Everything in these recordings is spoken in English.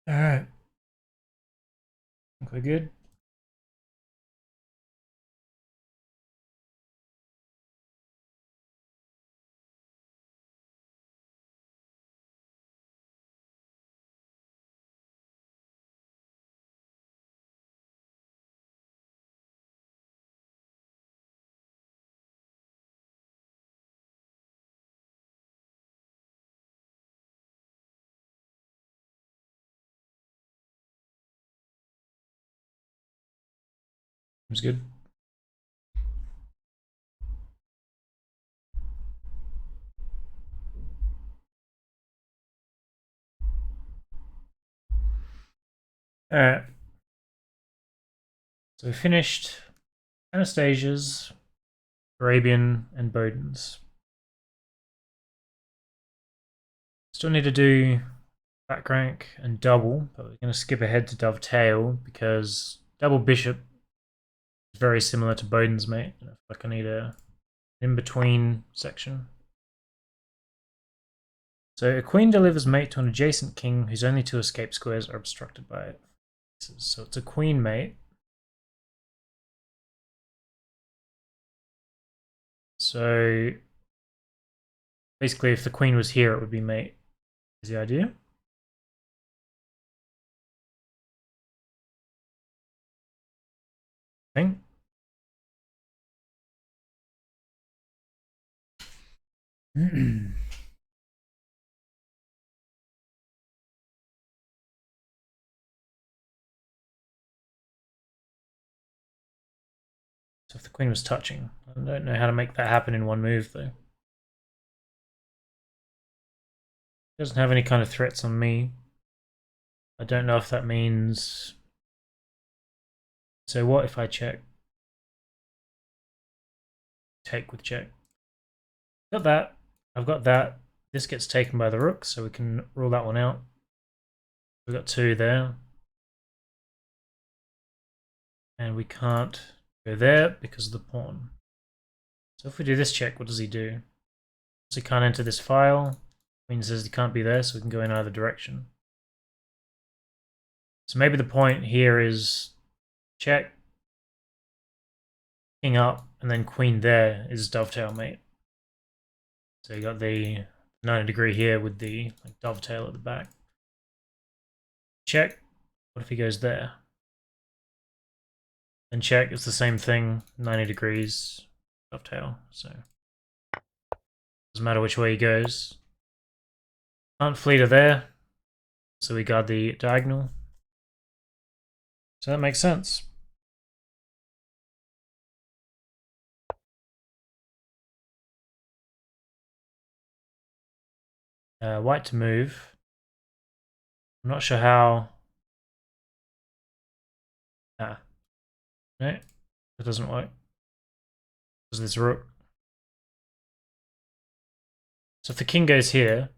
Alright. Think we're good. Seems good. Alright. So we finished Anastasia's, Arabian, and Bowden's. Still need to do back rank and double, but we're going to skip ahead to Dovetail because double bishop is very similar to Bowden's mate. I feel like I need a in-between section. So a queen delivers mate to an adjacent king whose only two escape squares are obstructed by it. So it's a queen mate. So basically, if the queen was here, it would be mate, is the idea. Thing. So if the queen was touching, I don't know how to make that happen in one move though. Doesn't have any kind of threats on me. I don't know if that means. So what if I check? Take with check. Got that. I've got that. This gets taken by the rook, so we can rule that one out. We've got two there. And we can't go there because of the pawn. So if we do this check, what does he do? So he can't enter this file. Queen says he can't be there, so we can go in either direction. So maybe the point here is check, king up, and then queen there is dovetail mate. So you got the 90-degree here with the dovetail at the back. Check. What if he goes there? Then check. It's the same thing. 90 degrees dovetail. So doesn't matter which way he goes. Can't flee to there. So we got the diagonal. So that makes sense. White to move. I'm not sure how. Ah. No, that doesn't work. Because this rook. So if the king goes here,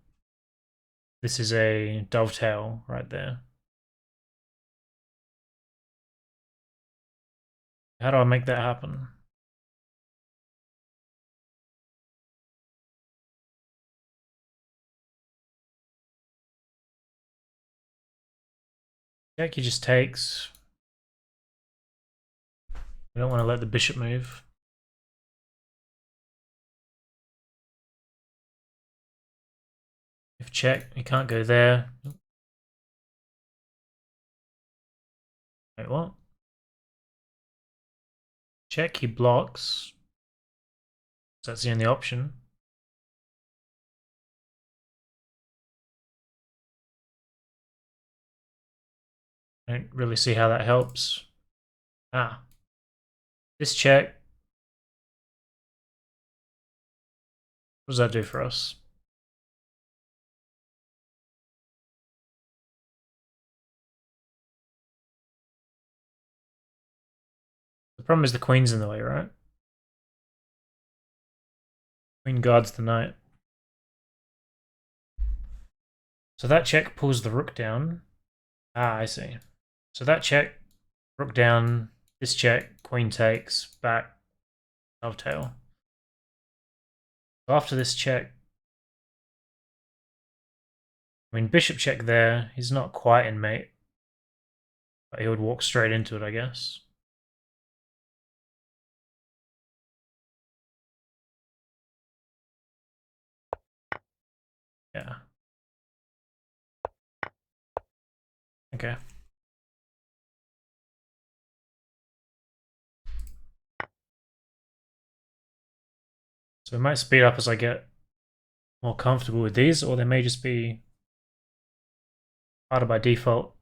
this is a dovetail right there. How do I make that happen? Check, he just takes. We don't want to let the bishop move. If check, he can't go there. Wait, what? Check, he blocks. So that's the only option. I don't really see how that helps. Ah. This check. What does that do for us? The problem is the queen's in the way, right? Queen guards the knight. So that check pulls the rook down. Ah, I see. So that check, rook down, this check, queen takes, back, dovetail. So after this check, I mean, bishop check there. He's not quite in mate. But he would walk straight into it, I guess. Yeah. Okay. So it might speed up as I get more comfortable with these, or they may just be harder by default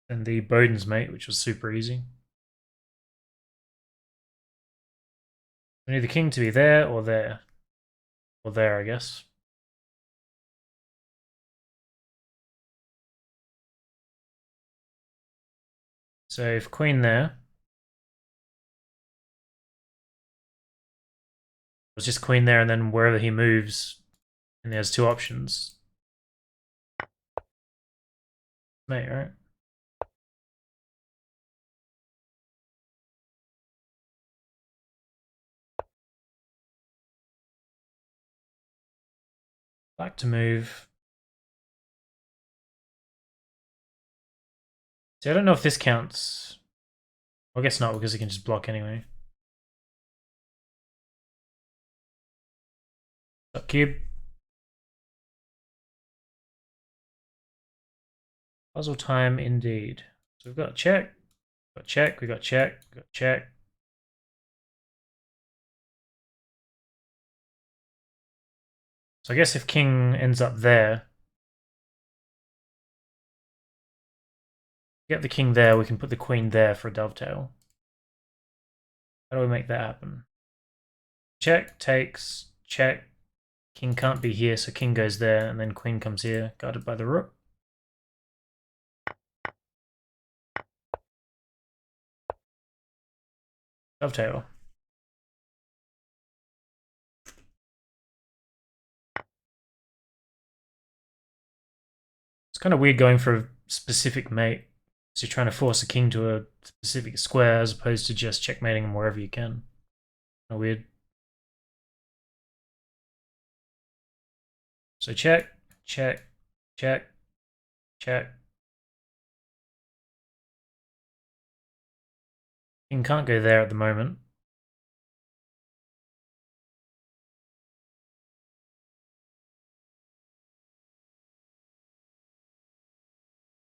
than the Bowden's mate, which was super easy. We need the king to be there or there. Or there, I guess. So if queen there, it's just queen there, and then wherever he moves, and there's two options. Mate, right? Black to move. See, I don't know if this counts. I guess not, because he can just block anyway. Up cube. Puzzle time indeed. So we've got check, we got check, we got check, we got check. So I guess if king ends up there, get the king there, we can put the queen there for a dovetail. How do we make that happen? Check, takes, check. King can't be here, so king goes there, and then queen comes here, guarded by the rook. Dovetail. It's kind of weird going for a specific mate. So you're trying to force a king to a specific square as opposed to just checkmating him wherever you can. Kind of weird. So check, check, check, check. King can't go there at the moment.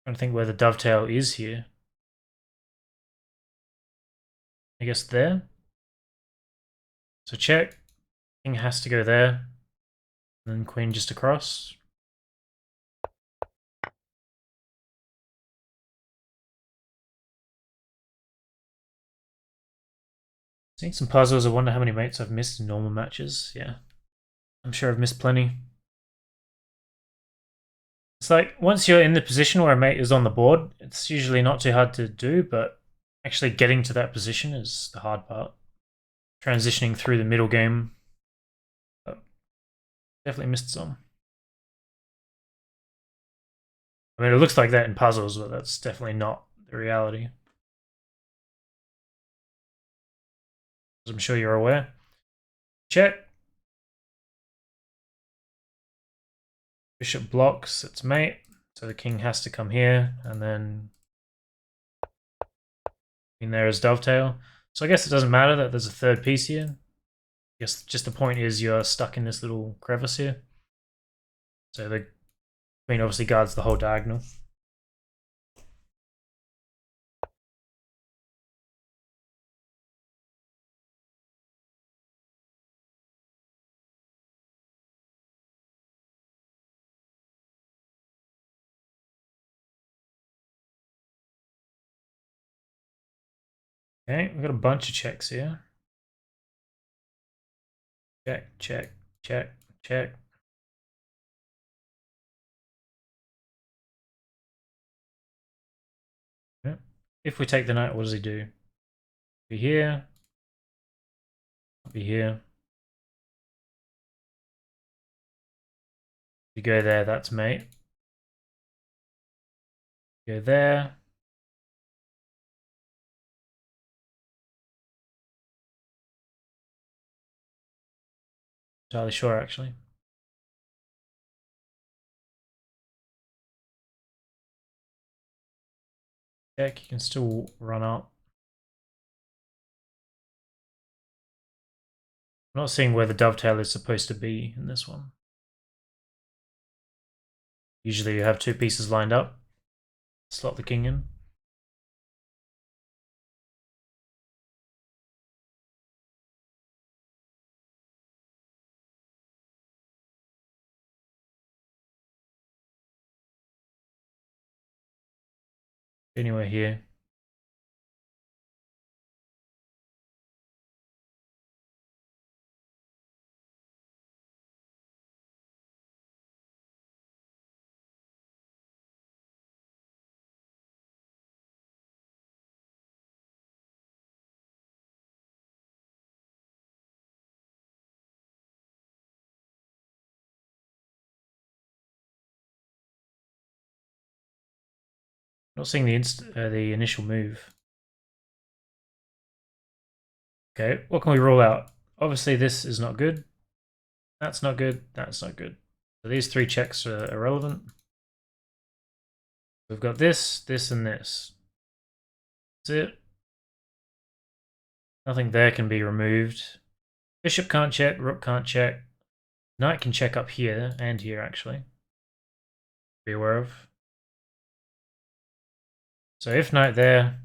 I'm trying to think where the dovetail is here. I guess there. So check. King has to go there. And then queen just across. Seeing some puzzles, I wonder how many mates I've missed in normal matches. Yeah. I'm sure I've missed plenty. It's like, once you're in the position where a mate is on the board, it's usually not too hard to do, but actually getting to that position is the hard part. Transitioning through the middle game. But definitely missed some. I mean, it looks like that in puzzles, but that's definitely not the reality. As I'm sure you're aware. Check. Bishop blocks its mate, so the king has to come here, and then in there is dovetail. So I guess it doesn't matter that there's a third piece here. I guess just the point is you're stuck in this little crevice here. So the queen obviously guards the whole diagonal. Okay, we've got a bunch of checks here. Check, check, check, check. Yeah. If we take the knight, what does he do? Be here. Be here. If you go there, that's mate. Go there. Entirely sure, actually. Check, you can still run up. I'm not seeing where the dovetail is supposed to be in this one. Usually you have two pieces lined up. Slot the king in. Anywhere here. Not seeing the initial move. Okay, what can we rule out? Obviously this is not good. That's not good. That's not good. So these three checks are irrelevant. We've got this, this, and this. That's it. Nothing there can be removed. Bishop can't check, rook can't check. Knight can check up here and here, actually. Be aware of. So if knight there,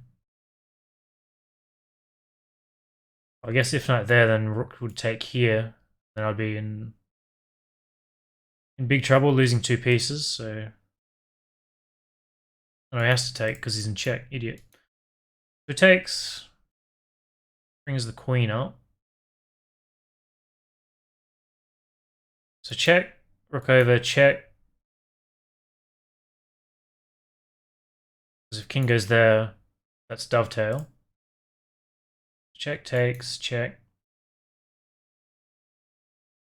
I guess if knight there, then rook would take here. Then I'd be in big trouble, losing two pieces. So no, he has to take because he's in check. Idiot. So takes, brings the queen up. So check, rook over, check. Because if king goes there, that's dovetail. Check takes, check.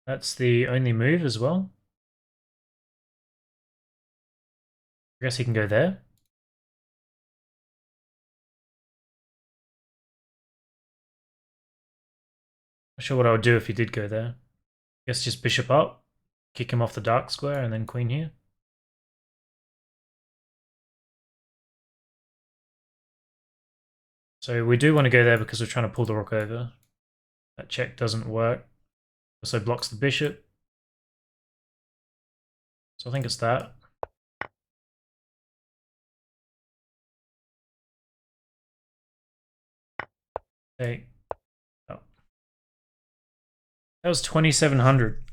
That's the only move as well. I guess he can go there. Not sure what I would do if he did go there. I guess just bishop up, kick him off the dark square, and then queen here. So we do want to go there because we're trying to pull the rook over. That check doesn't work. Also blocks the bishop. So I think it's that. Take. Oh. That was 2,700.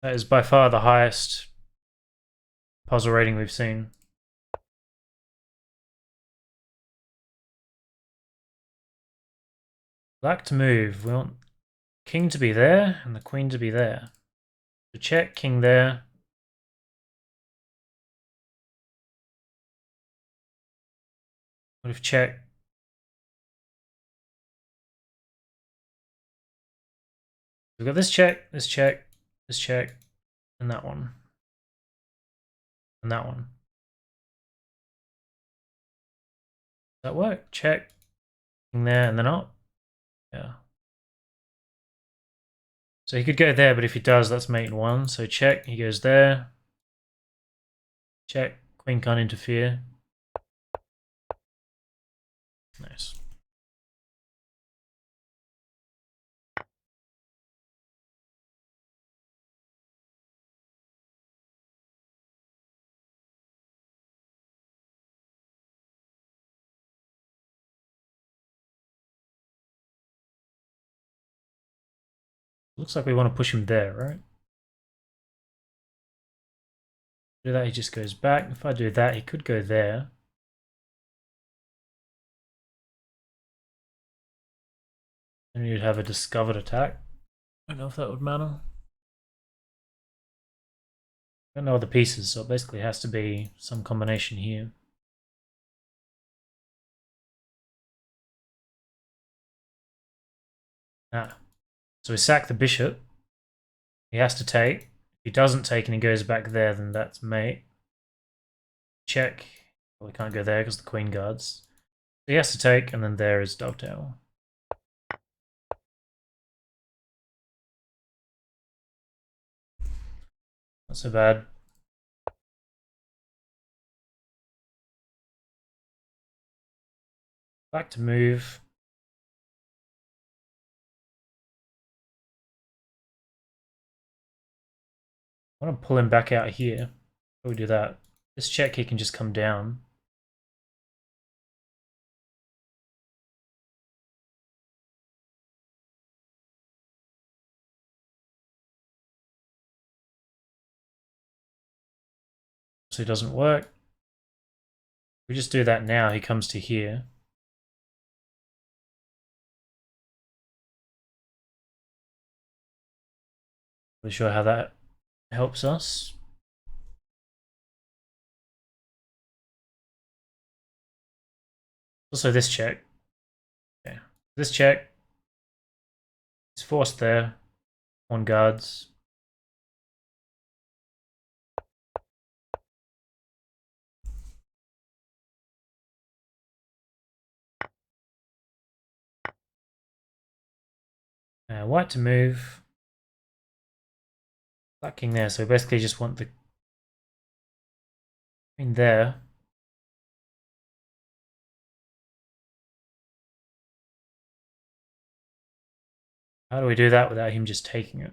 That is by far the highest puzzle rating we've seen. Black to move. We want king to be there and the queen to be there. So check, king there. What if check? We've got this check, this check, this check, and that one. And that one. Does that work? Check. King there and then up. Yeah. So he could go there, but if he does, that's mate in one. So check, he goes there. Check, queen can't interfere. Nice. Looks like we want to push him there, right? Do that, he just goes back. If I do that, he could go there. And you'd have a discovered attack. I don't know if that would matter. I don't know the pieces, so it basically has to be some combination here. Ah. So we sack the bishop. He has to take. If he doesn't take and he goes back there, then that's mate. Check. Well, we can't go there because the queen guards. So he has to take, and then there is dovetail. Not so bad. Back to move. I want to pull him back out here. Before we do that, this check he can just come down. So it doesn't work. We just do that now, he comes to here. Not sure how that helps us. Also this check. Okay. This check is forced there. On guards. White to move. Black king there, so we basically just want the queen there. How do we do that without him just taking it?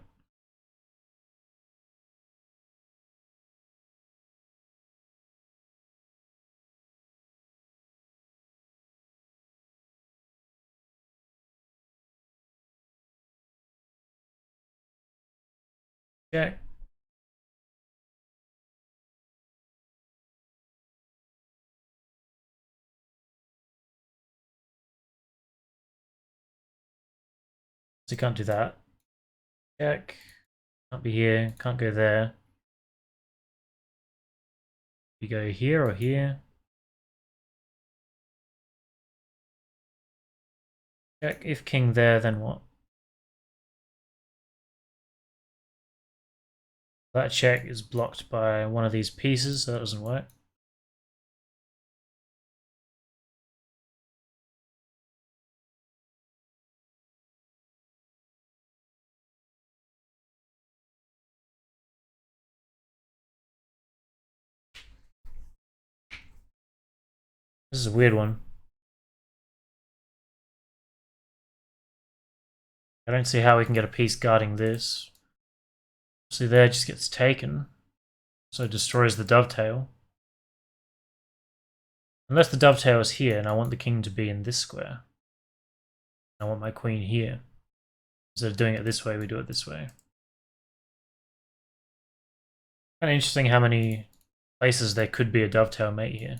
Check. So you can't do that. Check. Can't be here. Can't go there. You go here or here. Check. If king there, then what? That check is blocked by one of these pieces, so that doesn't work. This is a weird one. I don't see how we can get a piece guarding this. See, there just gets taken. So it destroys the dovetail. Unless the dovetail is here and I want the king to be in this square. I want my queen here. Instead of doing it this way, we do it this way. Kind of interesting how many places there could be a dovetail mate here.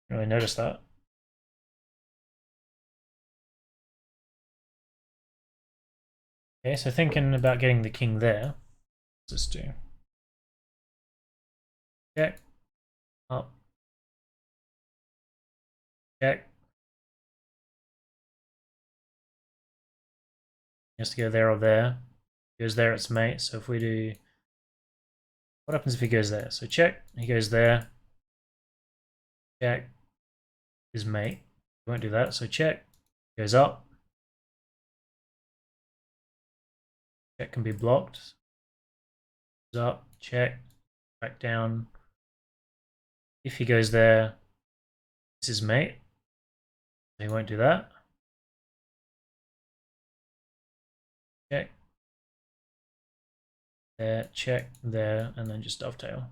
Really notice that. Okay, so thinking about getting the king there. What's this do? Check. Up. Check. He has to go there or there. If he goes there, it's mate. So if we do... What happens if he goes there? So check. He goes there. Check. Is mate. We won't do that. So check. Goes up. Check can be blocked. Goes up. Check. Back down. If he goes there, this is mate. He won't do that. Check. There, check, there, and then just dovetail.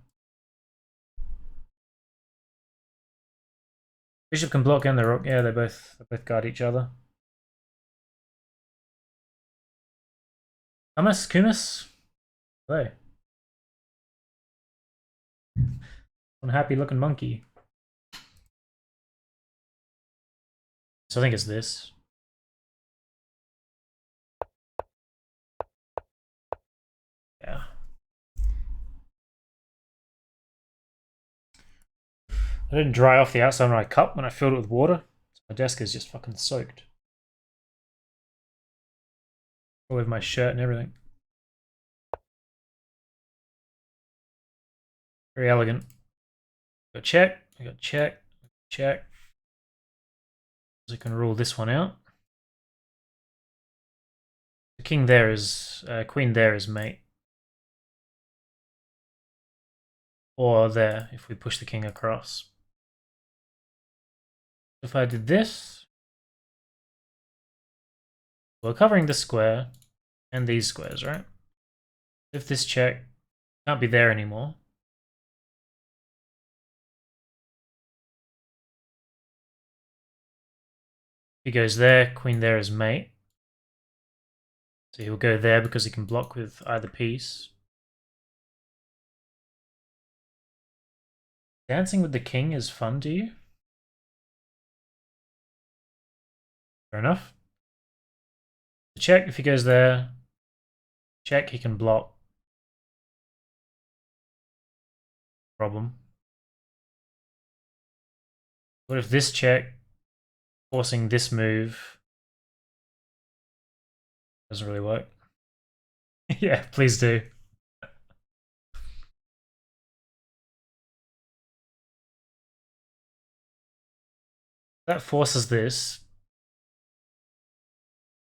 Bishop can block and the rook. Yeah, they both guard each other. Hummus, Kumis? Hello. Unhappy looking monkey. So I think it's this. Yeah. I didn't dry off the outside of my cup when I filled it with water. So my desk is just fucking soaked. All over my shirt and everything. Very elegant. Got check. I got check. Check. So I can rule this one out. The king there is queen there is mate. or there if we push the king across. If I did this, we're covering this square and these squares, right? If this check can't be there anymore, if he goes there, queen there is mate. So he'll go there because he can block with either piece. Dancing with the king is fun to you? Fair enough. Check if he goes there. Check, he can block. Problem. What if this check, forcing this move, doesn't really work? Yeah, please do. That forces this.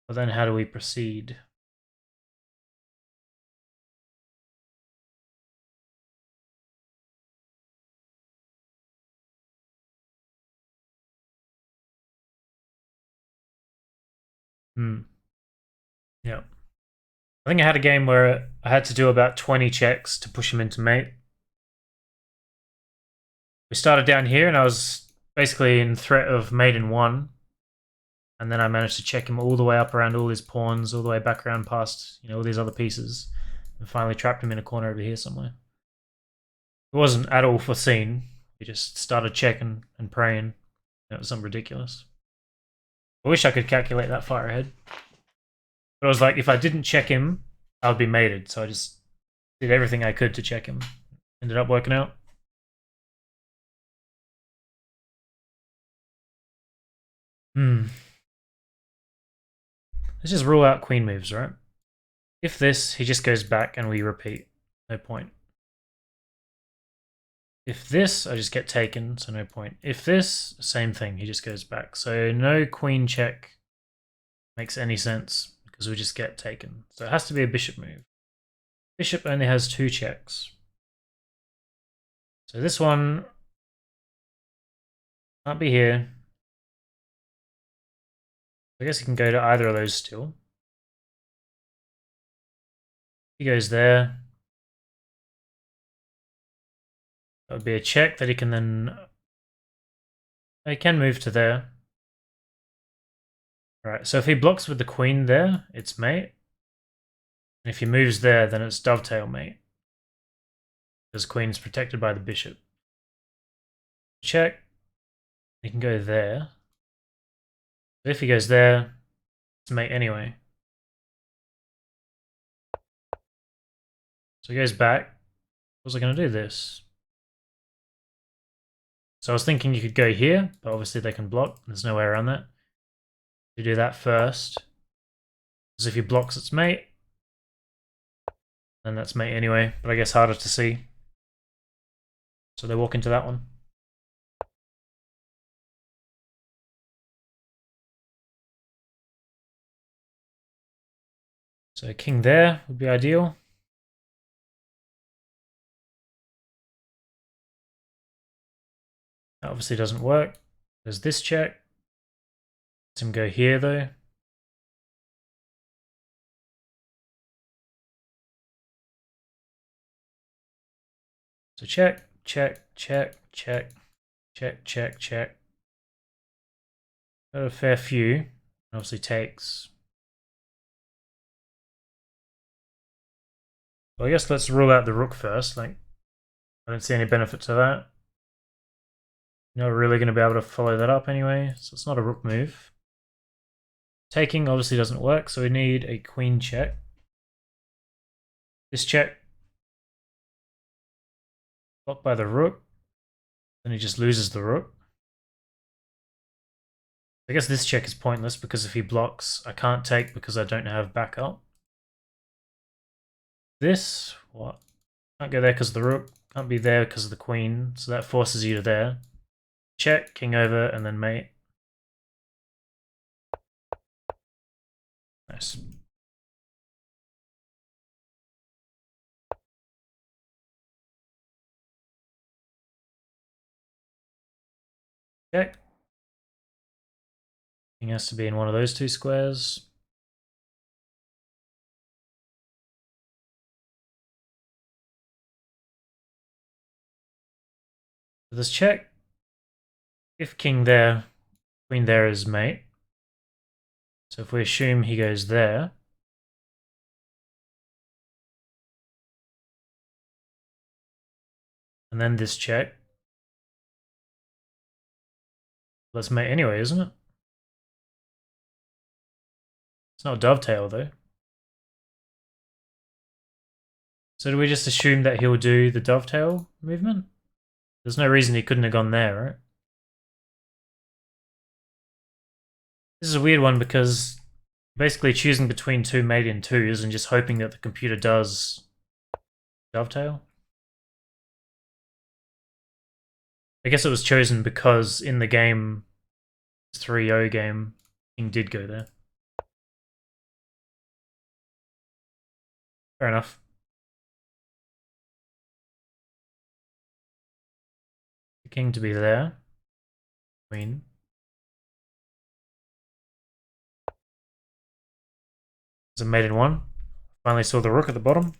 But then how do we proceed? Yeah. I think I had a game where I had to do about 20 checks to push him into mate. We started down here and I was basically in threat of mate in 1. And then I managed to check him all the way up around all his pawns, all the way back around past, all these other pieces. And finally trapped him in a corner over here somewhere. It wasn't at all foreseen. We just started checking and praying. It was something ridiculous. I wish I could calculate that far ahead. But I was like, if I didn't check him, I would be mated. So I just did everything I could to check him. Ended up working out. Let's just rule out queen moves, right? If this, he just goes back and we repeat. No point. If this, I just get taken, so no point. If this, same thing, he just goes back. So no queen check makes any sense because we just get taken. So it has to be a bishop move. Bishop only has 2 checks. So this one can't be here. I guess he can go to either of those still. He goes there. That would be a check that he can then... He can move to there. Right, so if he blocks with the queen there, it's mate. And if he moves there, then it's dovetail mate. Because queen's protected by the bishop. Check. He can go there. But if he goes there, it's mate anyway. So he goes back. Was I going to do this? So I was thinking you could go here, but obviously they can block. There's no way around that. You do that first. Because if he blocks, it's mate. Then that's mate anyway, but I guess harder to see. So they walk into that one. So king there would be ideal. That obviously doesn't work. There's this check. Let's him go here though. So check, check, check, check, check, check, check. Got a fair few. Obviously takes. Well, I guess let's rule out the rook first. Like, I don't see any benefit to that. You're not really going to be able to follow that up anyway, so it's not a rook move. Taking obviously doesn't work, so we need a queen check. This check. Blocked by the rook. Then he just loses the rook. I guess this check is pointless because if he blocks, I can't take because I don't have backup. This, what? Can't go there because of the rook. Can't be there because of the queen, so that forces you to there. Check, king over, and then mate. Nice. Check. King has to be in one of those two squares. This check. If king there, queen there is mate. So if we assume he goes there, and then this check, let's mate anyway, isn't it? It's not dovetail though. So do we just assume that he'll do the dovetail movement? There's no reason he couldn't have gone there, right? This is a weird one because basically choosing between two mating twos and just hoping that the computer does dovetail. I guess it was chosen because in the game, 3-0 game, king did go there. Fair enough. The king to be there. Queen. It's a mate in one. Finally saw the rook at the bottom.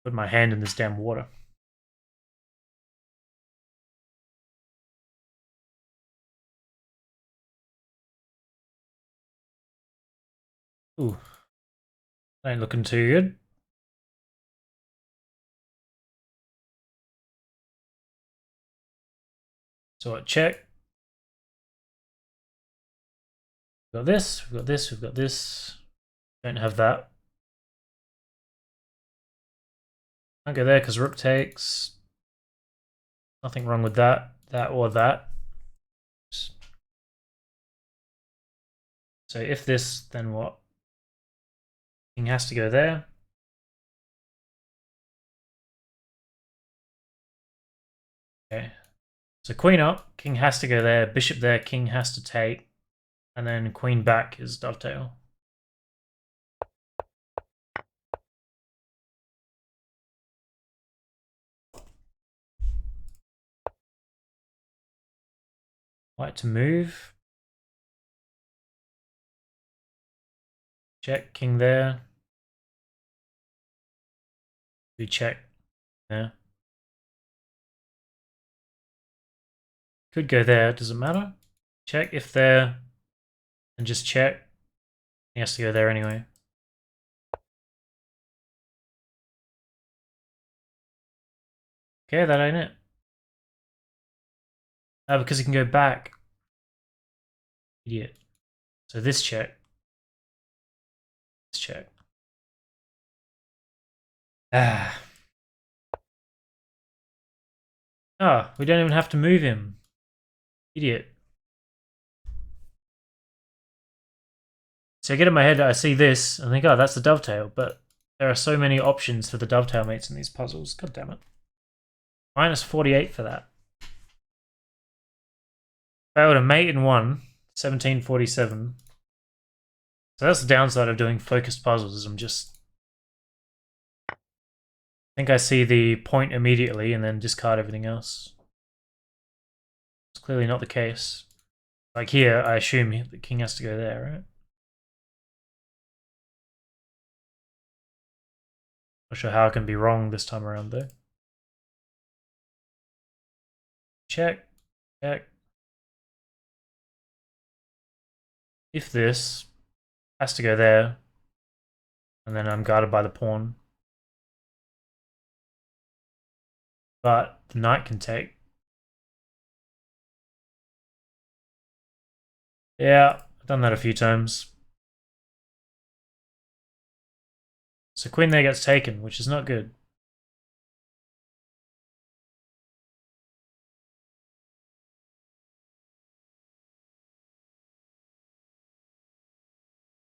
Put my hand in this damn water. Ooh. That ain't looking too good. So what, check. We've got this, we've got this, we've got this. Don't have that. Can't go there because rook takes. Nothing wrong with that, that or that. So if this, then what? King has to go there. Okay. So queen up, king has to go there, bishop there, king has to take, and then queen back is dovetail. White to move. Check, king there. We check there. Could go there, doesn't matter. Check if there, and just check. He has to go there anyway. Okay, that ain't it. Because he can go back. Idiot. So this check. This check. Ah. Ah, we don't even have to move him. Idiot. So I get in my head, I see this, and think, oh, that's the dovetail, but there are so many options for the dovetail mates in these puzzles. God damn it. Minus 48 for that. If I were to mate in one, 1747. So that's the downside of doing focused puzzles, is I'm just... I think I see the point immediately and then discard everything else. It's clearly not the case. Like here, I assume the king has to go there, right? Not sure how I can be wrong this time around, though. Check. Check. If this has to go there, and then I'm guarded by the pawn. But the knight can take. Yeah, I've done that a few times. So queen there gets taken, which is not good.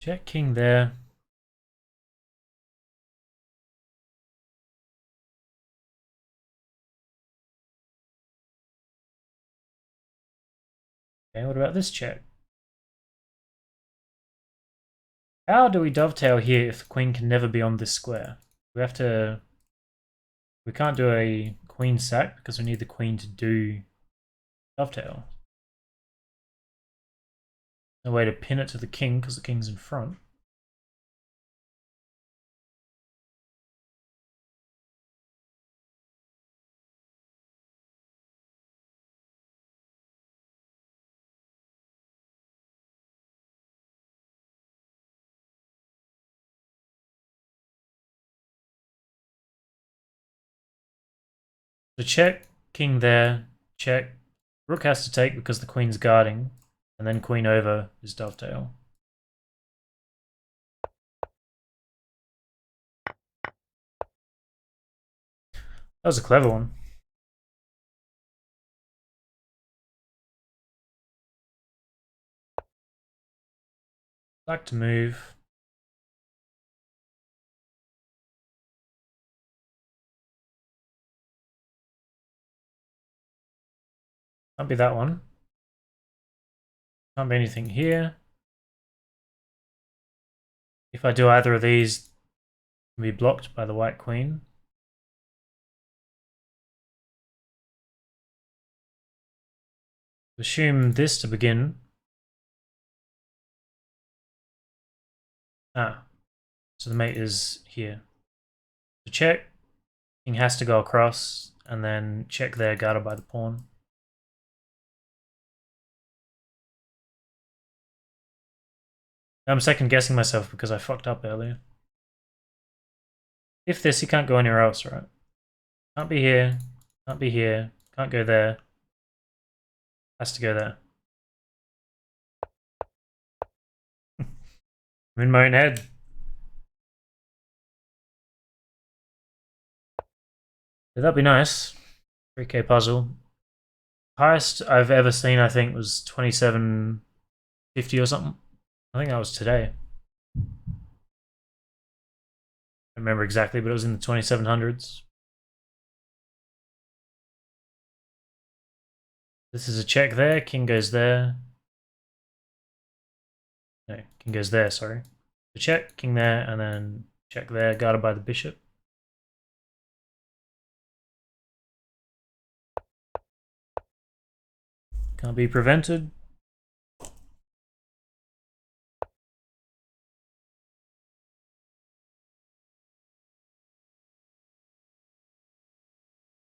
Check king there. Okay, what about this check? How do we dovetail here if the queen can never be on this square? We have to... We can't do a queen sack because we need the queen to do dovetail. No way to pin it to the king because the king's in front. So check, king there, check. Rook has to take because the queen's guarding, and then queen over is dovetail. That was a clever one. Like to move. Can't be that one. Can't be anything here. If I do either of these, it can be blocked by the white queen. Assume this to begin. Ah, so the mate is here. So check. King has to go across, and then check there, guarded by the pawn. I'm second guessing myself because I fucked up earlier. If this, he can't go anywhere else, right? Can't be here. Can't be here. Can't go there. Has to go there. I'm in my own head. That'd be nice. 3K puzzle. Highest I've ever seen, I think, was 2750 or something. I think that was today. I don't remember exactly, but it was in the 2700s. This is a check there. King goes there. No, king goes there, sorry. The check, king there, and then check there, guarded by the bishop. Can't be prevented.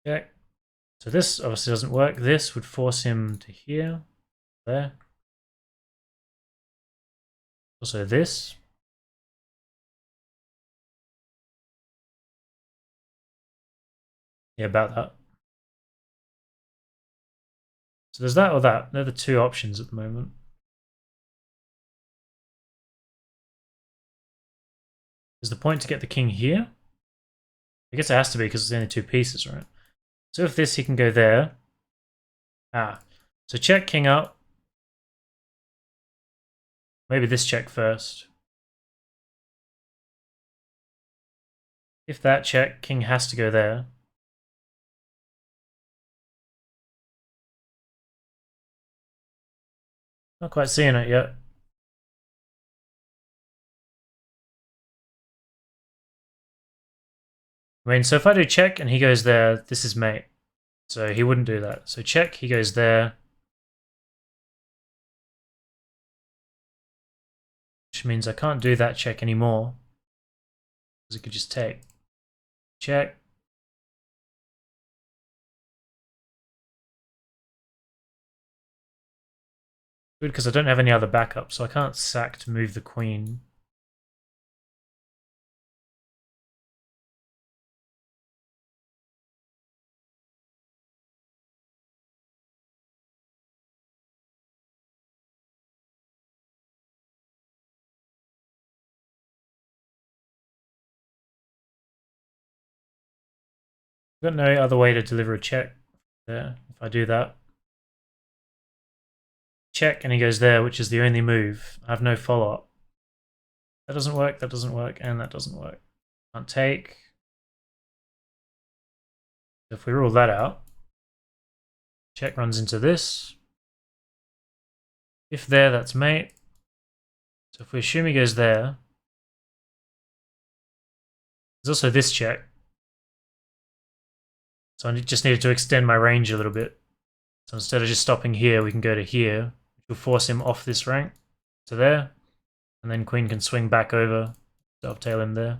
Check. So this obviously doesn't work. This would force him to here, there. Also this. Yeah, about that. So there's that or that. They're the two options at the moment. Is the point to get the king here? I guess it has to be because it's only two pieces, right? So if this, he can go there. Ah. So check king up. Maybe this check first. If that check, king has to go there. Not quite seeing it yet. I mean, so if I do check and he goes there, this is mate. So he wouldn't do that. So check, he goes there. Which means I can't do that check anymore. Because it could just take. Check. Good, because I don't have any other backup, so I can't sack to move the queen. I've got no other way to deliver a check there if I do that. Check and he goes there, which is the only move. I have no follow-up. That doesn't work, and that doesn't work. Can't take. If we rule that out, check runs into this. If there, that's mate. So if we assume he goes there, there's also this check. So I just needed to extend my range a little bit. So instead of just stopping here, we can go to here, which will force him off this rank to there. And then queen can swing back over, dovetail him there.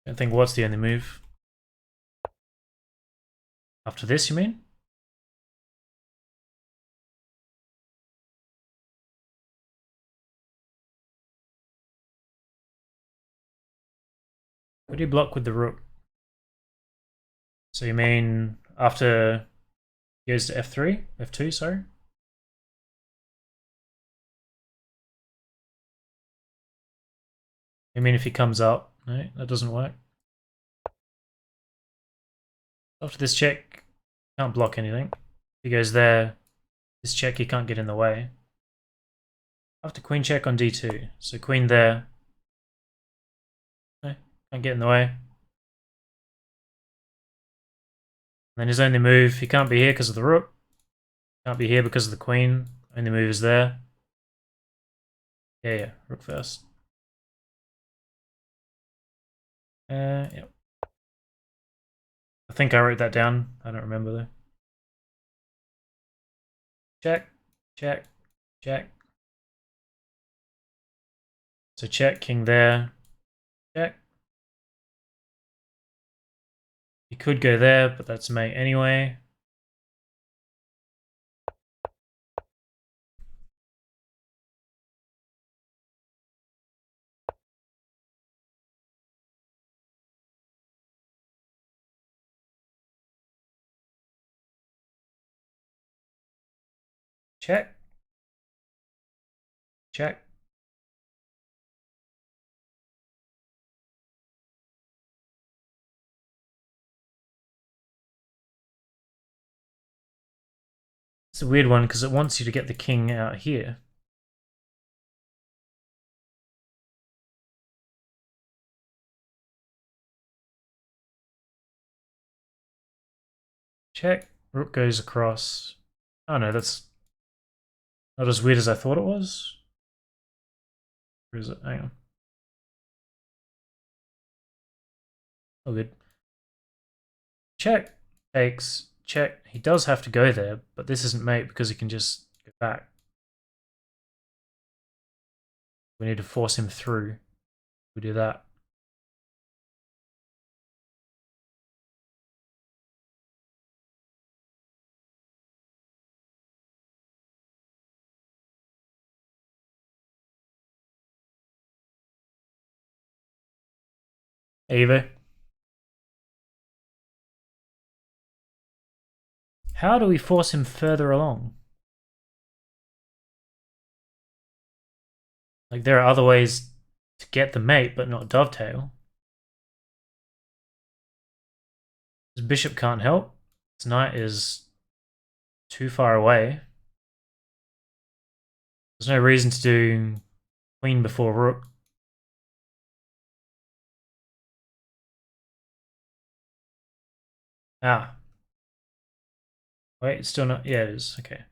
I think what's the only move? After this, you mean? What do you block with the rook? So you mean after he goes to f3? f2, sorry? You mean if he comes up? No, that doesn't work. After this check, can't block anything. If he goes there, this check he can't get in the way. After queen check on d2, so queen there. No, can't get in the way. Then his only move, he can't be here because of the rook. Can't be here because of the queen. Only move is there. Yeah, rook first. Yep. I think I wrote that down. I don't remember though. Check, check, check. So check, king there. Check. He could go there, but that's mate anyway. Check. Check. It's a weird one because it wants you to get the king out here. Check. Rook goes across. Oh no, that's not as weird as I thought it was. Where is it? Hang on. Oh, good. Check. Takes. Check. He does have to go there, but this isn't mate because he can just go back. We need to force him through. We do that. Ava. How do we force him further along? Like, there are other ways to get the mate, but not dovetail. His bishop can't help. His knight is too far away. There's no reason to do queen before rook. Ah. Wait, it's still not... Yeah, it is. Okay.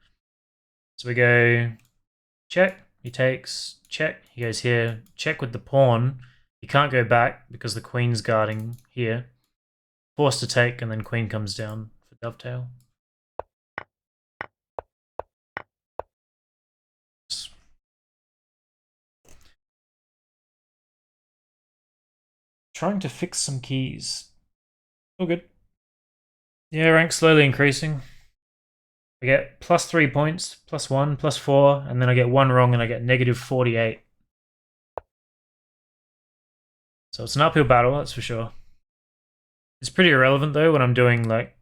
So we go check. He takes. Check. He goes here. Check with the pawn. He can't go back because the queen's guarding here. Forced to take, and then queen comes down for dovetail. Trying to fix some keys. All good. Yeah, rank slowly increasing. I get +3 points, +1, +4, and then I get one wrong and I get -48. So it's an uphill battle, that's for sure. It's pretty irrelevant though when I'm doing like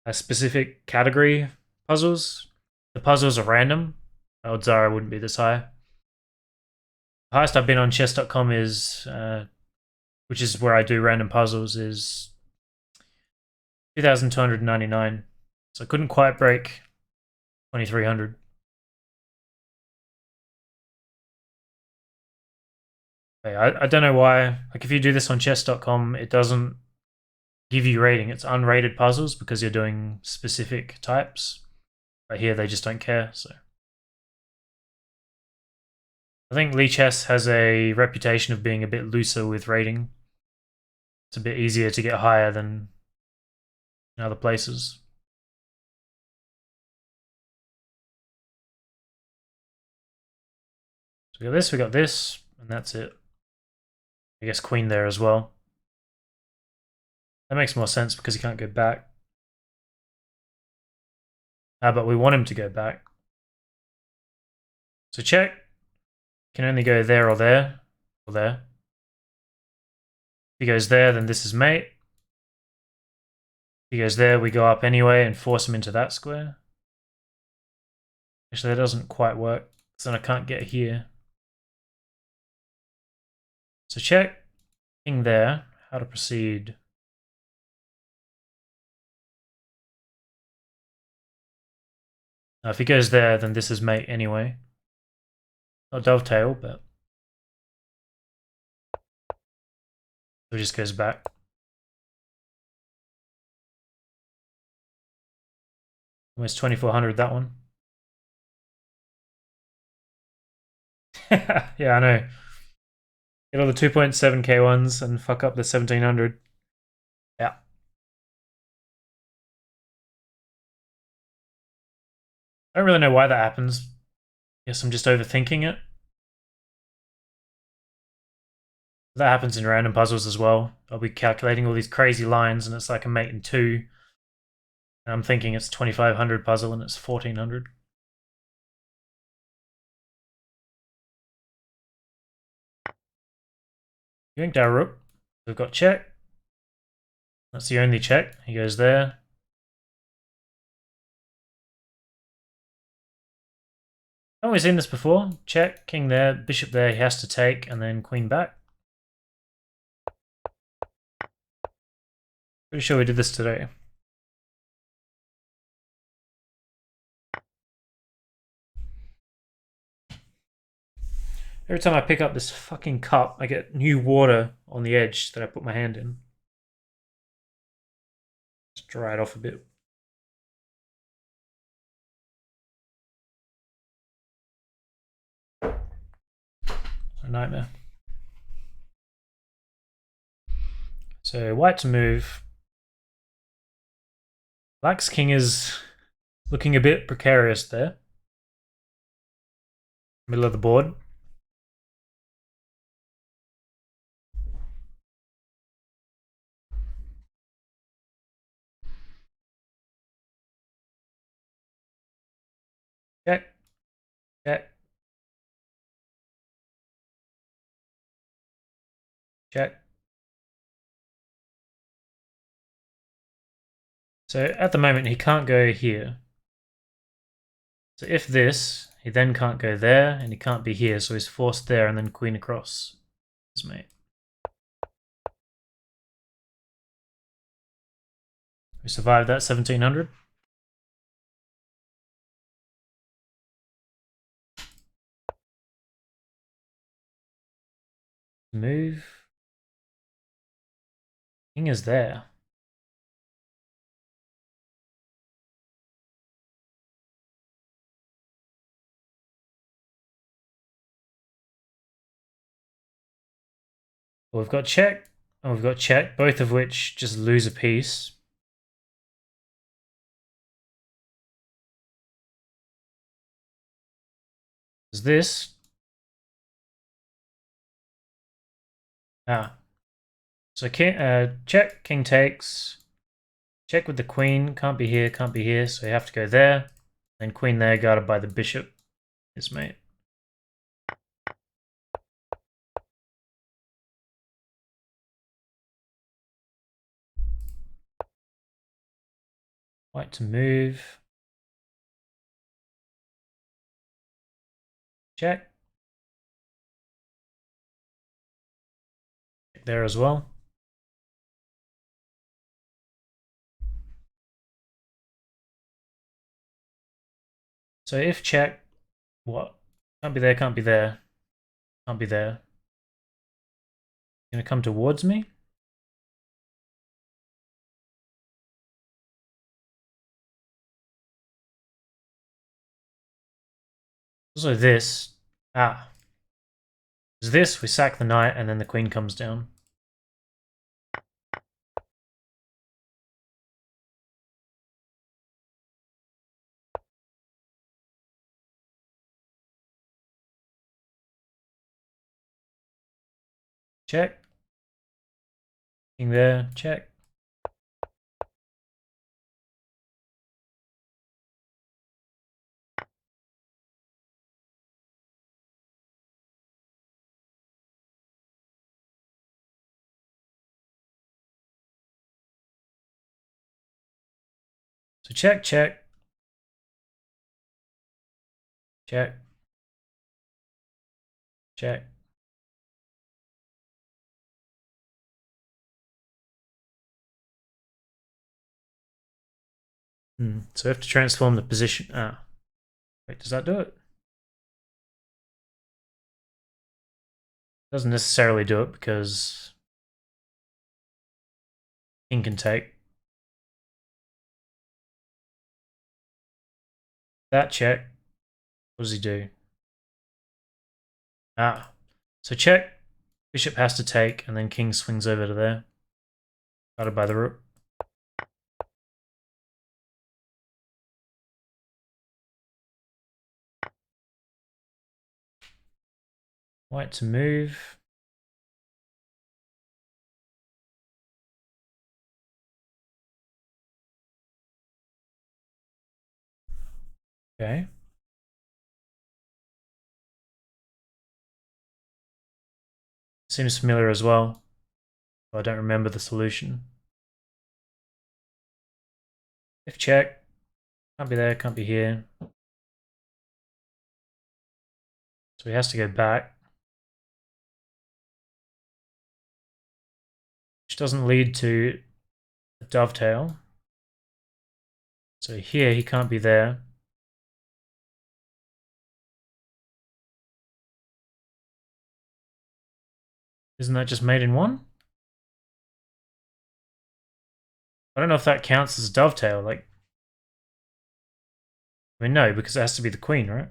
a specific category puzzles. The puzzles are random. Odds are I wouldn't be this high. The highest I've been on chess.com is, which is where I do random puzzles, is 2,299. So I couldn't quite break 2,300. I don't know why. Like, if you do this on chess.com, it doesn't give you rating. It's unrated puzzles because you're doing specific types. But here they just don't care, so. I think Lichess has a reputation of being a bit looser with rating. It's a bit easier to get higher than in other places. So we got this, and that's it. I guess queen there as well. That makes more sense because he can't go back. But we want him to go back. So check. Can only go there or there. Or there. If he goes there, then this is mate. If he goes there, we go up anyway and force him into that square. Actually, that doesn't quite work. So then I can't get here. So check. King there. How to proceed. Now, if he goes there, then this is mate anyway. Not dovetail, but it just goes back. Almost 2400 that one. Yeah, I know. Get all the 2.7k ones and fuck up the 1700. Yeah. I don't really know why that happens. Guess I'm just overthinking it. That happens in random puzzles as well. I'll be calculating all these crazy lines and it's like a mate in 2. And I'm thinking it's 2500 puzzle and it's 1400. Yanked our rook. We've got check. That's the only check. He goes there. Haven't we seen this before? Check, king there, bishop there, he has to take, and then queen back. Pretty sure we did this today. Every time I pick up this fucking cup, I get new water on the edge that I put my hand in. Just dry it off a bit. A nightmare. So white to move. Black's king is looking a bit precarious there. Middle of the board. Check. Check. Check. So at the moment he can't go here. So if this, he then can't go there, and he can't be here, so he's forced there and then queen across his mate. We survived that 1700. Move. King is there. Well, we've got check and we've got check, both of which just lose a piece. Is this? So check, king takes. Check with the queen, can't be here, so you have to go there. Then queen there, guarded by the bishop, his mate. White to move. Check. Check there as well. So if check, what? Can't be there, can't be there, can't be there. Gonna come towards me? Also this. Ah. Is this, we sack the knight and then the queen comes down. Check. King there, check. So check, check. Check. Check. So we have to transform the position. Ah. Wait, does that do it? Doesn't necessarily do it because king can take. That check. What does he do? Ah. So check. Bishop has to take, and then king swings over to there. Guarded by the rook. White to move. Okay. Seems familiar as well. But I don't remember the solution. If check. Can't be there, can't be here. So he has to go back. Which doesn't lead to a dovetail. So here he can't be there. Isn't that just mate in one? I don't know if that counts as a dovetail. Like, I mean, no, because it has to be the queen, right?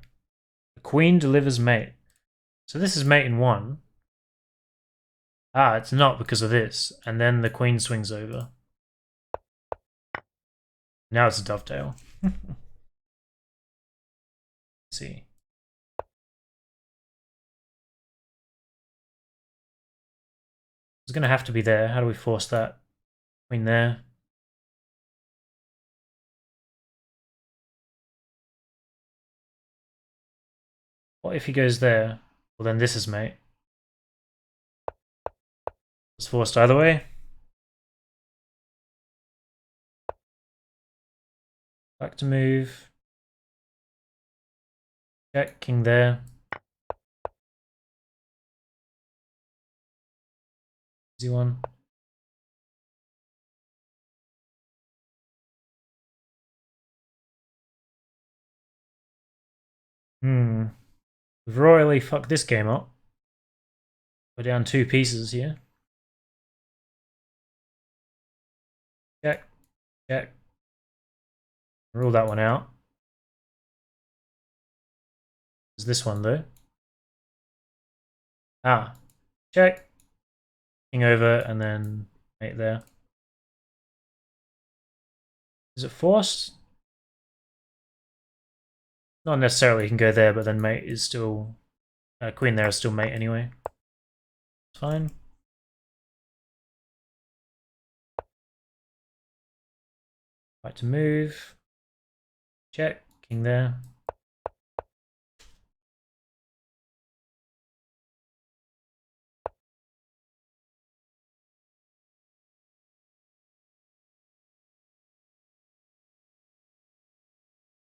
The queen delivers mate. So this is mate in one. Ah, it's not because of this. And then the queen swings over. Now it's a dovetail. Let's see. It's going to have to be there. How do we force that? Queen there. What if he goes there? Well, then this is mate. It's forced either way. Back to move. Check, king there. Easy one. We've royally fucked this game up. We're down 2 pieces here. Check, check. Rule that one out. There's this one though. Ah, check. King over and then mate there. Is it forced? Not necessarily. You can go there, but then mate is still queen there is still mate anyway. It's fine. Right to move. Check. King there.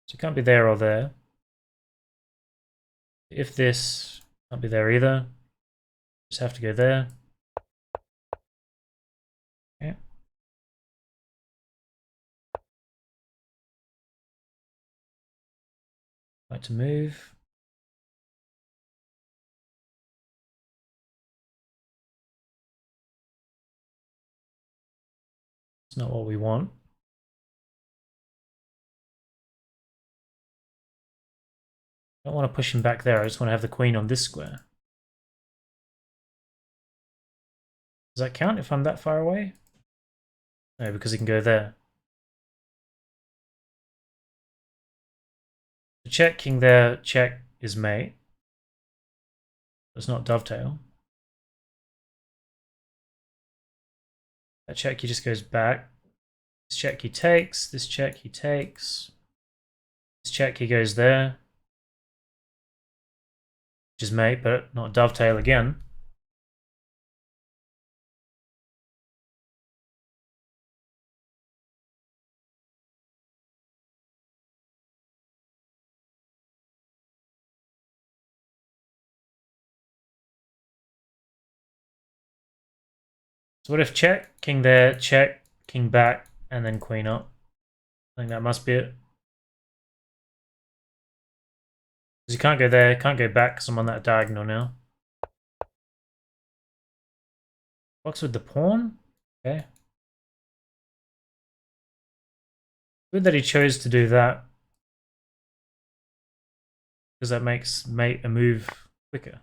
So it can't be there or there. If this can't be there either, just have to go there. Okay. Right to move. It's not what we want. I don't want to push him back there. I just want to have the queen on this square. Does that count if I'm that far away? No, because he can go there. So check, king there, check is mate. It's not dovetail. That check he just goes back. This check he takes, this check he takes. This check he goes there. Which is mate, but not dovetail again. So what if check, king there, check, king back, and then queen up? I think that must be it. Because you can't go there, can't go back because I'm on that diagonal now. Blocks with the pawn? Okay. Good that he chose to do that. Because that makes mate a move quicker.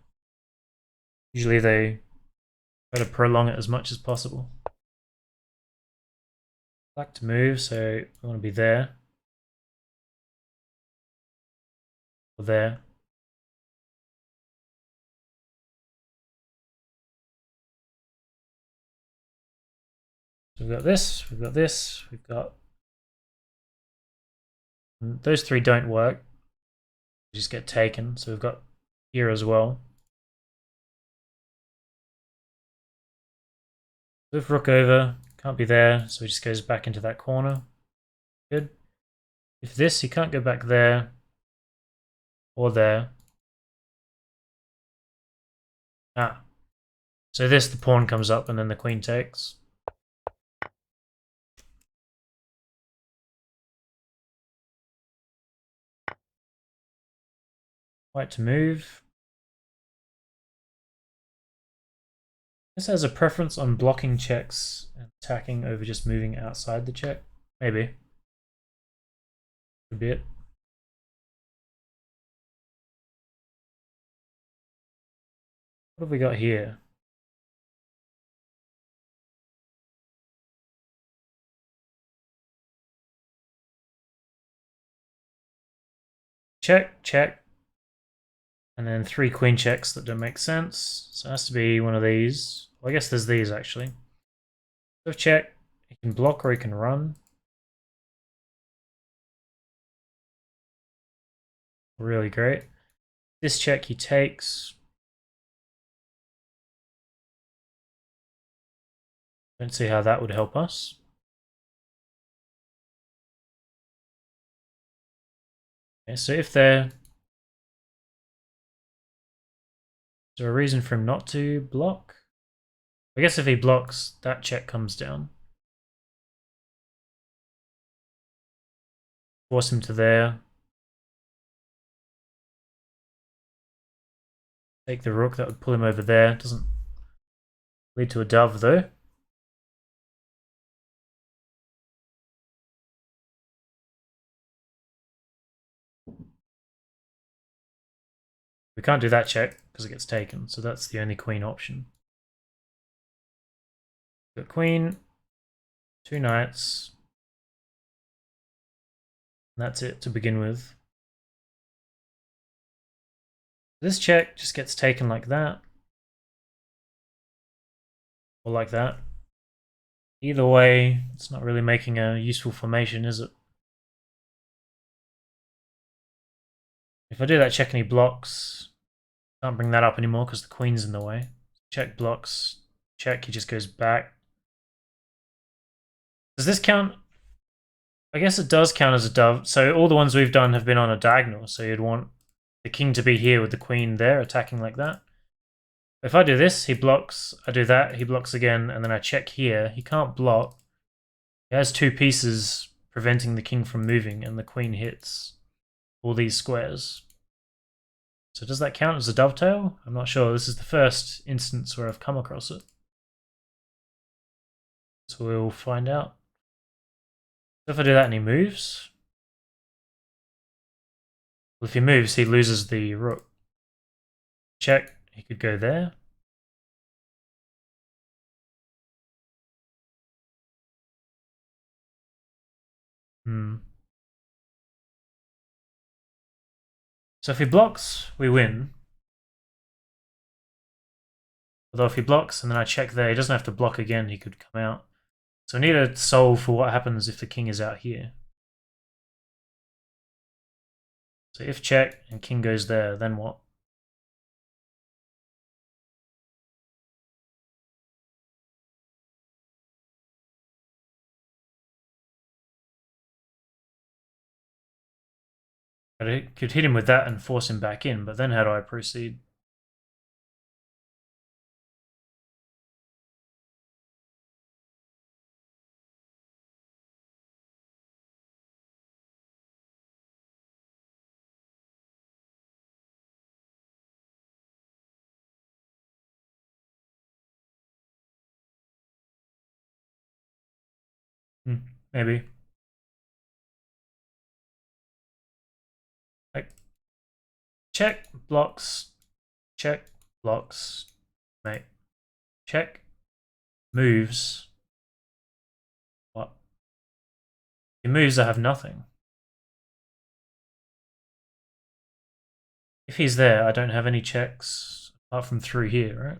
Usually they try to prolong it as much as possible. Black to move, so I want to be there. Or there. So we've got this, we've got this, we've got... Those three don't work. They just get taken, so we've got here as well. Move rook over, can't be there, so he just goes back into that corner. Good. If this, he can't go back there or there. Ah. So this, the pawn comes up and then the queen takes. White to move. This has a preference on blocking checks and attacking over just moving outside the check. Maybe. Could be it. What have we got here? Check, check. And then 3 queen checks that don't make sense. So it has to be one of these. Well, I guess there's these actually. So check. He can block or he can run. Really great. This check he takes. Don't see how that would help us. Okay, so if there... Is there a reason for him not to block? I guess if he blocks, that check comes down. Force him to there. Take the rook, that would pull him over there. Doesn't lead to a dove though. We can't do that check because it gets taken, so that's the only queen option. Got queen, 2 knights. And that's it to begin with. This check just gets taken like that. Or like that. Either way, it's not really making a useful formation, is it? If I do that check and he blocks, can't bring that up anymore because the queen's in the way. Check blocks, check, he just goes back. Does this count? I guess it does count as a dove. So all the ones we've done have been on a diagonal, so you'd want the king to be here with the queen there, attacking like that. If I do this, he blocks, I do that, he blocks again, and then I check here. He can't block. He has 2 pieces preventing the king from moving, and the queen hits all these squares. So does that count as a dovetail? I'm not sure. This is the first instance where I've come across it. So we'll find out. So if I do that and he moves, well, if he moves, he loses the rook. Check, he could go there. Hmm. So if he blocks, we win. Although if he blocks and then I check there, he doesn't have to block again, he could come out. So we need to solve for what happens if the king is out here. So if check and king goes there, then what? I could hit him with that and force him back in, but then how do I proceed? Maybe. Like, check, blocks, check, blocks, mate. Check, moves. What? He moves, I have nothing. If he's there, I don't have any checks apart from through here, right?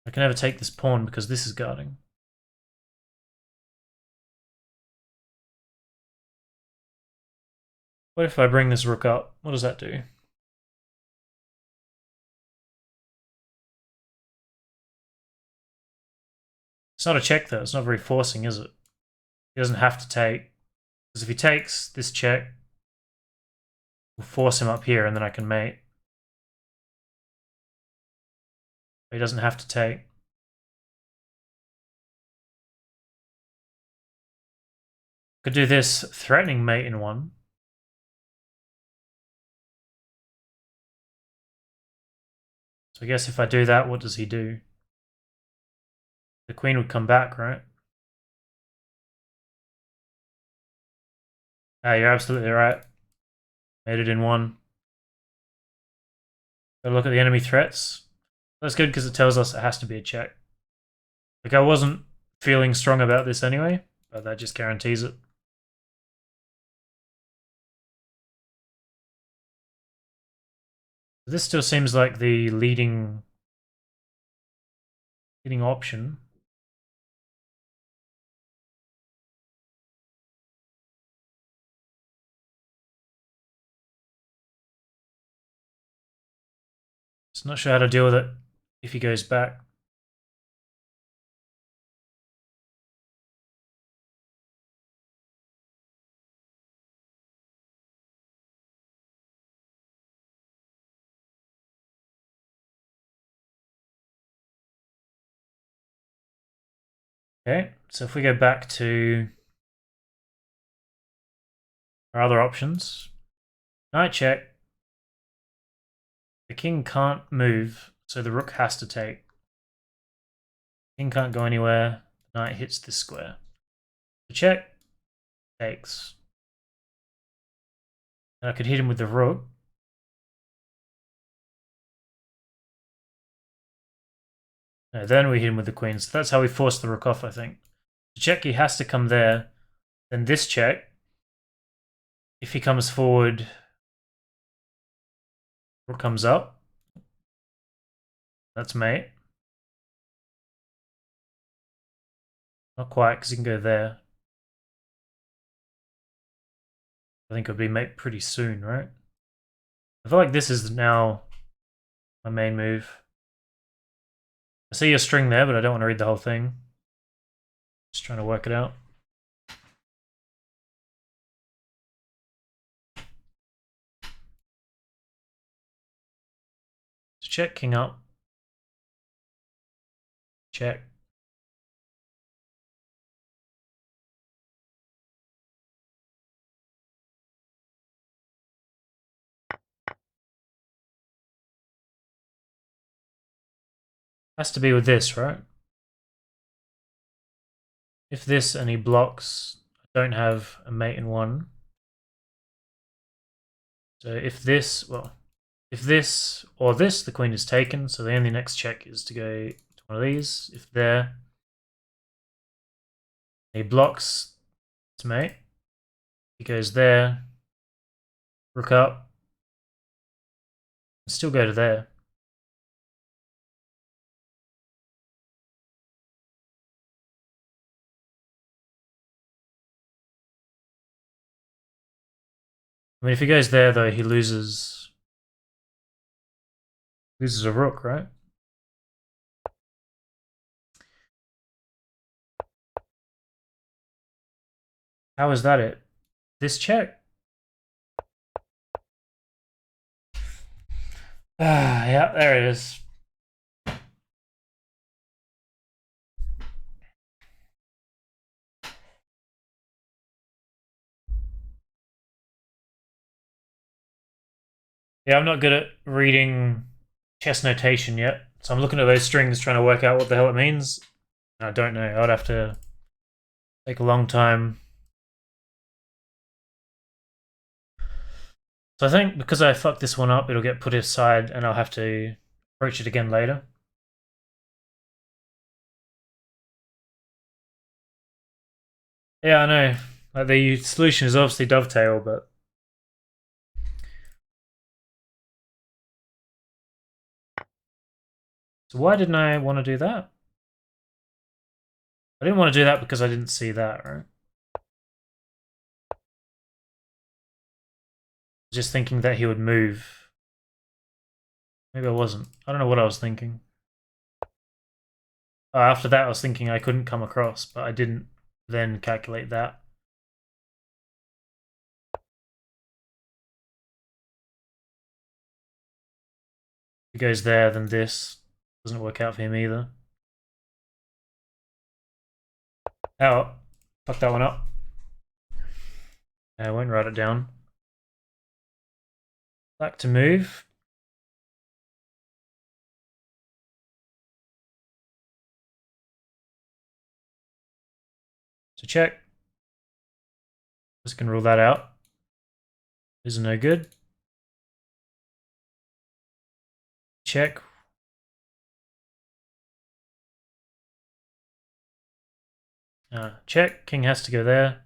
I can never take this pawn because this is guarding. What if I bring this rook up? What does that do? It's not a check though, it's not very forcing, is it? He doesn't have to take. Because if he takes this check, we'll force him up here and then I can mate. But he doesn't have to take. Could do this threatening mate in one. So I guess if I do that, what does he do? The queen would come back, right? Ah, you're absolutely right. Made it in one. Gotta look at the enemy threats. That's good because it tells us it has to be a check. Like, I wasn't feeling strong about this anyway, but that just guarantees it. This still seems like the leading option. Just not sure how to deal with it if he goes back. Okay, so if we go back to our other options, knight check. The king can't move, so the rook has to take. King can't go anywhere. The knight hits this square. The check takes. And I could hit him with the rook. No, then we hit him with the queen. So that's how we force the rook off, I think. The check, he has to come there. Then this check. If he comes forward, rook comes up. That's mate. Not quite, because he can go there. I think it'll be mate pretty soon, right? I feel like this is now my main move. I see your string there, but I don't want to read the whole thing. Just trying to work it out. So check king up. Check. Has to be with this, right? if this and he blocks, I don't have a mate in one. So if this, well, if this or this, the queen is taken, so the only next check is to go to one of these. If there, he blocks, it's mate. He goes there, rook up, and still go to there. I mean, if he goes there, though, he loses a rook, right? How is that it? This check? Ah, yeah, there it is. Yeah, I'm not good at reading chess notation yet, so I'm looking at those strings trying to work out what the hell it means. I don't know. I'd have to take a long time. So I think because I fucked this one up, it'll get put aside and I'll have to approach it again later. Yeah, I know. Like the solution is obviously dovetail, but so why didn't I want to do that? I didn't want to do that because I didn't see that, right? Just thinking that he would move. Maybe I wasn't. I don't know what I was thinking. After that, I was thinking I couldn't come across, but I didn't then calculate that. If he goes there, then this doesn't work out for him either. Oh, fuck that one up. I won't write it down. Back to move. So check. Just gonna rule that out. This is no good. Check. Check. King has to go there.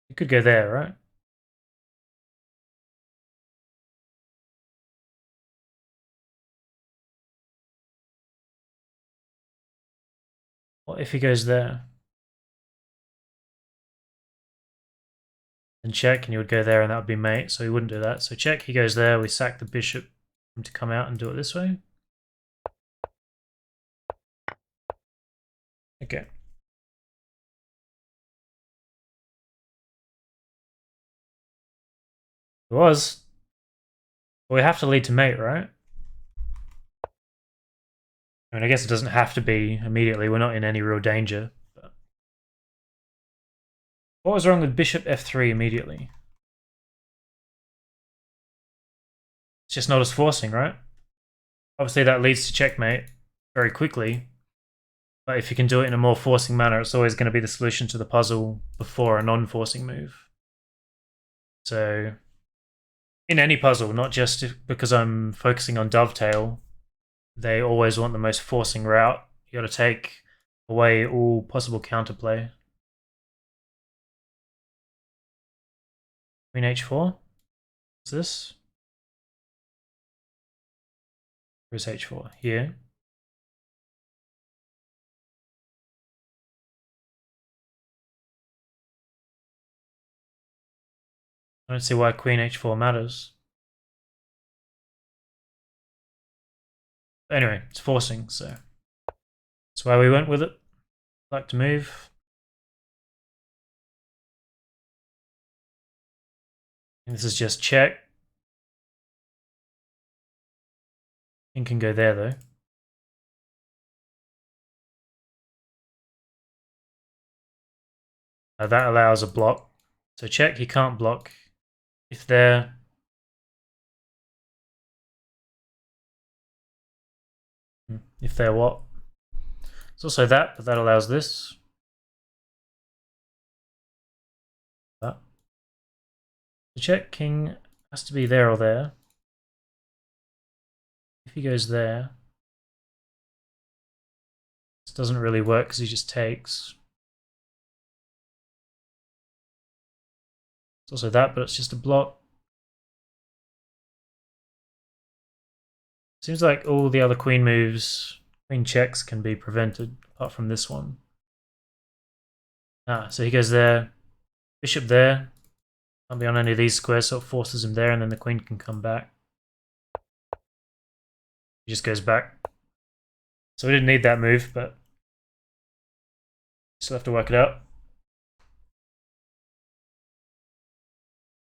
It could go there, right? What if he goes there? Then check, and he would go there, and that would be mate, so he wouldn't do that. So check, he goes there, we sack the bishop to come out and do it this way. Okay. It was. Well, we have to lead to mate, right? I mean, I guess it doesn't have to be immediately. We're not in any real danger. But... what was wrong with bishop f3 immediately? It's just not as forcing, right? Obviously, that leads to checkmate very quickly. But if you can do it in a more forcing manner, it's always going to be the solution to the puzzle before a non-forcing move. So, in any puzzle, not just because I'm focusing on dovetail, they always want the most forcing route. You got to take away all possible counterplay. Queen h4. What's this? Where's h4? Here. I don't see why queen h4 matters. But anyway, it's forcing, so that's why we went with it. Like to move. And this is just check. King can go there though. That allows a block. So check, he can't block. If there... if there what? It's also that, but that allows this. The check king has to be there or there. If he goes there, this doesn't really work because he just takes. It's also that, but it's just a block. Seems like all the other queen moves, queen checks can be prevented, apart from this one. So he goes there, bishop there. Can't be on any of these squares, so it forces him there, and then the queen can come back. He just goes back. So we didn't need that move, but still have to work it out.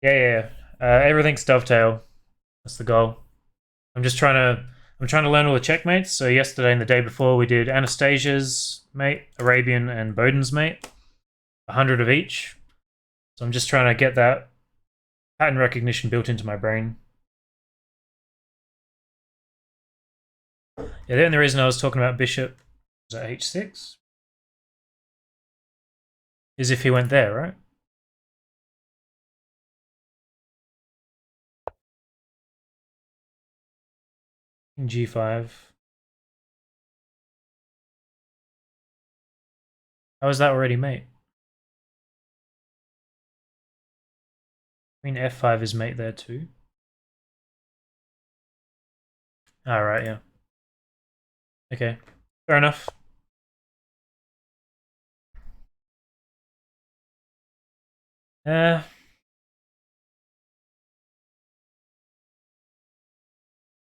Yeah. Everything's dovetail. That's the goal. I'm trying to learn all the checkmates. So yesterday and the day before we did Anastasia's mate, Arabian, and Bowden's mate. 100 of each. So I'm just trying to get that pattern recognition built into my brain. Yeah, the only reason I was talking about bishop was at h6 is if he went there, right? In g5. How is that already mate? Queen f5 is mate there too. Alright, yeah. Okay, fair enough.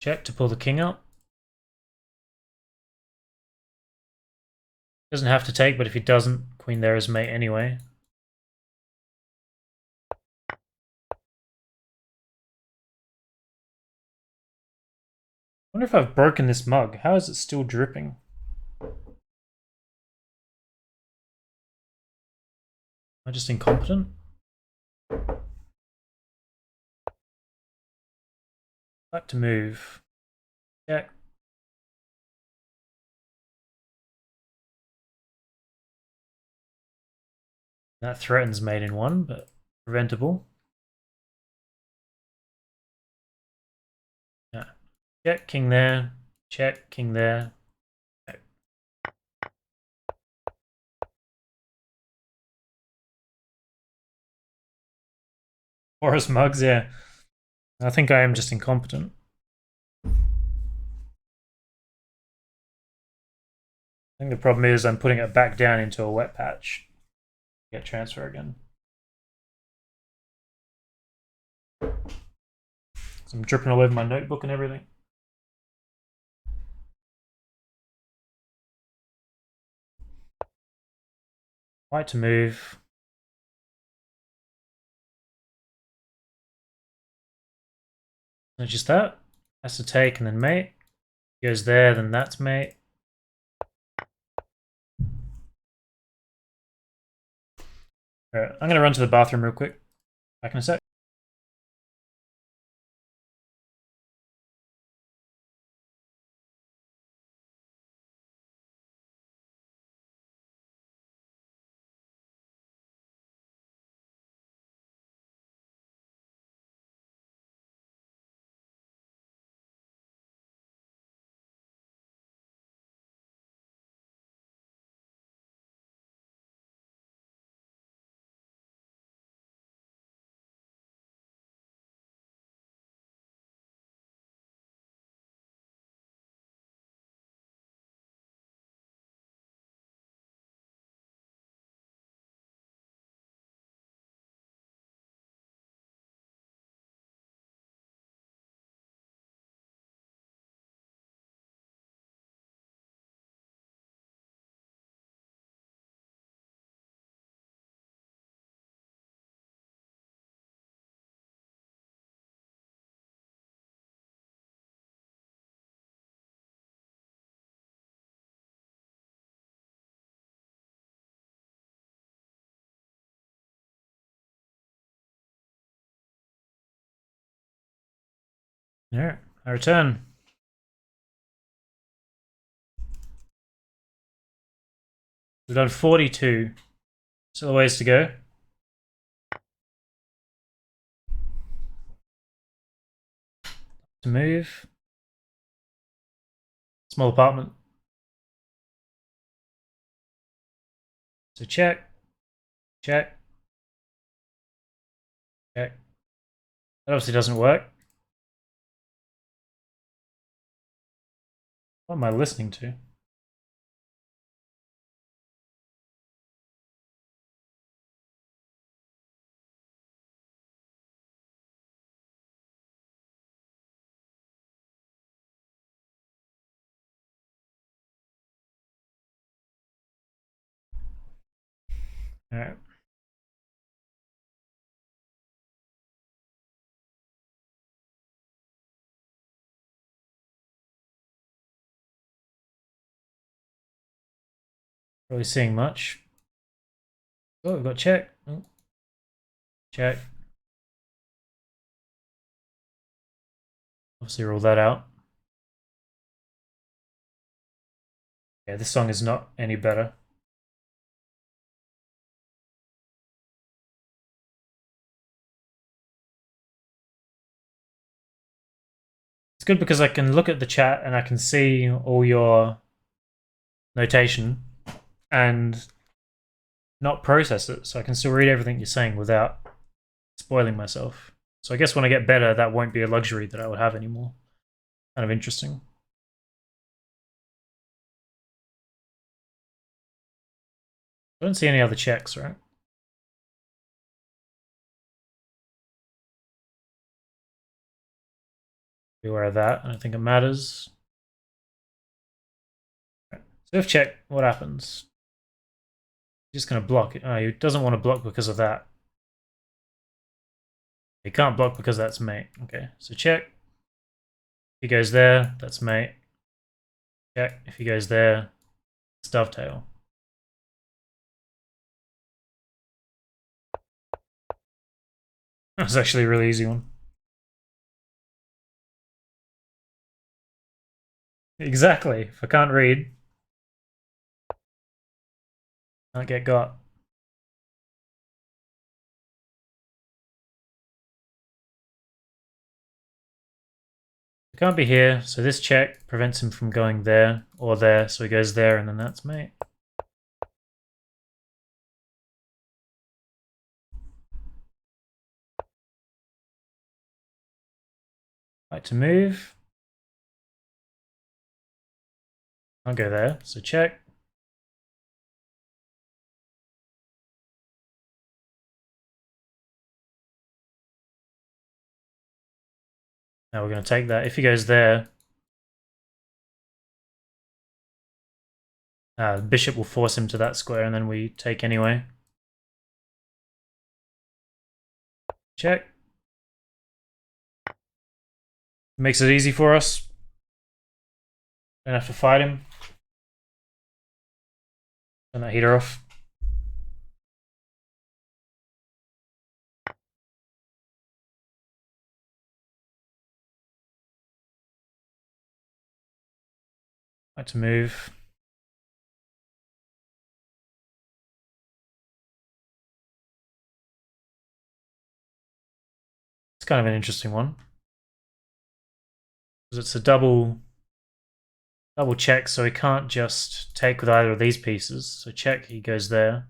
Check to pull the king out. Doesn't have to take, but if he doesn't, queen there is mate anyway. I wonder if I've broken this mug. How is it still dripping? Am I just incompetent? Like to move. Check. That threatens mate in one, but preventable. Yeah. Check, king there. Check, king there. Okay. Forest mugs, yeah. I think I am just incompetent. I think the problem is I'm putting it back down into a wet patch. Get transfer again. So I'm dripping all over my notebook and everything. White to move. And just that. Has to take and then mate. Goes there, then that's mate. Alright, I'm gonna run to the bathroom real quick. Back in a sec. Alright, I return. We've done 42. Still a ways to go. To move. Small apartment. So check, check, check. That obviously doesn't work. What am I listening to? Alright. Really seeing much. Oh, we've got check. Oh. Check. Obviously rule that out. Yeah, this song is not any better. It's good because I can look at the chat and I can see all your notation and not process it. So I can still read everything you're saying without spoiling myself. So I guess when I get better, that won't be a luxury that I would have anymore. Kind of interesting. I don't see any other checks, right? Be aware of that. I don't think it matters. Right. So if check, what happens? He's just going to block it. Oh, he doesn't want to block because of that. He can't block because that's mate. Okay, so check. If he goes there, that's mate. Check. If he goes there, it's dovetail. That's actually a really easy one. Exactly. If I can't read, I can't get got. It can't be here, so this check prevents him from going there or there, so he goes there and then that's mate. Right to move. I'll go there, so check. Now we're going to take that. If he goes there, the bishop will force him to that square and then we take anyway. Check. Makes it easy for us. Don't have to fight him. Turn that heater off. Like to move. It's kind of an interesting one. Because it's a double check, so he can't just take with either of these pieces. So check, he goes there.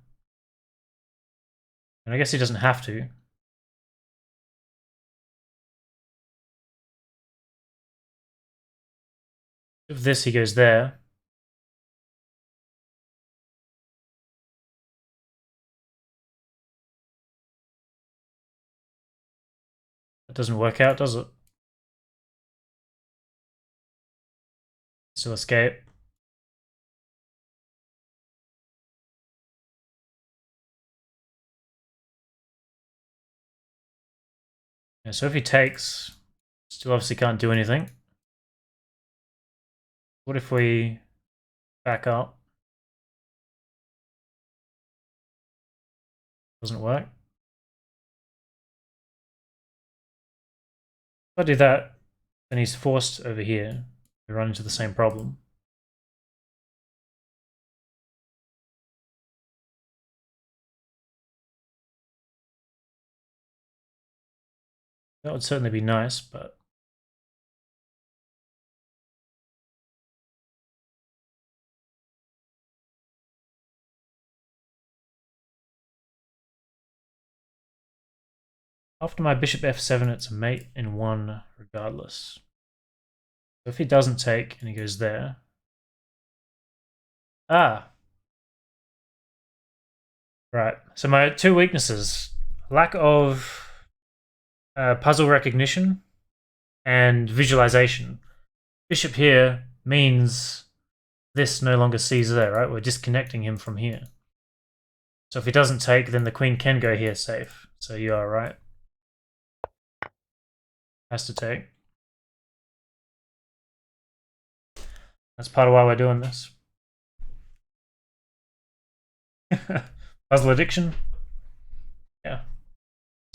And I guess he doesn't have to. If this, he goes there. That doesn't work out, does it? Still escape. Yeah, so if he takes, still obviously can't do anything. What if we back up? Doesn't work. If I do that, then he's forced over here to run into the same problem. That would certainly be nice, but After my bishop f7, it's a mate in 1 regardless. So if he doesn't take and he goes there. Ah. Right. So my 2 weaknesses. Lack of puzzle recognition and visualization. Bishop here means this no longer sees there, right? We're disconnecting him from here. So if he doesn't take, then the queen can go here safe. So you are right. Has to take. That's part of why we're doing this. Puzzle addiction. Yeah.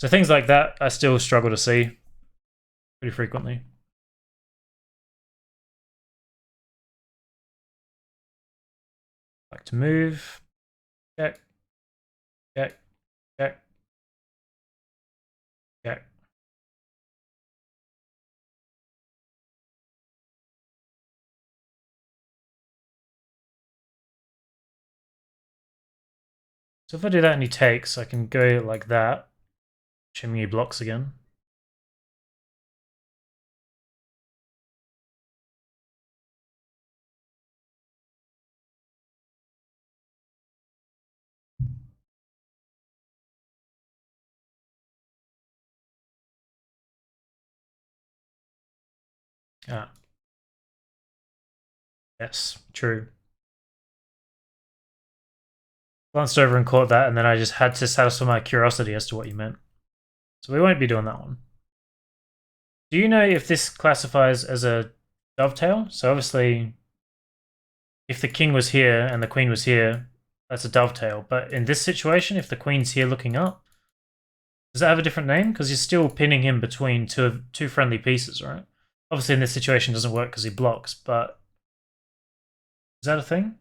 So things like that, I still struggle to see pretty frequently. Like to move. Check. Check. Check. Check. So if I do that and he takes, I can go like that. Assuming he blocks again. Ah. Yes, true. Glanced over and caught that, and then I just had to satisfy my curiosity as to what you meant. So we won't be doing that one. Do you know if this classifies as a dovetail? So obviously, if the king was here and the queen was here, that's a dovetail. But in this situation, if the queen's here looking up, does that have a different name? Because you're still pinning him between two friendly pieces, right? Obviously, in this situation, it doesn't work because he blocks, but is that a thing?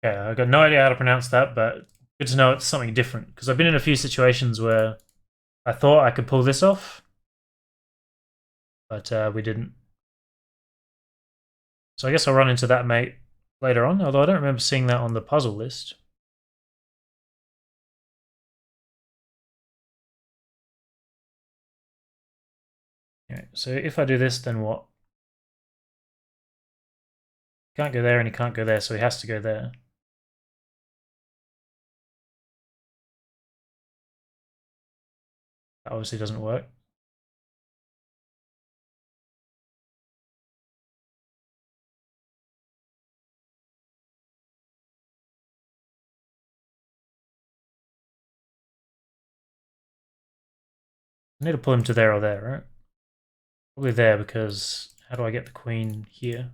Yeah, I've got no idea how to pronounce that, but good to know it's something different. Because I've been in a few situations where I thought I could pull this off, but we didn't. So I guess I'll run into that mate later on, although I don't remember seeing that on the puzzle list. Okay, so if I do this, then what? He can't go there and he can't go there, so he has to go there. That obviously doesn't work. I need to pull him to there or there, right? Probably there, because how do I get the queen here?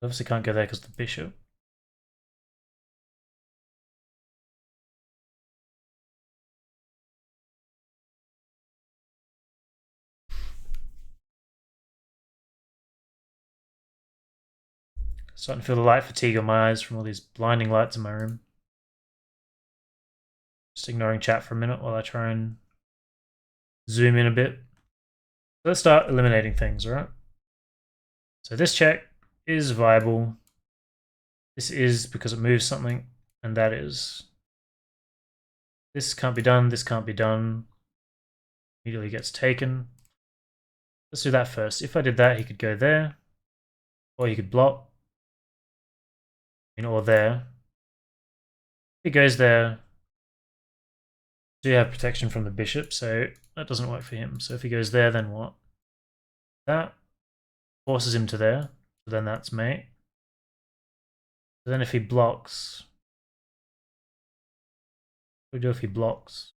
Obviously can't go there because of the bishop. Starting to feel the light fatigue on my eyes from all these blinding lights in my room. Just ignoring chat for a minute while I try and zoom in a bit. Let's start eliminating things, alright? So this check is viable. This is because it moves something, and that is. This can't be done, this can't be done. Immediately gets taken. Let's do that first. If I did that, he could go there. Or he could block. Or there. If he goes there, do have protection from the bishop, so that doesn't work for him. So if he goes there, then what? That forces him to there, so then that's mate. So then if he blocks, what do we do if he blocks?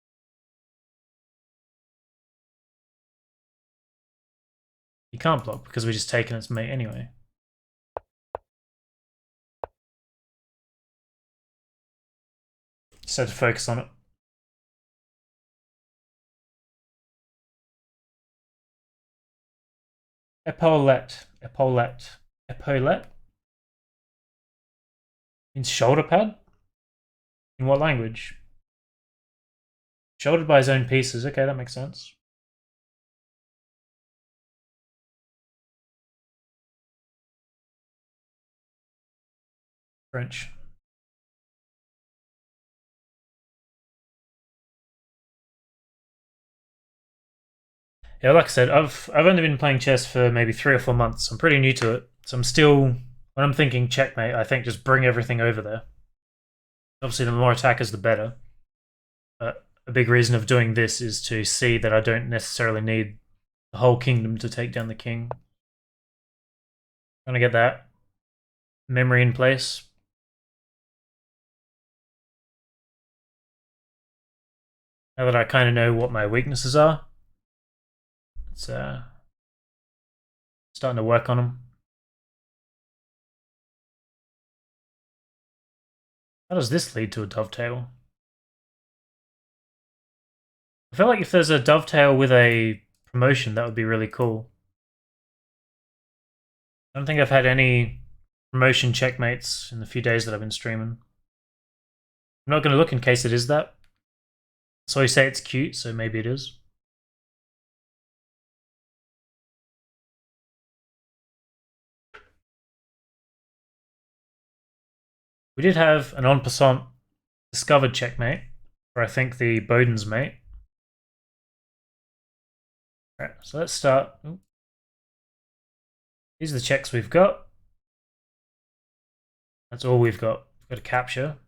He can't block because we're just taking its mate anyway. So to focus on it. Epaulette. Epaulette. Epaulette? Means shoulder pad? In what language? Shouldered by his own pieces. Okay, that makes sense. French. Yeah, like I said, I've only been playing chess for maybe 3 or 4 months. I'm pretty new to it, so I'm still when I'm thinking checkmate, I think just bring everything over there. Obviously, the more attackers, the better. But a big reason of doing this is to see that I don't necessarily need the whole kingdom to take down the king. Trying to get that memory in place. Now that I kind of know what my weaknesses are, it's starting to work on them. How does this lead to a dovetail? I feel like if there's a dovetail with a promotion, that would be really cool. I don't think I've had any promotion checkmates in the few days that I've been streaming. I'm not going to look in case it is that. So you say it's cute, so maybe it is. We did have an en passant discovered checkmate, or I think the Boden's mate. Alright, so let's start. Ooh. These are the checks we've got. That's all we've got. We've got to capture.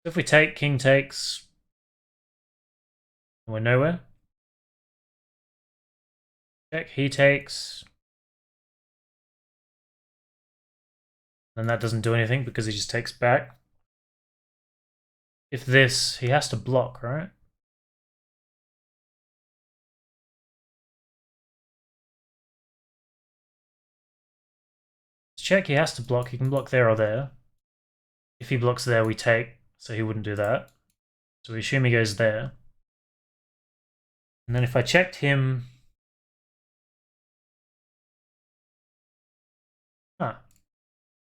So if we take, king takes, and we're nowhere. Check, he takes. Then that doesn't do anything because he just takes back. If this, he has to block, right? Let's check, he has to block. He can block there or there. If he blocks there, we take, so he wouldn't do that. So we assume he goes there. And then if I checked him... Huh.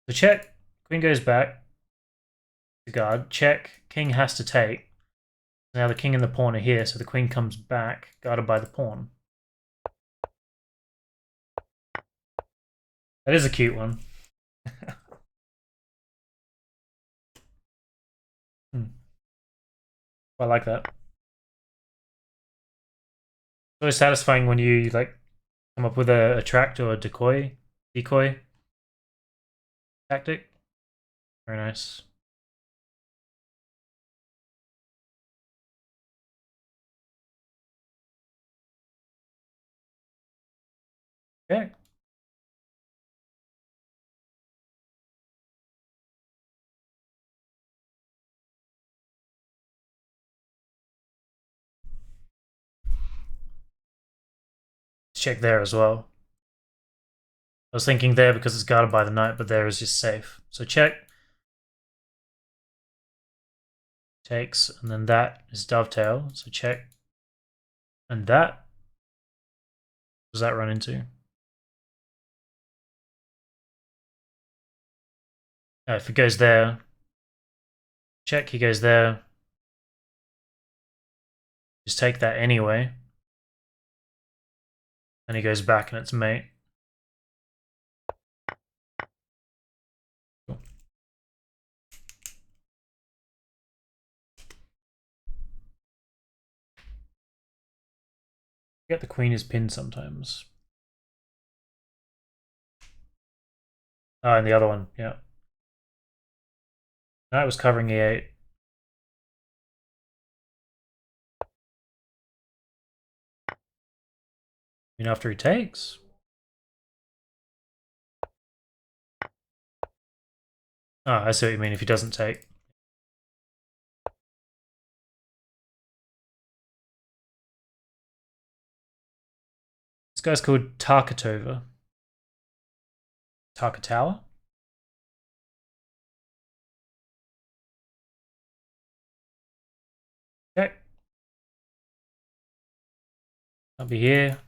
So check, queen goes back to guard. Check, king has to take. Now the king and the pawn are here, so the queen comes back, guarded by the pawn. That is a cute one. I like that. It's always satisfying when you like come up with a attract or a decoy tactic. Very nice. Okay. Check there as well. I was thinking there because it's guarded by the knight, but there is just safe. So check. Takes, and then that is dovetail. So check. And that. What does that run into? If it goes there, check, he goes there. Just take that anyway. And he goes back and it's mate. Cool. Get the queen is pinned sometimes. Oh, and the other one, yeah. Knight was covering e8. You know, after he takes. Oh, I see what you mean if he doesn't take. This guy's called Tarkatova. Tarkatower? Okay. I'll be here.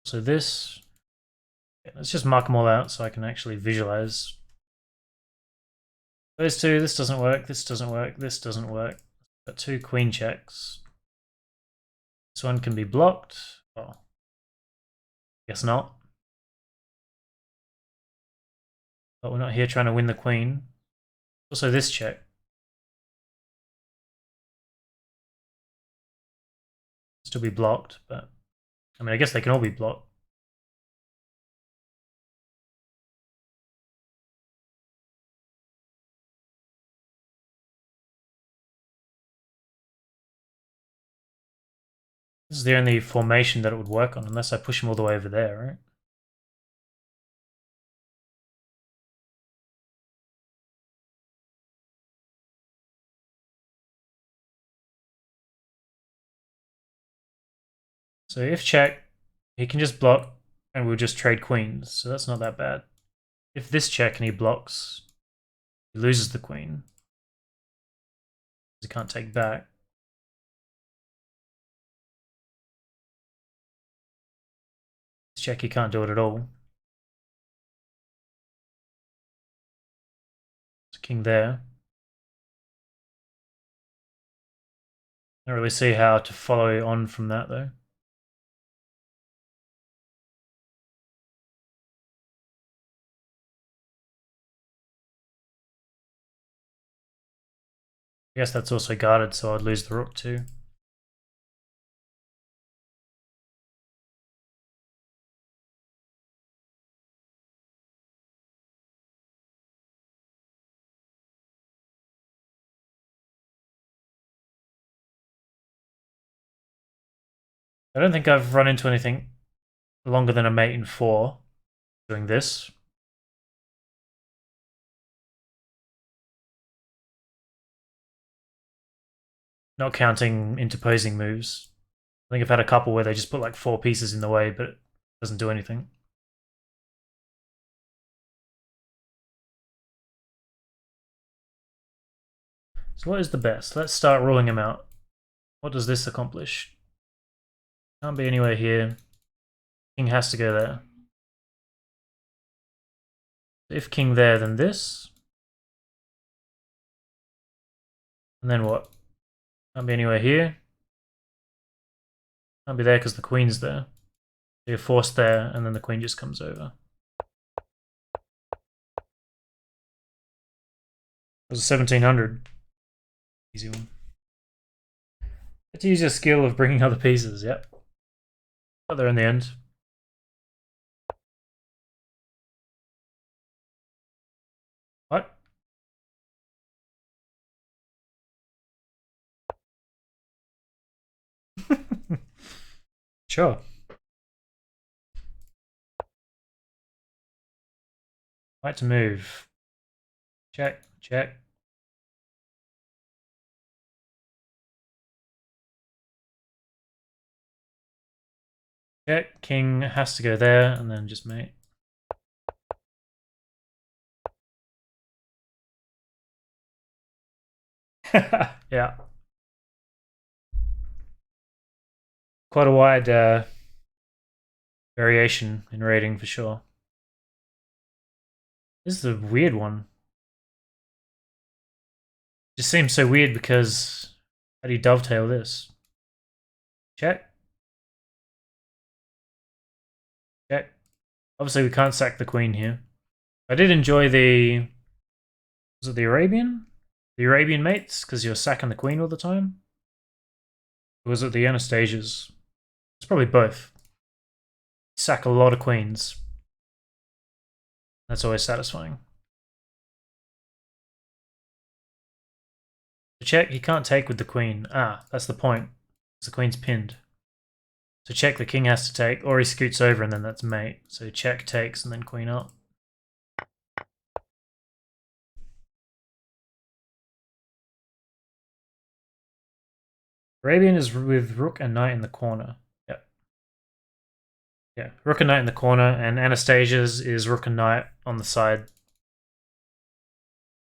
So this. Let's just mark them all out so I can actually visualize. Those two, this doesn't work, this doesn't work, this doesn't work. Got 2 queen checks. This one can be blocked. Well, guess not. But we're not here trying to win the queen. Also this check. Still be blocked, but I mean, I guess they can all be blocked. This is the only formation that it would work on, unless I push him all the way over there, right? So if check, he can just block, and we'll just trade queens, so that's not that bad. If this check and he blocks, he loses the queen. He can't take back. This check, he can't do it at all. There's a king there. I don't really see how to follow on from that, though. I guess that's also guarded, so I'd lose the rook too. I don't think I've run into anything longer than a mate in 4 doing this. Not counting interposing moves. I think I've had a couple where they just put like 4 pieces in the way, but it doesn't do anything. So what is the best? Let's start ruling him out. What does this accomplish? Can't be anywhere here. King has to go there. If king there, then this. And then what? Can't be anywhere here. Can't be there because the queen's there. So you're forced there, and then the queen just comes over. It was 1700. Easy one. Had to use your skill of bringing other pieces, yep. Got there in the end. What? Sure. Right to move. Check, check. Check, king has to go there, and then just mate. Yeah. Quite a wide variation in rating for sure. This is a weird one. Just seems so weird because how do you dovetail this? Check. Check. Obviously we can't sack the queen here. I did enjoy the... Was it the Arabian? The Arabian mates, because you're sacking the queen all the time? Or was it the Anastasias? It's probably both. You sack a lot of queens. That's always satisfying. Check, he can't take with the queen. Ah, that's the point. The queen's pinned. So check, the king has to take, or he scoots over and then that's mate. So check, takes, and then queen up. Arabian is with rook and knight in the corner. Yep. Yeah, rook and knight in the corner, and Anastasia's is rook and knight on the side.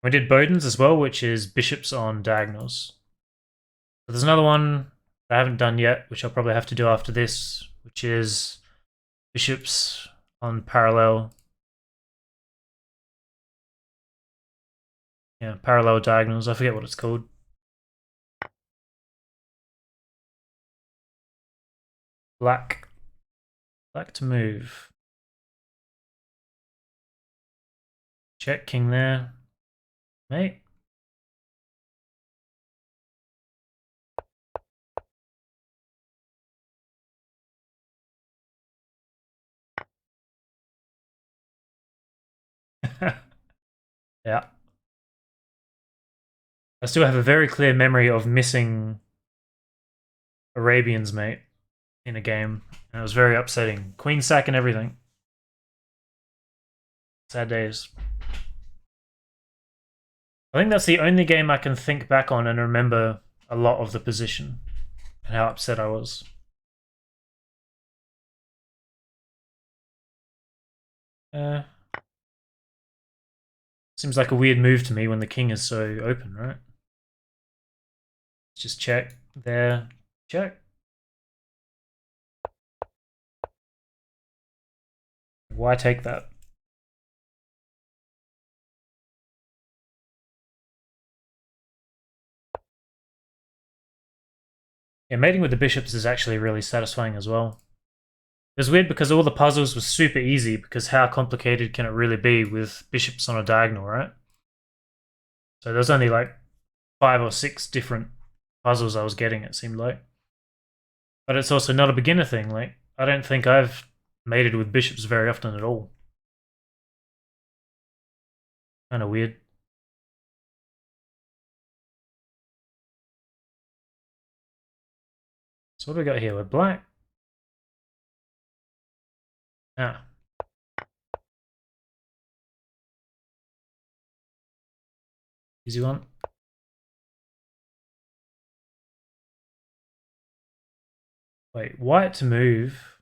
We did Bowden's as well, which is bishops on diagonals. So there's another one I haven't done yet, which I'll probably have to do after this, which is bishops on parallel. Yeah, parallel diagonals. I forget what it's called. Black. Black to move. Check king there. Mate. Yeah. I still have a very clear memory of missing Arabians, mate, in a game. And it was very upsetting. Queen sack and everything. Sad days. I think that's the only game I can think back on and remember a lot of the position and how upset I was. Seems like a weird move to me when the king is so open, right? Just check there. Check. Why take that? Yeah, mating with the bishops is actually really satisfying as well. It was weird because all the puzzles were super easy, because how complicated can it really be with bishops on a diagonal, right? So there's only like 5 or 6 different puzzles I was getting, it seemed like. But it's also not a beginner thing. Like, I don't think I've mated with bishops very often at all. Kind of weird. So what do we got here? We're black. Ah. Easy one. Wait, white to move.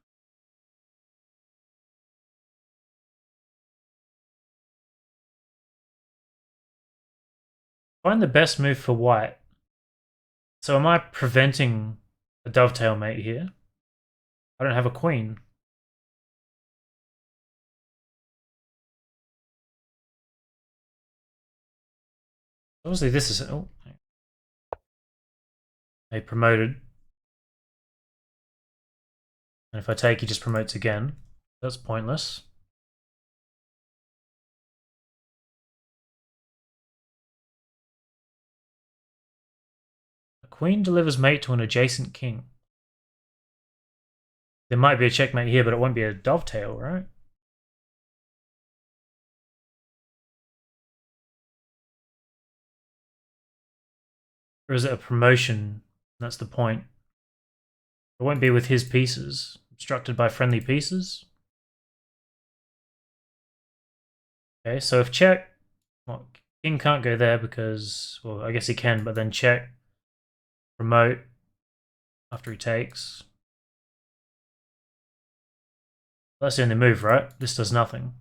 Find the best move for white. So am I preventing a dovetail mate here? I don't have a queen. Obviously this is... Oh. They promoted. And if I take, he just promotes again. That's pointless. A queen delivers mate to an adjacent king. There might be a checkmate here, but it won't be a dovetail, right? Or is it a promotion? That's the point. It won't be with his pieces. Obstructed by friendly pieces. Okay, so if check... Well, king can't go there because... Well, I guess he can, but then check. Promote. After he takes. That's the only move, right? This does nothing.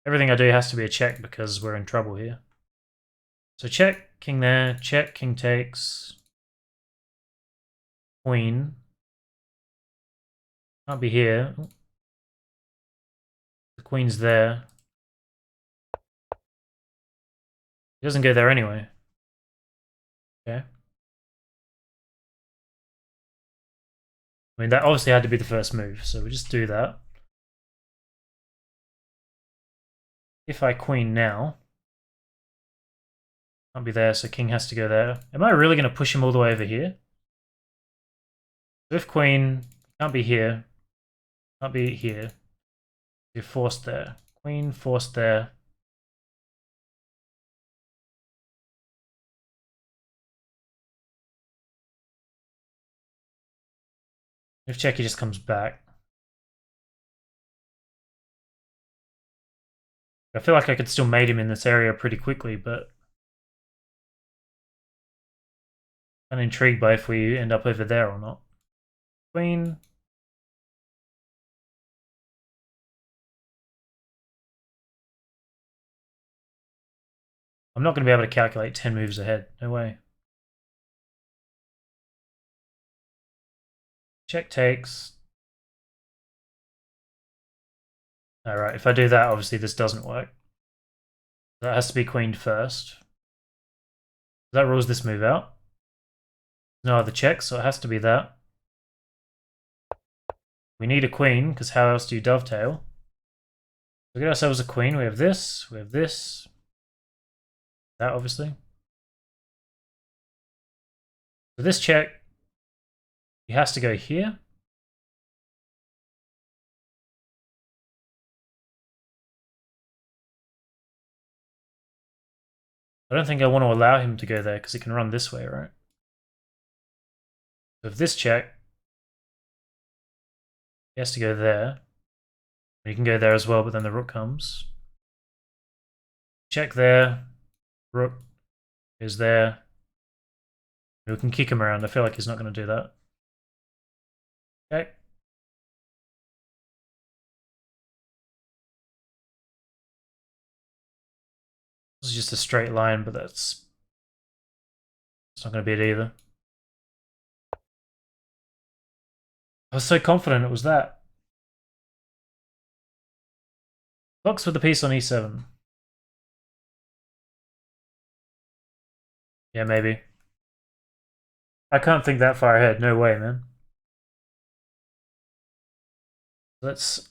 Everything I do has to be a check because we're in trouble here. So check, king there, check, king takes. Queen. Can't be here. The queen's there. He doesn't go there anyway. Okay. I mean, that obviously had to be the first move, so we just do that. If I queen now, can't be there, so king has to go there. Am I really going to push him all the way over here? If queen, can't be here. Can't be here. You're forced there. Queen, forced there. If check, he just comes back. I feel like I could still mate him in this area pretty quickly, but I'm intrigued by if we end up over there or not. Queen. I'm not going to be able to calculate 10 moves ahead. No way. Check takes. Alright, if I do that, obviously this doesn't work. That has to be queened first. That rules this move out. No other checks, so it has to be that. We need a queen, because how else do you dovetail? We get ourselves a queen. We have this. We have this. That, obviously. So this check, he has to go here. I don't think I want to allow him to go there, because he can run this way, right? So if this check, he has to go there. He can go there as well, but then the rook comes. Check there. Rook is there. We can kick him around. I feel like he's not going to do that. Okay. This is just a straight line, but it's not going to be it either. I was so confident it was that. Blocks with the piece on e7. Yeah, maybe. I can't think that far ahead. No way, man. Let's...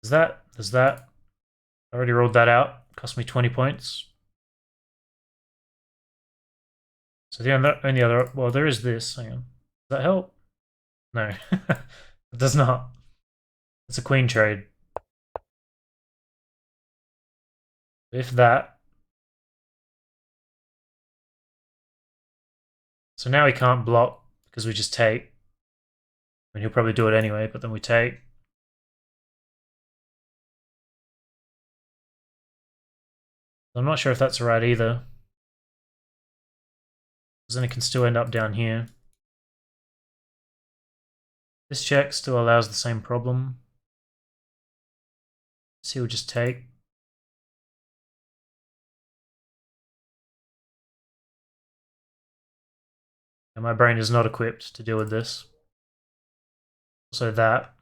There's that. I already rolled that out. Cost me 20 points. So the only other... Well, there is this. Hang on. Does that help? No. It does not. It's a queen trade. If that... So now he can't block because we just take. I mean, he'll probably do it anyway, but then we take. I'm not sure if that's right either. Because then it can still end up down here. This check still allows the same problem. So he'll just take. And my brain is not equipped to deal with this. So that.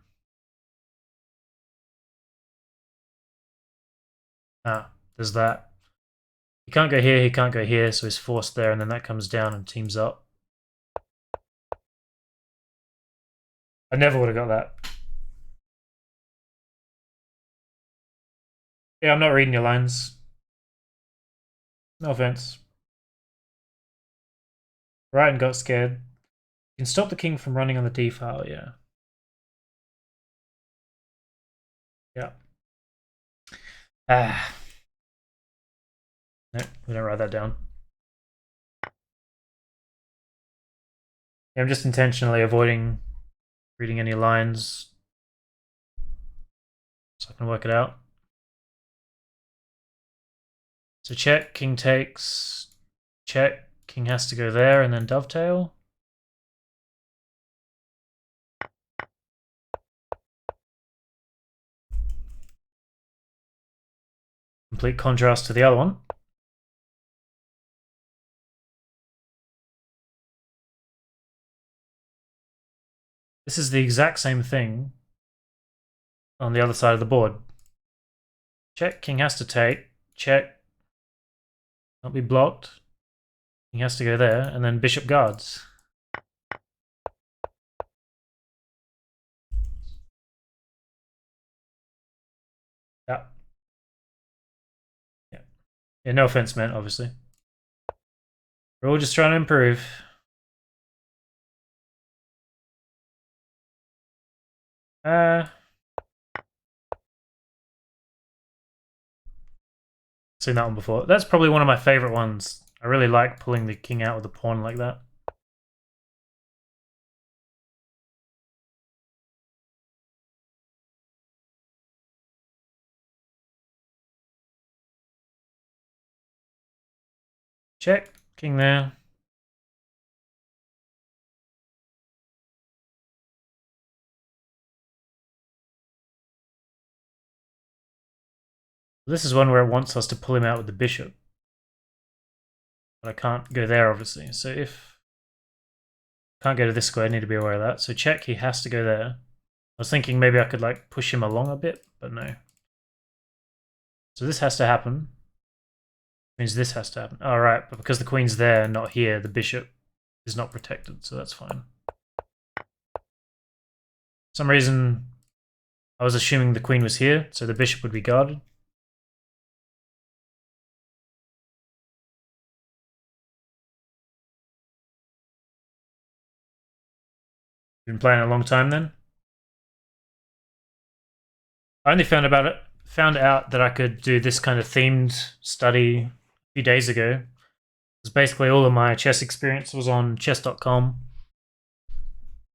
There's that. He can't go here, he can't go here, so he's forced there, and then that comes down and teams up. I never would have got that. Yeah, I'm not reading your lines. No offense. Right, and got scared. You can stop the king from running on the d file, yeah. Yeah. Ah. No, we don't write that down. Yeah, I'm just intentionally avoiding reading any lines so I can work it out. So check, king takes, check, king has to go there and then dovetail. Complete contrast to the other one. This is the exact same thing on the other side of the board. Check, king has to take, check, not be blocked. King has to go there, and then bishop guards. Yeah. Yeah, no offense meant, obviously. We're all just trying to improve. Seen that one before. That's probably one of my favorite ones. I really like pulling the king out with the pawn like that. Check, king there. This is one where it wants us to pull him out with the bishop. But I can't go there, obviously. So if I can't go to this square, I need to be aware of that. So check, he has to go there. I was thinking maybe I could like push him along a bit, but no. So this has to happen. Means this has to happen. All right, but because the queen's there, not here, the bishop is not protected, so that's fine. For some reason, I was assuming the queen was here, so the bishop would be guarded. Been playing a long time then. I only found out that I could do this kind of themed study a few days ago. Because basically all of my chess experience was on chess.com.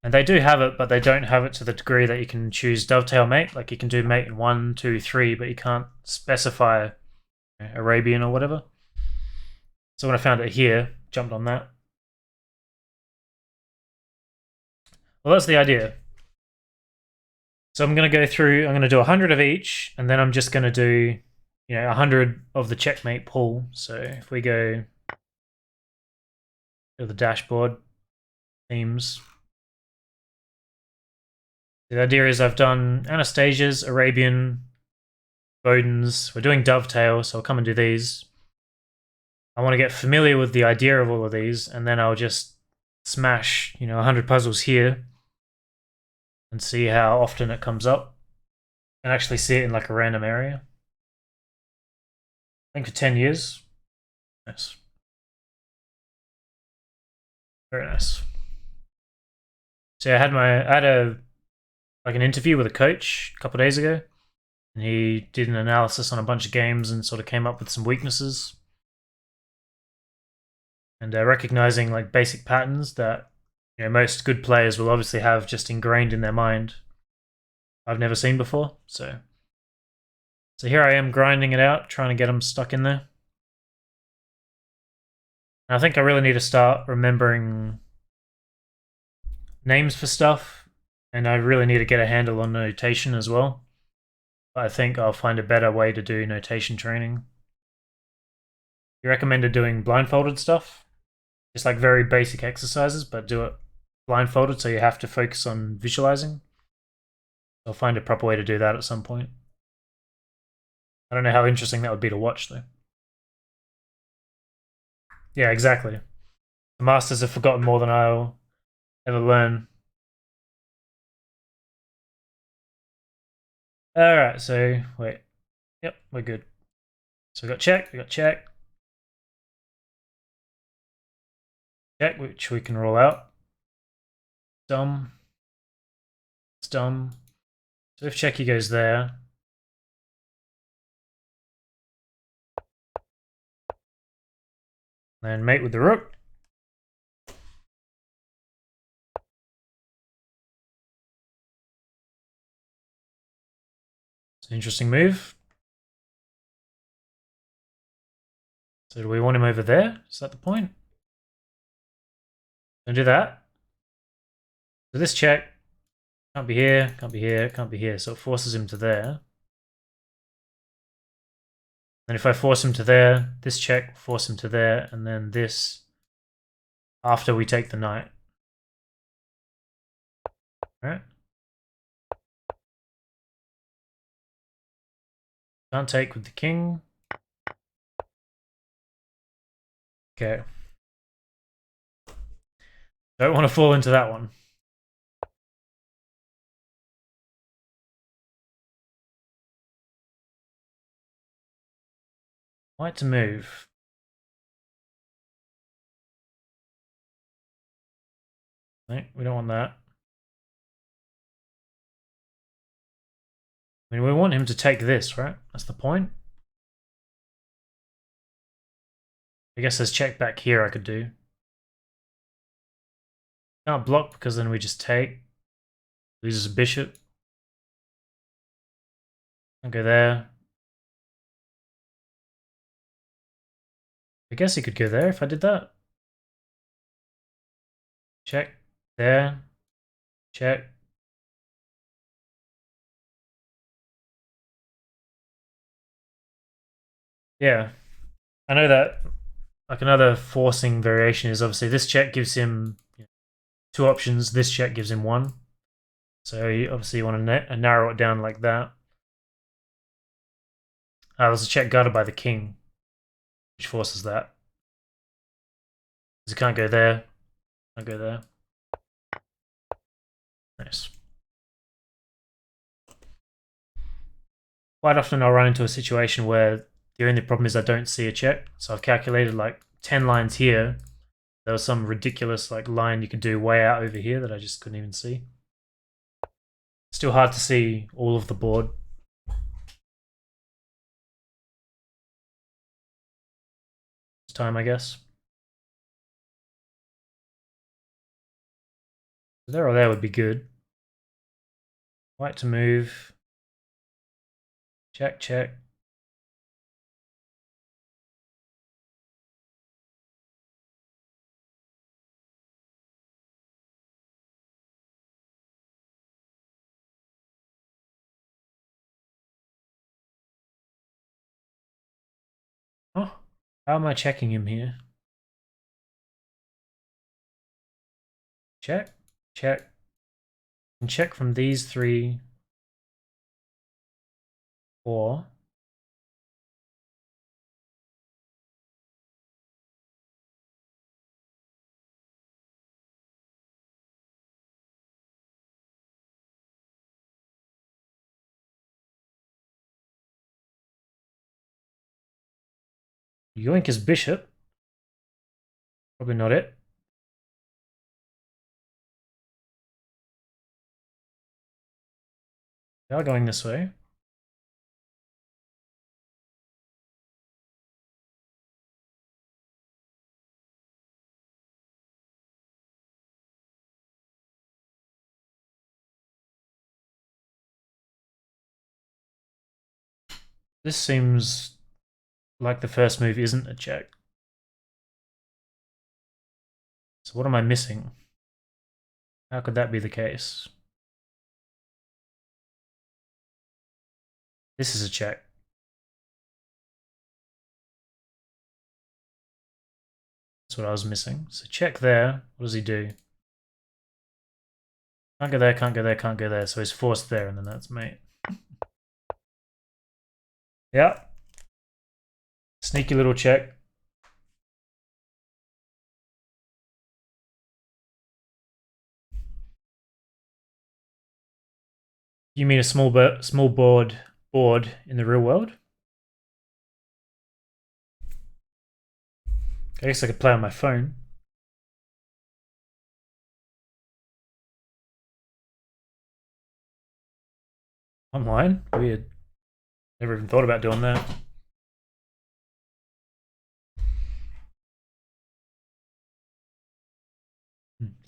And they do have it, but they don't have it to the degree that you can choose Dovetail Mate. Like you can do Mate in 1, 2, 3, but you can't specify Arabian or whatever. So when I found it here, jumped on that. Well, that's the idea. So I'm going to go through, I'm going to do 100 of each, and then I'm just going to do, 100 of the checkmate pull. So if we go to the dashboard, themes. The idea is I've done Anastasia's, Arabian, Bowden's. We're doing Dovetail, so I'll come and do these. I want to get familiar with the idea of all of these, and then I'll just smash, 100 puzzles here and see how often it comes up and actually see it in like a random area. I think for 10 years. Nice. Very nice. So I had an interview with a coach a couple of days ago, and he did an analysis on a bunch of games and sort of came up with some weaknesses. And recognizing like basic patterns that most good players will obviously have just ingrained in their mind. I've never seen before, so here I am grinding it out, trying to get them stuck in there. And I think I really need to start remembering names for stuff, and I really need to get a handle on notation as well. But I think I'll find a better way to do notation training. You recommended doing blindfolded stuff? Just like very basic exercises, but do it blindfolded so you have to focus on visualizing. I'll find a proper way to do that at some point. I don't know how interesting that would be to watch though. Yeah, exactly. The masters have forgotten more than I'll ever learn. Alright, so wait. Yep, we're good. So we got check, check, which we can roll out. Dumb. It's dumb. So if checky goes there, then mate with the rook. It's an interesting move. So do we want him over there? Is that the point? Don't do that. So this check can't be here, can't be here, can't be here. So it forces him to there. And if I force him to there, this check, force him to there, and then this after we take the knight. Alright. Can't take with the king. Okay. Don't want to fall into that one. White to move. No, we don't want that. I mean, we want him to take this, right? That's the point. I guess there's check back here I could do. Can't block because then we just take. Loses a bishop. I'll go there. I guess he could go there if I did that. Check. There. Check. Yeah, I know that. Like another forcing variation is obviously this check gives him two options. This check gives him one. So obviously you want to narrow it down like that. There's a check guarded by the king, which forces that. Because it can't go there. Can't go there. Nice. Quite often I'll run into a situation where the only problem is I don't see a check. So I've calculated like 10 lines here. There was some ridiculous like line you could do way out over here that I just couldn't even see. Still hard to see all of the board. It's time, I guess. There or there would be good. White to move. Check, check. Oh, how am I checking him here? Check, check. And check from these three, four. Yoink his bishop. Probably not it. They are going this way. This seems like the first move isn't a check. So what am I missing? How could that be the case? This is a check. That's what I was missing. So check there. What does he do? Can't go there, can't go there, can't go there. So he's forced there, and then that's mate. Yeah. Sneaky little check. You mean a small board in the real world? I guess I could play on my phone. Online? Weird. Never even thought about doing that.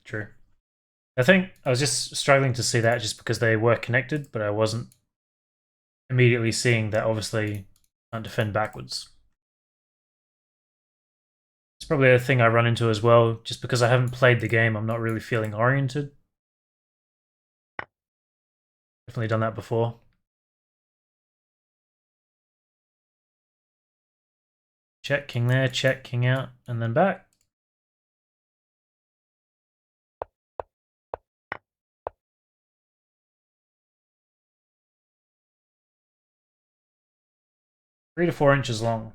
True. I think I was just struggling to see that just because they were connected, but I wasn't immediately seeing that obviously can't defend backwards. It's probably a thing I run into as well. Just because I haven't played the game, I'm not really feeling oriented. Definitely done that before. Check, king there, check, king out, and then back. Three to 4 inches long.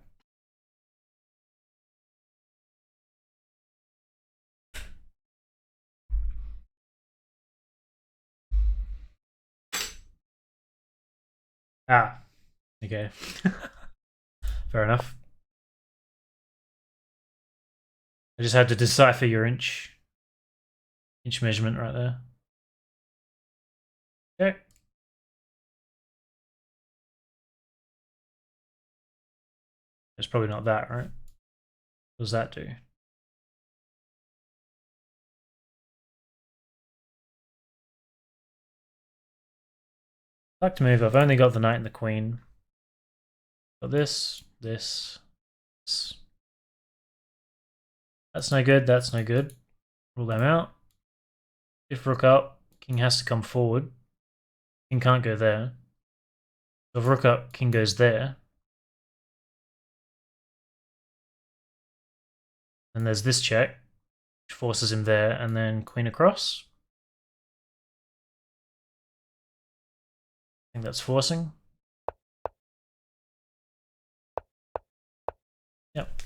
Ah, okay. Fair enough. I just had to decipher your inch measurement right there. Okay. It's probably not that, right? What does that do? Like to move. I've only got the knight and the queen. Got this. This. That's no good. That's no good. Rule them out. If rook up, king has to come forward. King can't go there. So if rook up, king goes there. And there's this check, which forces him there, and then queen across. I think that's forcing. Yep.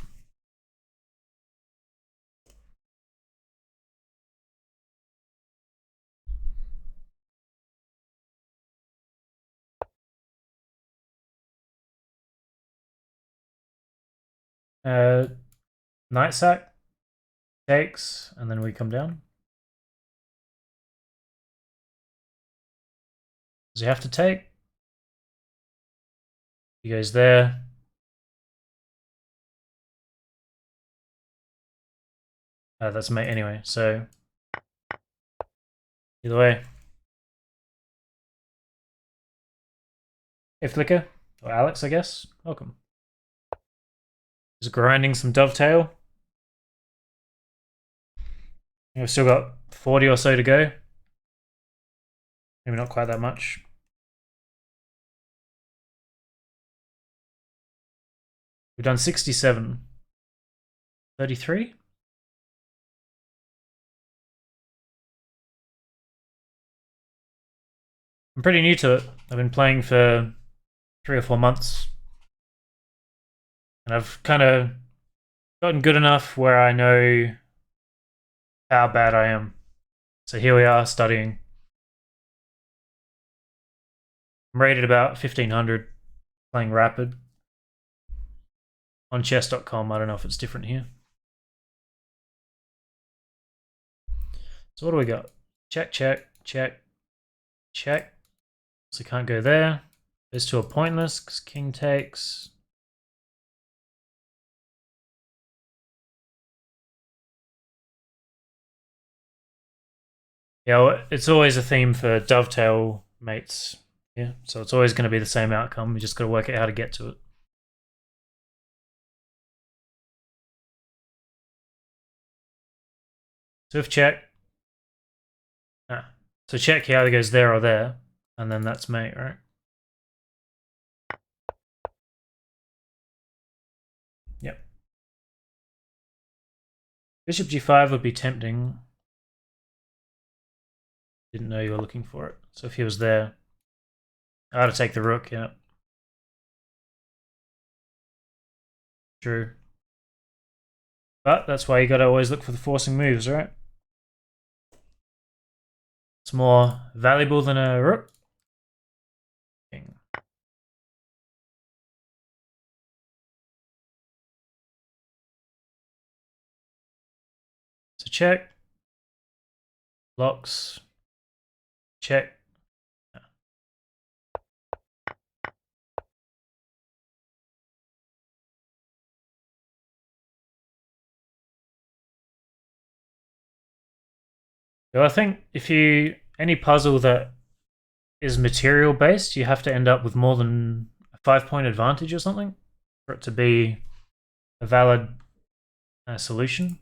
Knight sack takes, and then we come down. Does he have to take? He goes there. That's mate anyway, so either way. Hey Flicker, or Alex, I guess. Welcome. Just grinding some Dovetail. We've still got 40 or so to go. Maybe not quite that much. We've done 67. 33? I'm pretty new to it. I've been playing for 3 or 4 months. And I've kind of gotten good enough where I know how bad I am. So here we are studying. I'm rated about 1500, playing rapid. On chess.com, I don't know if it's different here. So what do we got? Check, check, check, check. So can't go there. Those two are pointless because king takes. Yeah, well, it's always a theme for dovetail mates. Yeah, so it's always going to be the same outcome. We just got to work out how to get to it. So if check. So check, he either goes there or there, and then that's mate, right? Yep. Bishop g5 would be tempting. Didn't know you were looking for it. So if he was there, I had to take the rook, yeah. True. But that's why you gotta always look for the forcing moves, right? It's more valuable than a rook. King. So check. Blocks. Check. So I think if you any puzzle that is material based, you have to end up with more than a 5-point advantage or something for it to be a valid solution.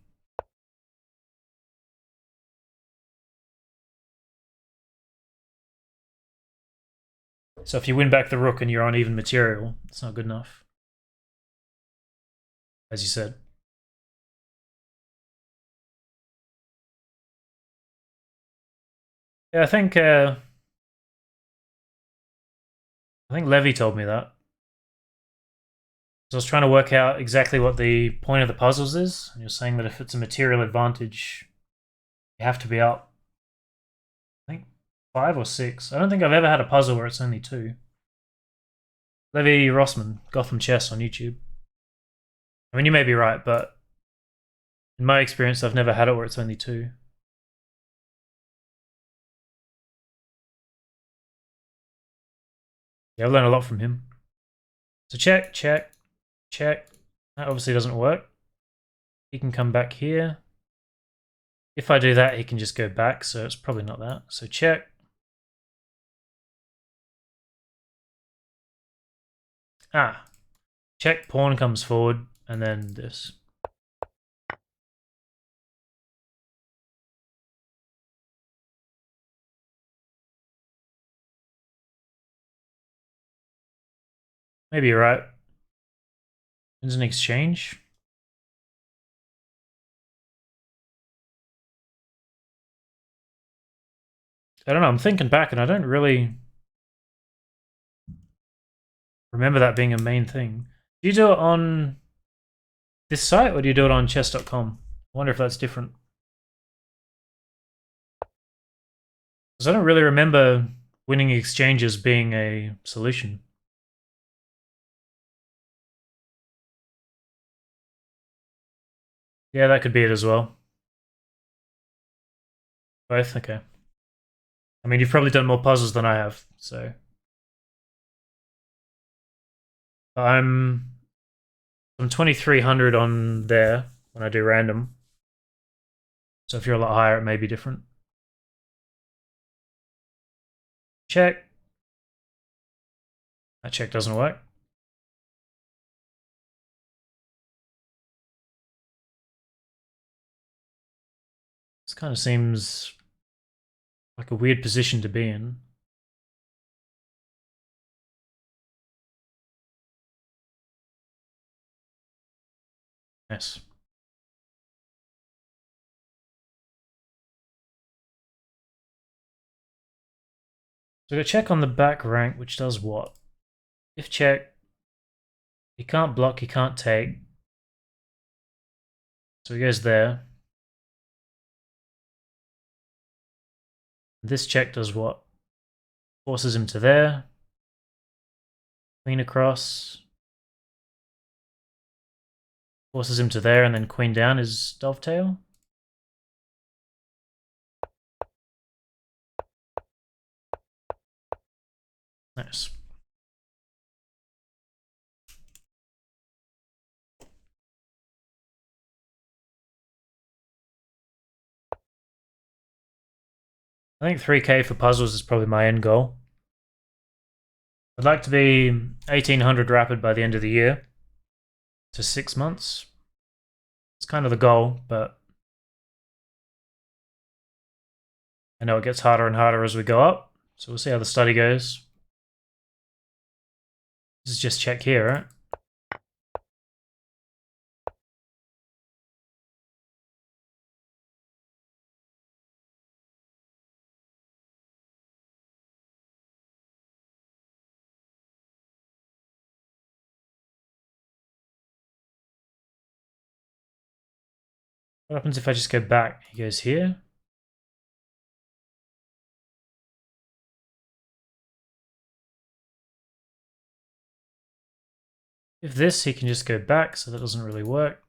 So if you win back the rook and you're on even material, it's not good enough. As you said. Yeah, I think Levy told me that. So I was trying to work out exactly what the point of the puzzles is. And you're saying that if it's a material advantage, you have to be up, I think, 5 or 6. I don't think I've ever had a puzzle where it's only 2. Levy Rossman, Gotham Chess on YouTube. I mean, you may be right, but in my experience, I've never had it where it's only 2. Yeah, I've learned a lot from him. So check, check, check. That obviously doesn't work. He can come back here. If I do that, he can just go back, so it's probably not that. So check. Check, pawn comes forward, and then this. Maybe you're right. There's an exchange. I don't know, I'm thinking back and I don't really remember that being a main thing. Do you do it on this site or do you do it on chess.com? I wonder if that's different. Because I don't really remember winning exchanges being a solution. Yeah, that could be it as well. Both? Okay. I mean, you've probably done more puzzles than I have, so. I'm 2300 on there when I do random. So if you're a lot higher, it may be different. Check. That check doesn't work. This kind of seems like a weird position to be in. Yes. So go check on the back rank, which does what? If check, he can't block, he can't take. So he goes there. This check does what? Forces him to there. Queen across. Forces him to there, and then queen down is dovetail. Nice. I think 3K for puzzles is probably my end goal. I'd like to be 1800 rapid by the end of the year to 6 months. It's kind of the goal, but I know it gets harder and harder as we go up. So we'll see how the study goes. This is just check here, right? What happens if I just go back? He goes here. If this, he can just go back, so that doesn't really work.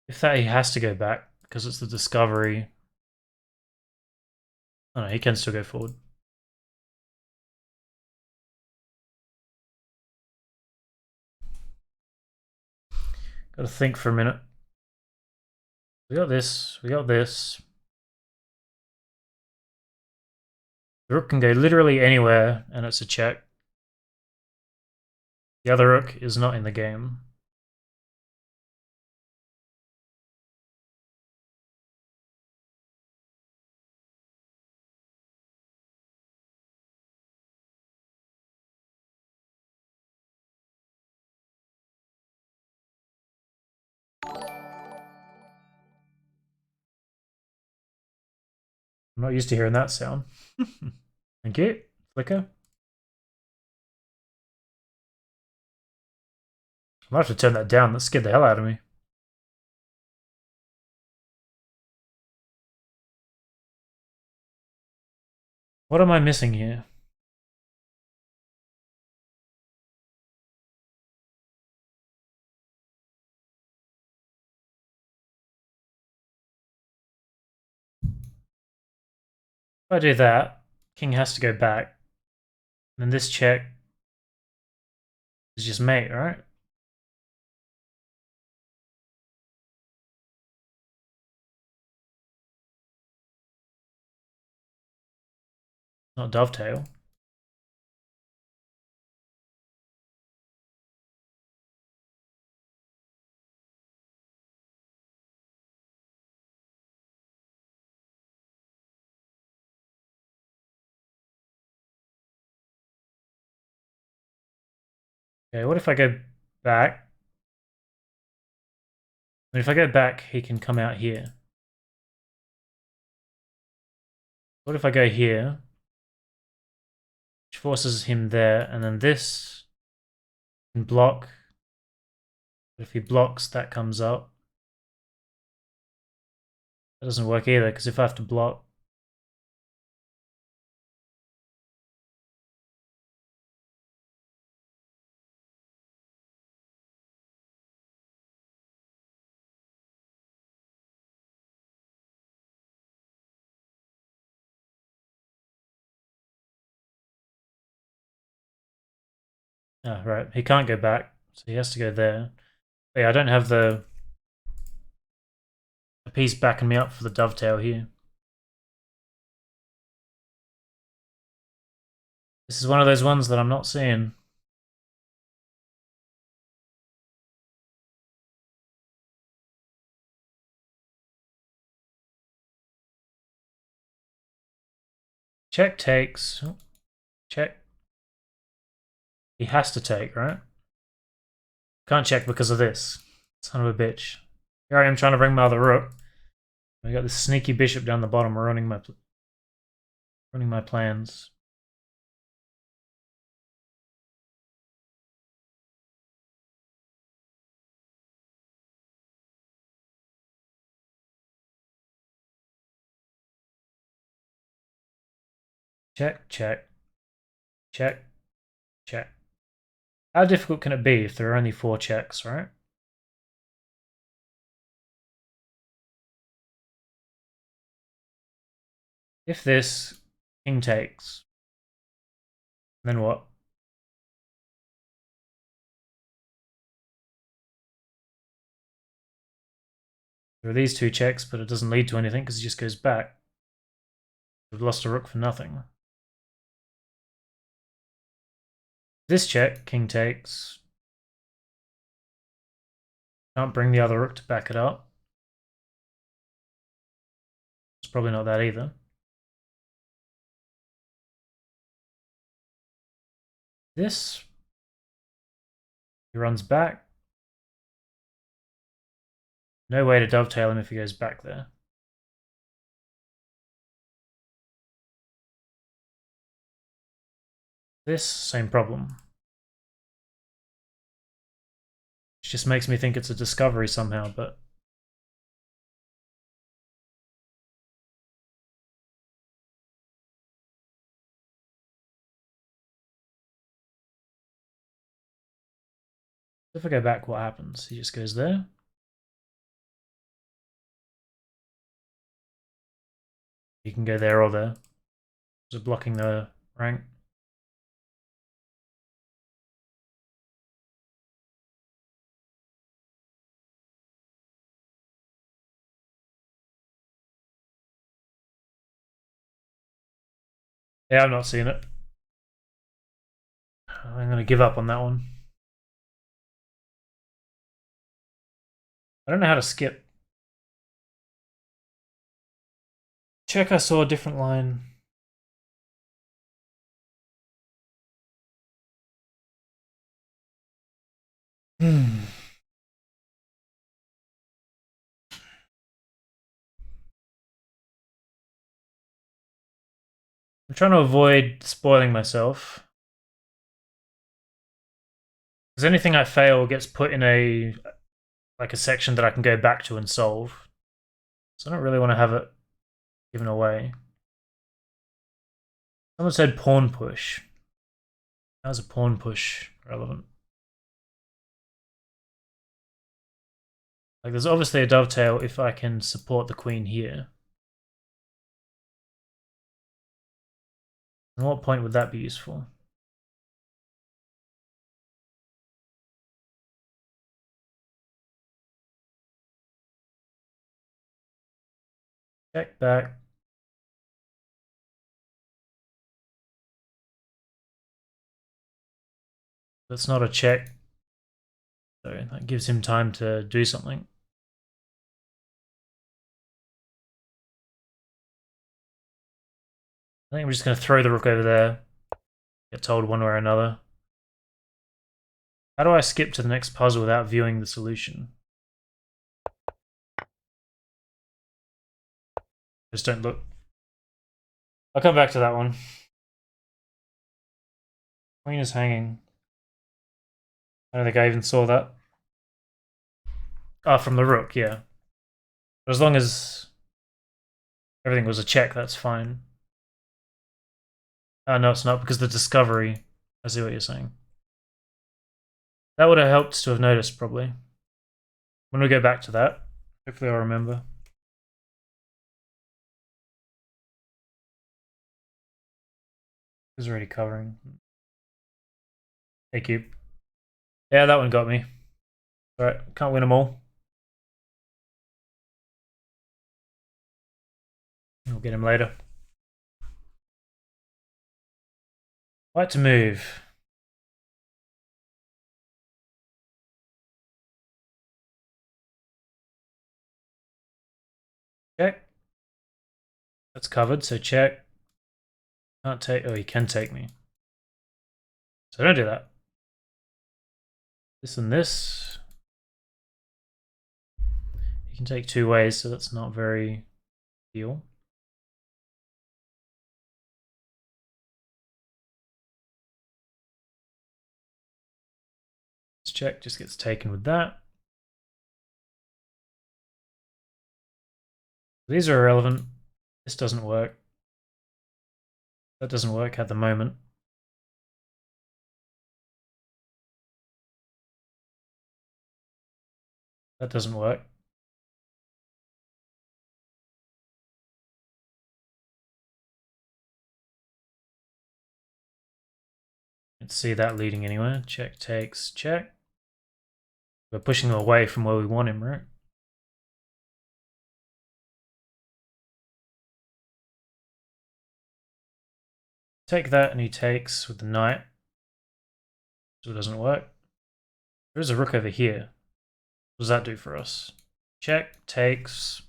If that, he has to go back, because it's the discovery. Oh no, he can still go forward. Gotta think for a minute. We got this, we got this. The rook can go literally anywhere, and it's a check. The other rook is not in the game. I'm not used to hearing that sound. Thank you. Flicker. I might have to turn that down. That scared the hell out of me. What am I missing here? If I do that, king has to go back. And then this check is just mate, right? Not dovetail. Okay, what if I go back? And if I go back, he can come out here. What if I go here? Which forces him there, and then this can block. But if he blocks, that comes up. That doesn't work either, because if I have to block... Ah, right. He can't go back, so he has to go there. But yeah, I don't have the piece backing me up for the dovetail here. This is one of those ones that I'm not seeing. Check takes. Check. He has to take, right? Can't check because of this. Son of a bitch. Here I am trying to bring my other rook. I got this sneaky bishop down the bottom ruining my plans. Check, check, check, check. How difficult can it be if there are only 4 checks, right? If this king takes, then what? There are these 2 checks, but it doesn't lead to anything because he just goes back. We've lost a rook for nothing. This check, king takes. Can't bring the other rook to back it up. It's probably not that either. This, he runs back. No way to dovetail him if he goes back there. This, same problem. It just makes me think it's a discovery somehow, but... If I go back, what happens? He just goes there. He can go there or there. Just blocking the rank. Yeah, I'm not seeing it. I'm going to give up on that one. I don't know how to skip. Check, I saw a different line. I'm trying to avoid spoiling myself. Because anything I fail gets put in a section that I can go back to and solve. So I don't really want to have it given away. Someone said pawn push. How's a pawn push relevant? Like, there's obviously a dovetail if I can support the queen here. And what point would that be useful? Check back. That's not a check. So that gives him time to do something. I think I'm just going to throw the rook over there. Get told one way or another. How do I skip to the next puzzle without viewing the solution? Just don't look. I'll come back to that one. Queen is hanging. I don't think I even saw that. Ah, from the rook, yeah. But as long as everything was a check, that's fine. No, it's not, because the discovery. I see what you're saying. That would have helped to have noticed, probably. When we go back to that, hopefully I'll remember. It's already covering. Hey, cube. Yeah, that one got me. Alright, can't win them all. We'll get him later. White to move. Check. That's covered, so check. Can't take. Oh, he can take me. So don't do that. This and this. He can take two ways, so that's not very ideal. This check just gets taken with that. These are irrelevant. This doesn't work. That doesn't work at the moment. That doesn't work. Let's see that leading anywhere. Check takes check. We're pushing away from where we want him, right? Take that, and he takes with the knight. So it doesn't work. There is a rook over here. What does that do for us? Check, takes.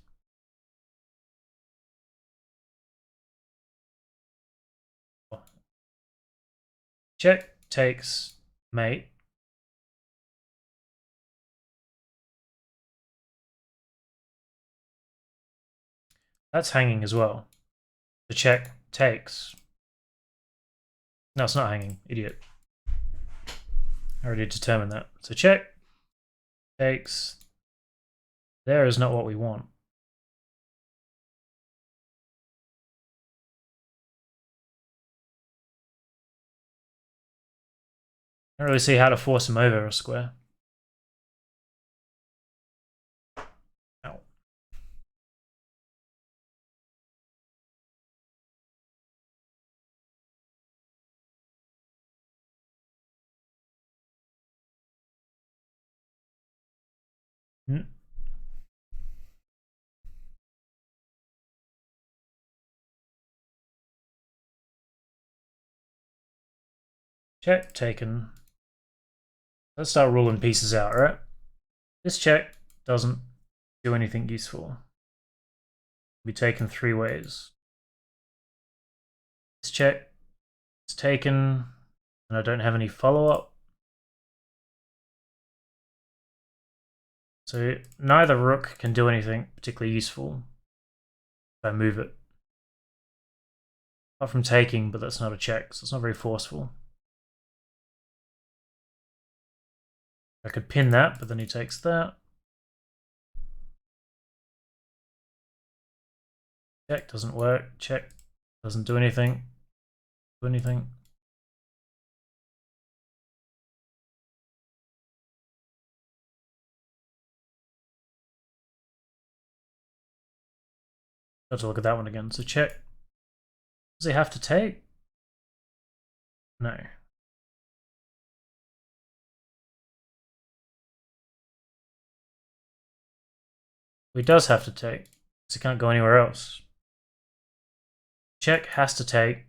Check, takes, mate. That's hanging as well. The check, takes. No, it's not hanging, idiot. I already determined that. So check, takes. There is not what we want. I don't really see how to force him over a square. Ow. Check, taken. Let's start ruling pieces out, right? This check doesn't do anything useful. Be taken three ways. This check is taken, and I don't have any follow-up. So neither rook can do anything particularly useful if I move it. Apart from taking, but that's not a check, so it's not very forceful. I could pin that, but then he takes that. Check doesn't work. Check doesn't do anything. Do anything. Got to look at that one again. So check. Does he have to take? No. He does have to take, because he can't go anywhere else. Check has to take.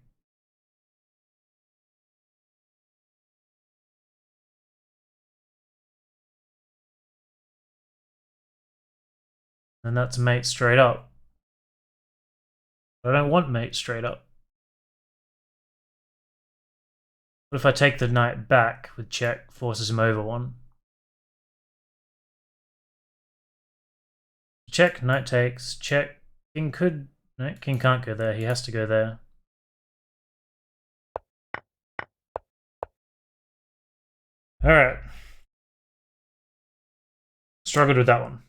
And that's mate straight up. But I don't want mate straight up. What if I take the knight back with check, forces him over one? Check, knight takes, check. King could No, king can't go there. He has to go there. Alright. Struggled with that one.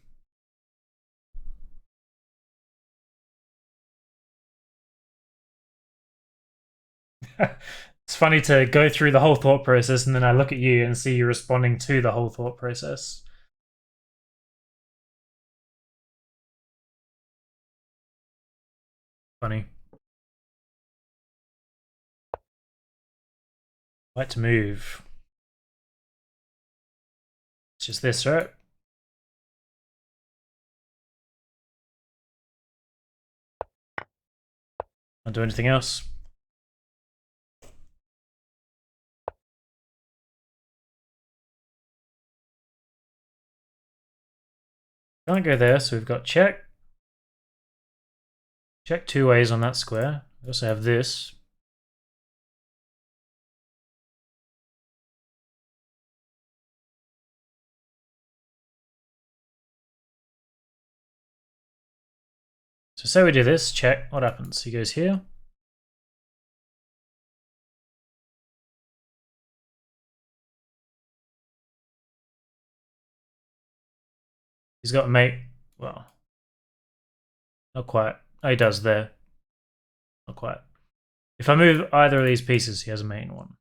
It's funny to go through the whole thought process and then I look at you and see you responding to the whole thought process. Funny. White to move. It's just this, right? Can't do anything else. Can't go there, so we've got check. Check two ways on that square. We also have this. So say we do this, check, what happens? He goes here. He's got mate, well, not quite. Oh, he does there. Not quite. If I move either of these pieces, he has a mate in one.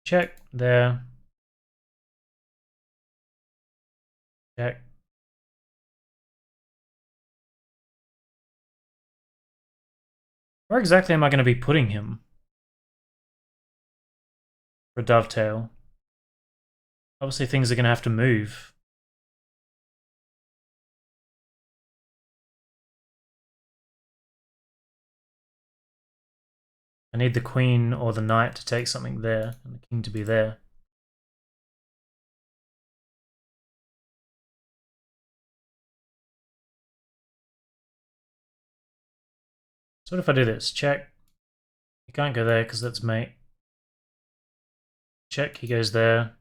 Check, there. Check. Where exactly am I going to be putting him? For Dovetail. Obviously things are going to have to move. I need the queen or the knight to take something there, and the king to be there. So what if I do this? Check. He can't go there because that's mate. Check, he goes there.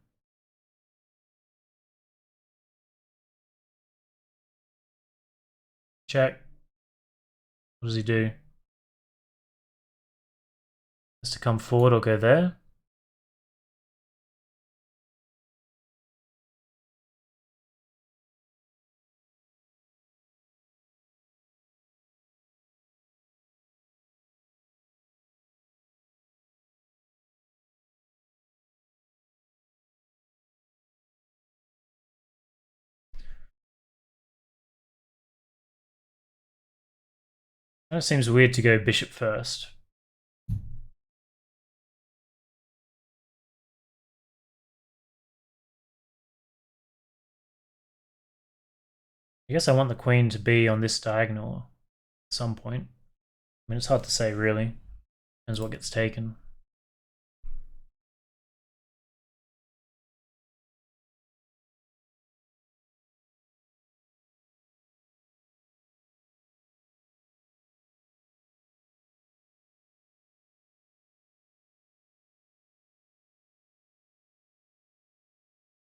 Check. What does he do? Has to come forward or go there. That seems weird to go bishop first. I guess I want the queen to be on this diagonal at some point. I mean, it's hard to say, really. Depends what gets taken.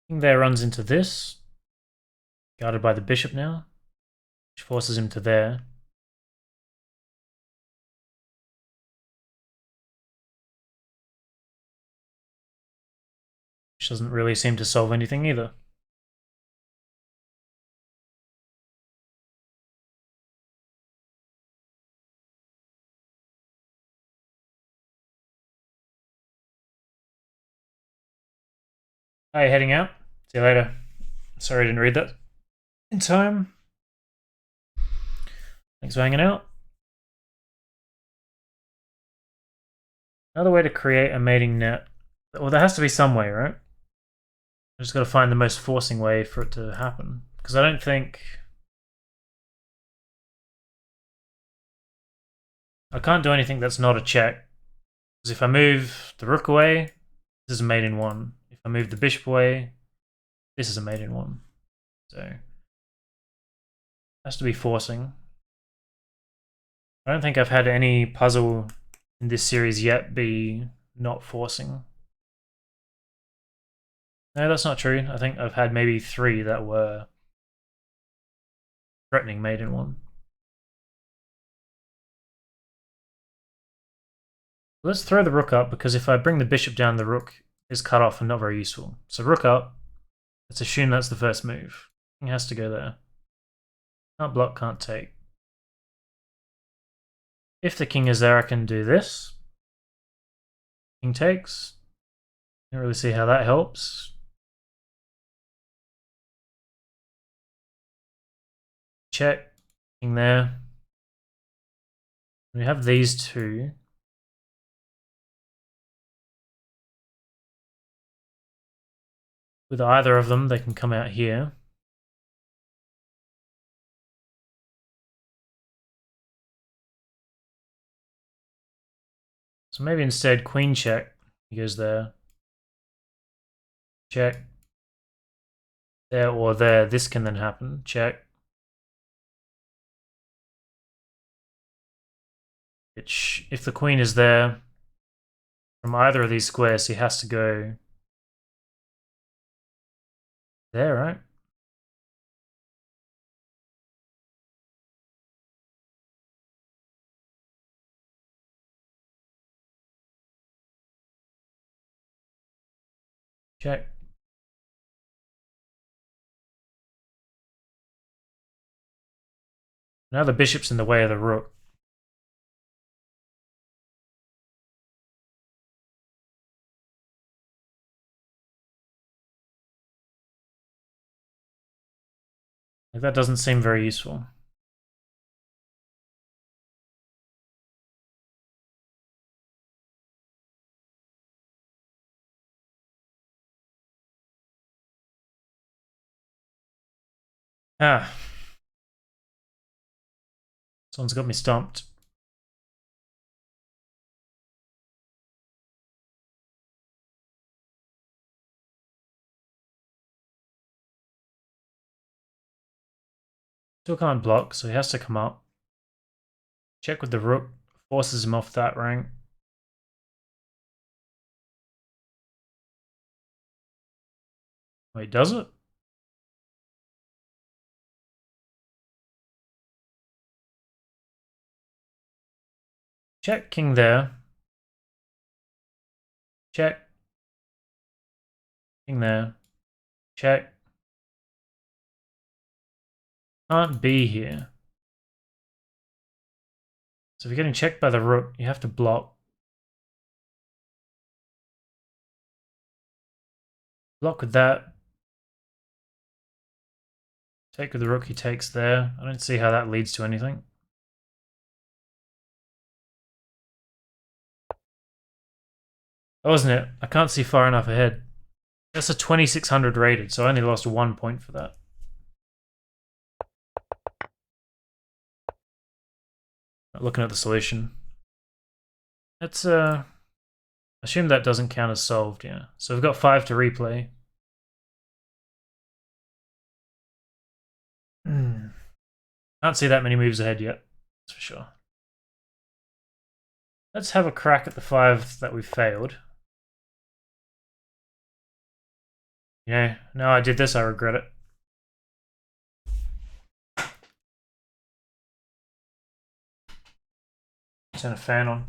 King there runs into this. Guarded by the bishop now. Which forces him to there. Which doesn't really seem to solve anything either. Hey, heading out. See you later. Sorry I didn't read that in time. Thanks for hanging out. Another way to create a mating net. Well, there has to be some way, right? I just got to find the most forcing way for it to happen. Because I don't think... I can't do anything that's not a check. Because if I move the rook away, this is a mate in one. If I move the bishop away, this is a mate in one. So... it has to be forcing. I don't think I've had any puzzle in this series yet be not forcing. No, that's not true. I think I've had maybe 3 that were threatening mate in one. Let's throw the rook up, because if I bring the bishop down, the rook is cut off and not very useful. So rook up. Let's assume that's the first move. King has to go there. Can't block, can't take. If the king is there, I can do this. King takes. Don't really see how that helps. Check. King there. We have these two. With either of them, they can come out here. So maybe instead queen check. He goes there. Check. There or there. This can then happen. Check. Which, if the queen is there, from either of these squares, he has to go there, right? Check. Now the bishop's in the way of the rook. Like, that doesn't seem very useful. Ah. Someone's got me stumped. Still can't block, so he has to come up. Check with the rook. Forces him off that rank. Wait, does it? Check, king there. Check. King there. Check. Can't be here. So if you're getting checked by the rook, you have to block. Block with that. Take with the rook, he takes there. I don't see how that leads to anything. Oh, isn't it? I can't see far enough ahead. That's a 2600 rated, so I only lost 1 point for that. Looking at the solution. Let's assume that doesn't count as solved, yeah. So we've got 5 to replay. Can't see that many moves ahead yet, that's for sure. Let's have a crack at the 5 that we failed. Yeah, now I did this, I regret it. Turn a fan on.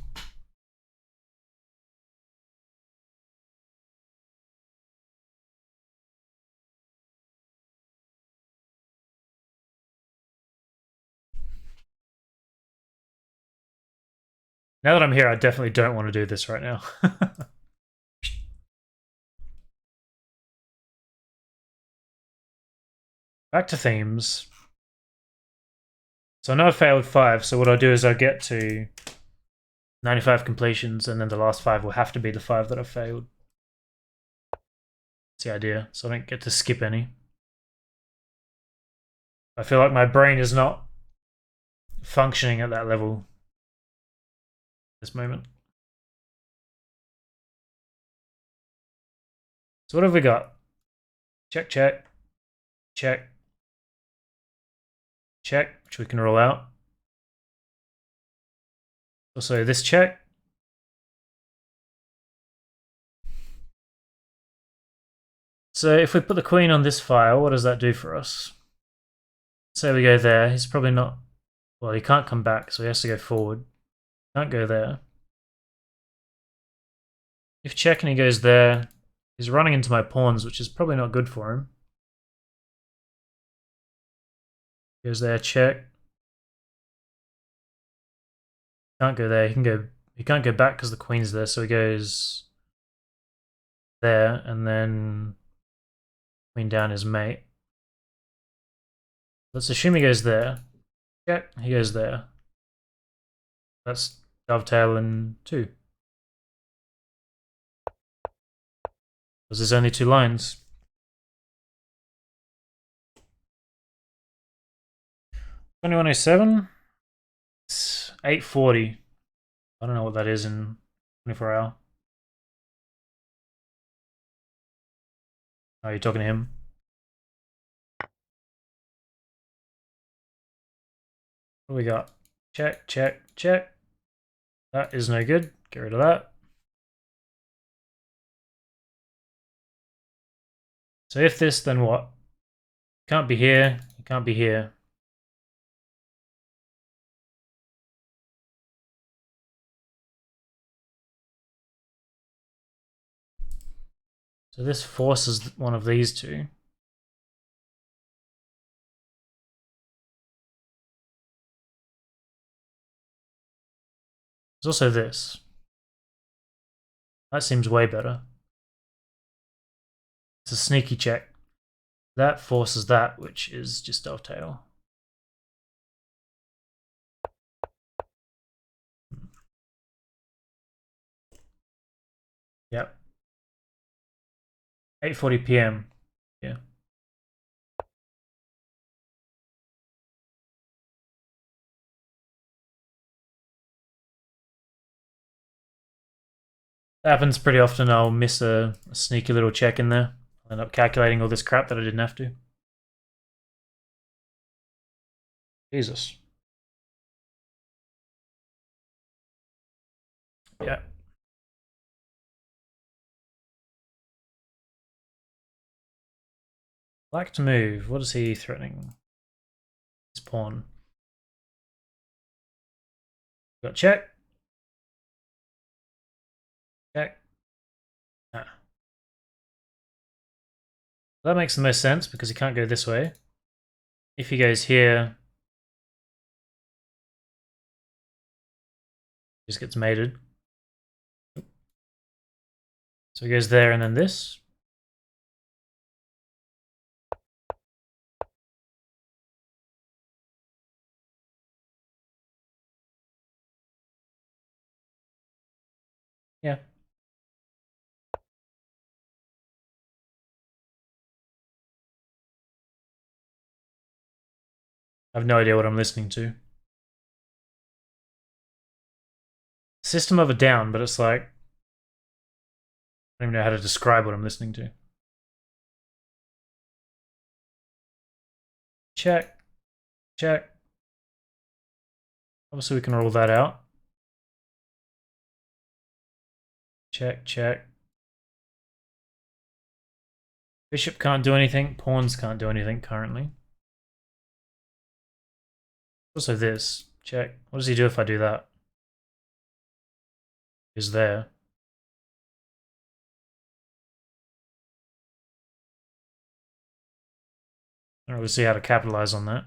Now that I'm here, I definitely don't want to do this right now. Back to themes. So I know I failed 5, so what I'll do is I'll get to 95 completions, and then the last 5 will have to be the 5 that I failed. That's the idea, so I don't get to skip any. I feel like my brain is not functioning at that level at this moment. So what have we got? Check, check, check, check, which we can roll out. Also this check. So if we put the queen on this file, what does that do for us? Say we go there. He's probably not. Well, he can't come back, so he has to go forward. Can't go there. If check and he goes there, he's running into my pawns, which is probably not good for him. Goes there, check. Can't go there. He can go. He can't go back because the queen's there, so he goes there, and then queen down is mate. Let's assume he goes there. Check. He goes there. That's dovetail and 2. Because there's only 2 lines. 2107. It's 840. I don't know what that is in 24 hour. Oh, you're talking to him? What do we got? Check, check, check. That is no good. Get rid of that. So if this, then what? Can't be here. You can't be here. So this forces one of these two. There's also this. That seems way better. It's a sneaky check. That forces that, which is just dovetail. Yep. 8:40 p.m. Yeah. That happens pretty often. I'll miss a sneaky little check in there. I'll end up calculating all this crap that I didn't have to. Jesus. Yeah. Black to move. What is he threatening? His pawn. Got check. Check. Ah. That makes the most sense because he can't go this way. If he goes here, he just gets mated. So he goes there and then this. Yeah. I have no idea what I'm listening to. System of a Down, but it's like, I don't even know how to describe what I'm listening to. Check. Check. Obviously we can rule that out. Check, check. Bishop can't do anything. Pawns can't do anything currently. Also this. Check. What does he do if I do that? He's there. I don't really see how to capitalize on that.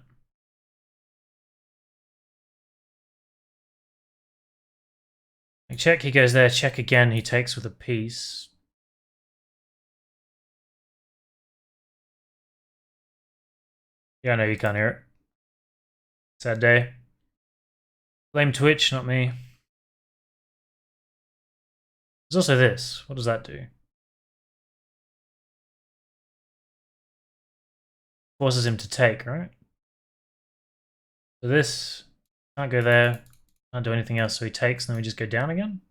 Check, he goes there. Check again, he takes with a piece. Yeah, I know you can't hear it. Sad day. Blame Twitch, not me. There's also this. What does that do? Forces him to take, right? So this can't go there. Can't do anything else, so he takes, and then we just go down again.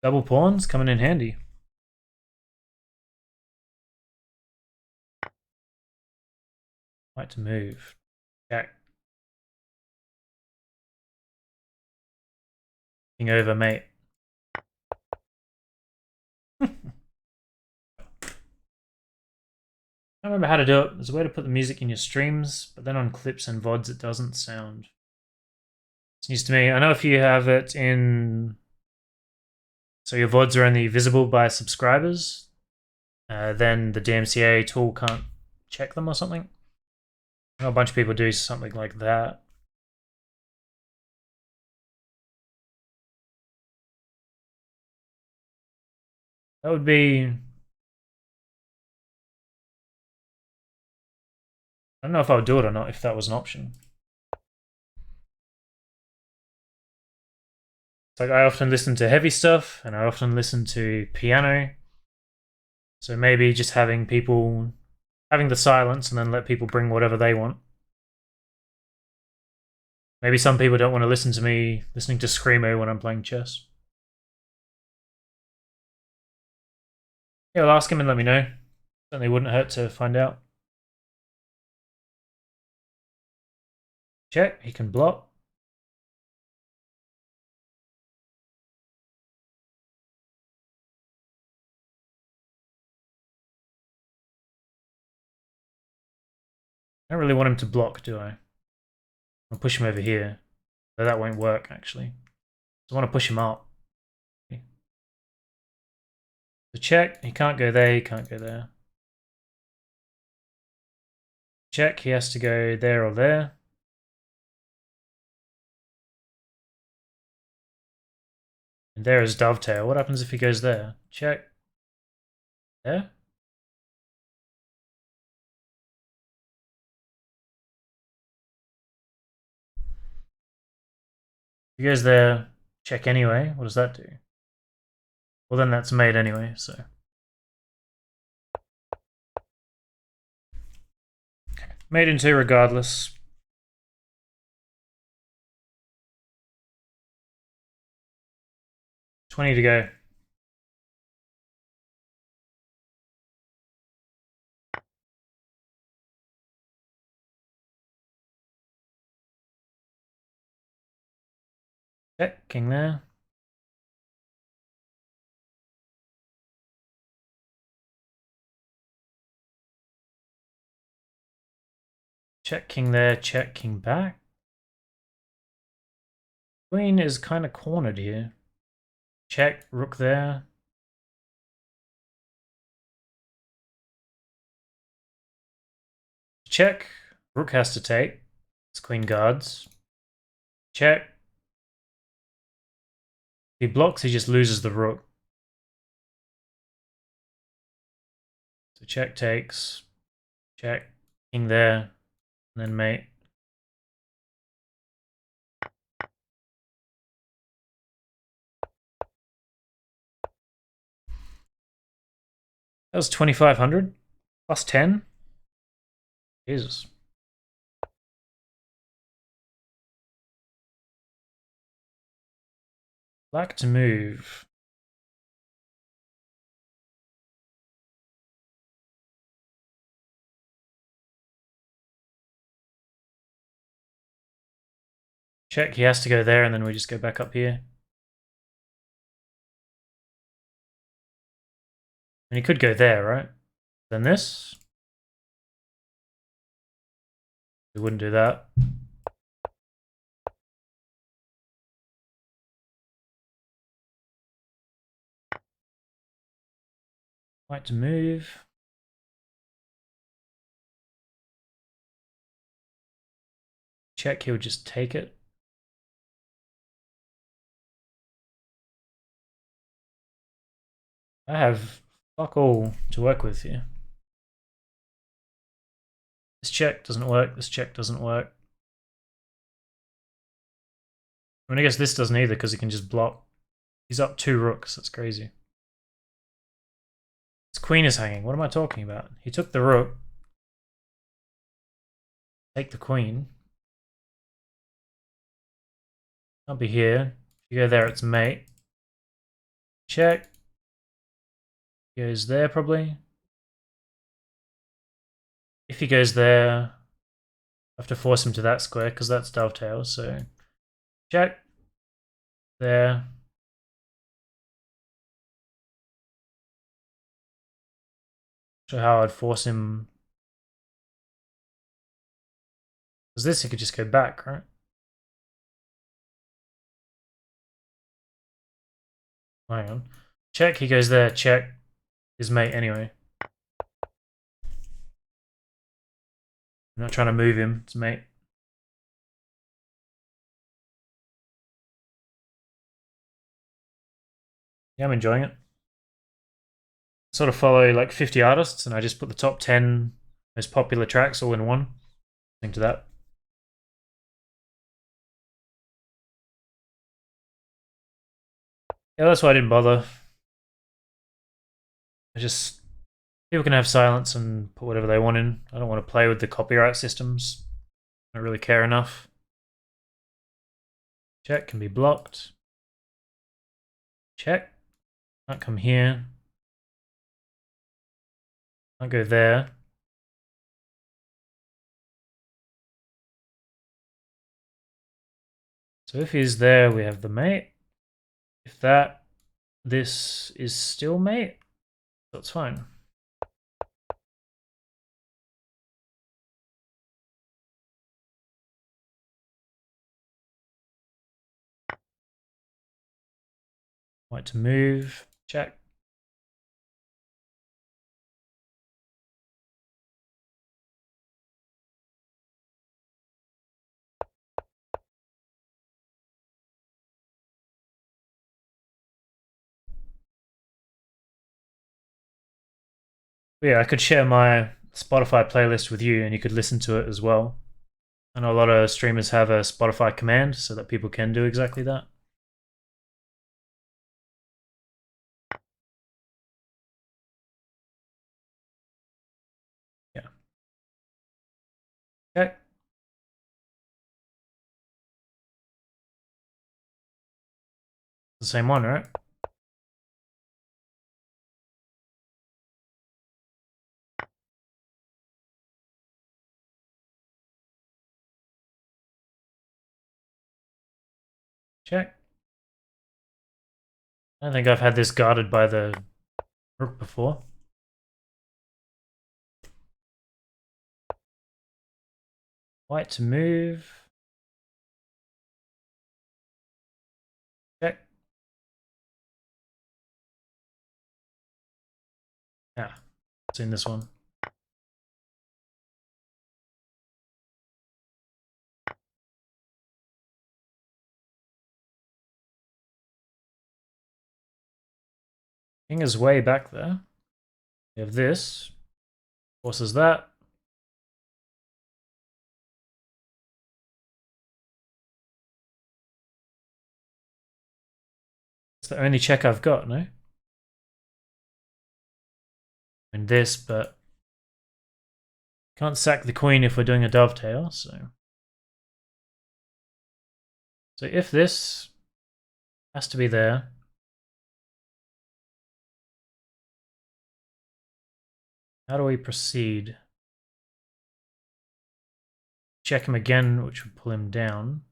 Double pawns coming in handy. Right to move. Jack. King over, mate. I don't remember how to do it. There's a way to put the music in your streams, but then on clips and VODs it doesn't sound. It's news to me. I know if you have it in... So your VODs are only visible by subscribers, then the DMCA tool can't check them or something. I know a bunch of people do something like that. That would be... I don't know if I would do it or not if that was an option. It's like I often listen to heavy stuff and I often listen to piano. So maybe just having people having the silence and then let people bring whatever they want. Maybe some people don't want to listen to me listening to Screamo when I'm playing chess. Yeah, I'll ask him and let me know. Certainly wouldn't hurt to find out. Check, he can block. I don't really want him to block, do I? I'll push him over here. So that won't work, actually. So I want to push him up. Okay. So check, he can't go there, he can't go there. Check, he has to go there or there. And there is Dovetail. What happens if he goes there? Check. There? If he goes there, check anyway. What does that do? Well, then that's made anyway, so. Made in two regardless. $20 to go. Check, king there. Check, king there, check, king back. Queen is kind of cornered here. Check, rook there. Check, rook has to take. It's queen guards. Check. If he blocks, he just loses the rook. So check takes. Check, king there, and then mate. That was 2,500 plus 10. Jesus. Black to move. Check, he has to go there and then we just go back up here. And he could go there, right? Then this. We wouldn't do that. White to move. Check, he'll just take it. I have fuck all to work with here. This check doesn't work, this check doesn't work. I mean, I guess this doesn't either because he can just block. He's up 2 rooks, that's crazy. His queen is hanging, what am I talking about? He took the rook. Take the queen. I'll be here. If you go there, it's mate. Check. Goes there, probably. If he goes there, I have to force him to that square, because that's Dovetail, so... Check. There. So how I'd force him Because this, he could just go back, right? Hang on. Check, he goes there. Check. His mate anyway. I'm not trying to move him. It's mate. Yeah, I'm enjoying it. Sort of follow like 50 artists, and I just put the top 10 most popular tracks all in one. Think to that. Yeah, that's why I didn't bother. I just people can have silence and put whatever they want in. I don't want to play with the copyright systems. I don't really care enough. Check can be blocked. Check. Can't come here. Can't go there. So if he's there, we have the mate. If this is still mate, that's fine. White to move. Check. But yeah, I could share my Spotify playlist with you and you could listen to it as well. I know a lot of streamers have a Spotify command so that people can do exactly that. Yeah. Okay. The same one, right? Check. I don't think I've had this guarded by the rook before. White to move. Check. Ah, it's in this one. King is way back there. We have this. Forces that. It's the only check I've got, no? And this, but can't sack the queen if we're doing a dovetail, so. So if this has to be there. How do we proceed? Check him again, which would pull him down.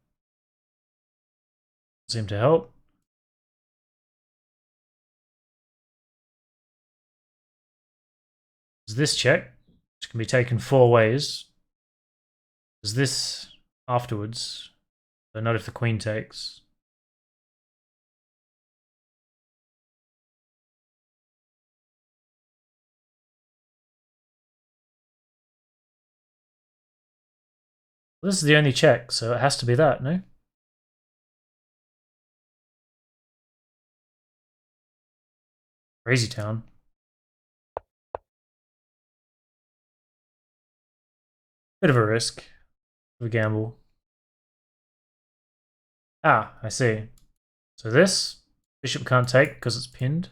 Seem to help. Is this check, which can be taken 4 ways. Is this afterwards? So not if the queen takes. Well, this is the only check, so it has to be that, no? Crazy town. Bit of a risk. Of a gamble. Ah, I see. So this, bishop can't take because it's pinned.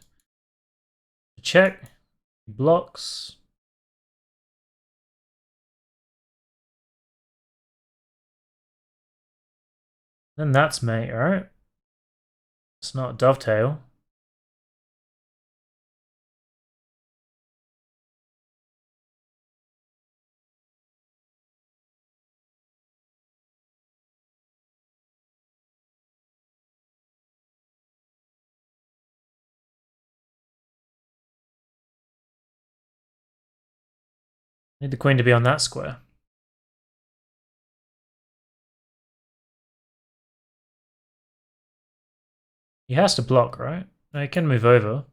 Check. Blocks. Then that's mate, alright? It's not dovetail. Need the queen to be on that square. He has to block, right? No, he can move over.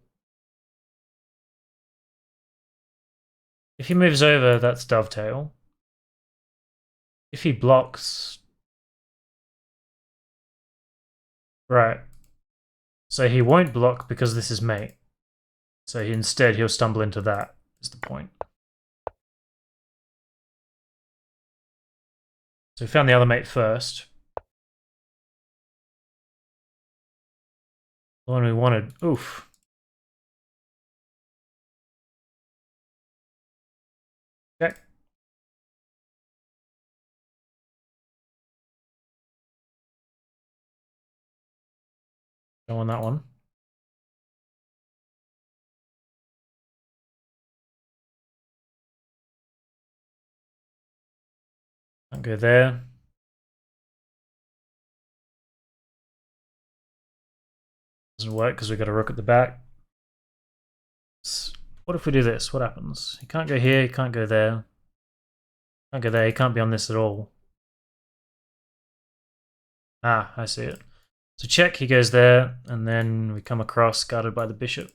If he moves over, that's Dovetail. If he blocks... Right. So he won't block because this is mate. So instead he'll stumble into that, is the point. So we found the other mate first. The one we wanted. Oof. Okay. Go on that one. Can't go there. Doesn't work because we've got a rook at the back. What if we do this? What happens? He can't go here, he can't go there. Can't go there, he can't be on this at all. Ah, I see it. So check, he goes there, and then we come across, guarded by the bishop.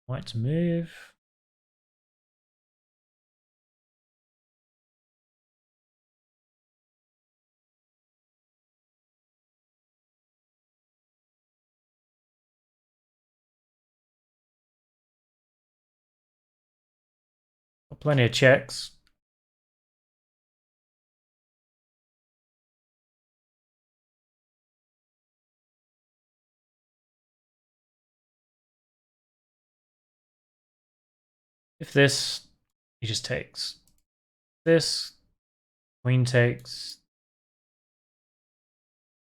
White to move. Got plenty of checks. If this, he just takes. This, queen takes.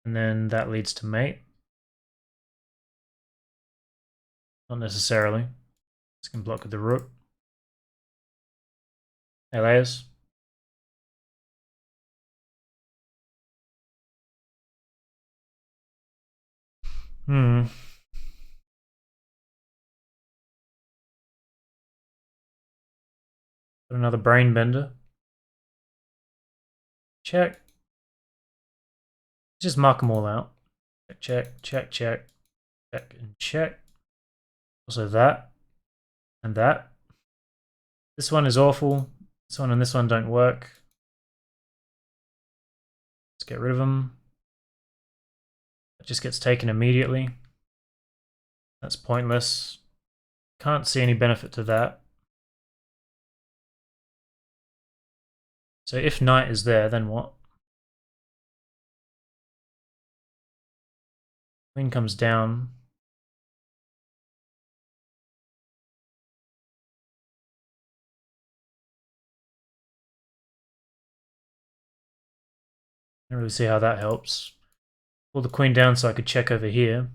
And then that leads to mate. Not necessarily. This can block with the rook. Elias. Hmm. Got another brain bender. Check. Just mark them all out. Check, check, check, check, and check. Also that, and that. This one is awful. This one and this one don't work. Let's get rid of them. It just gets taken immediately. That's pointless. Can't see any benefit to that. So if knight is there, then what? Queen comes down. I don't really see how that helps. Pull the queen down so I could check over here.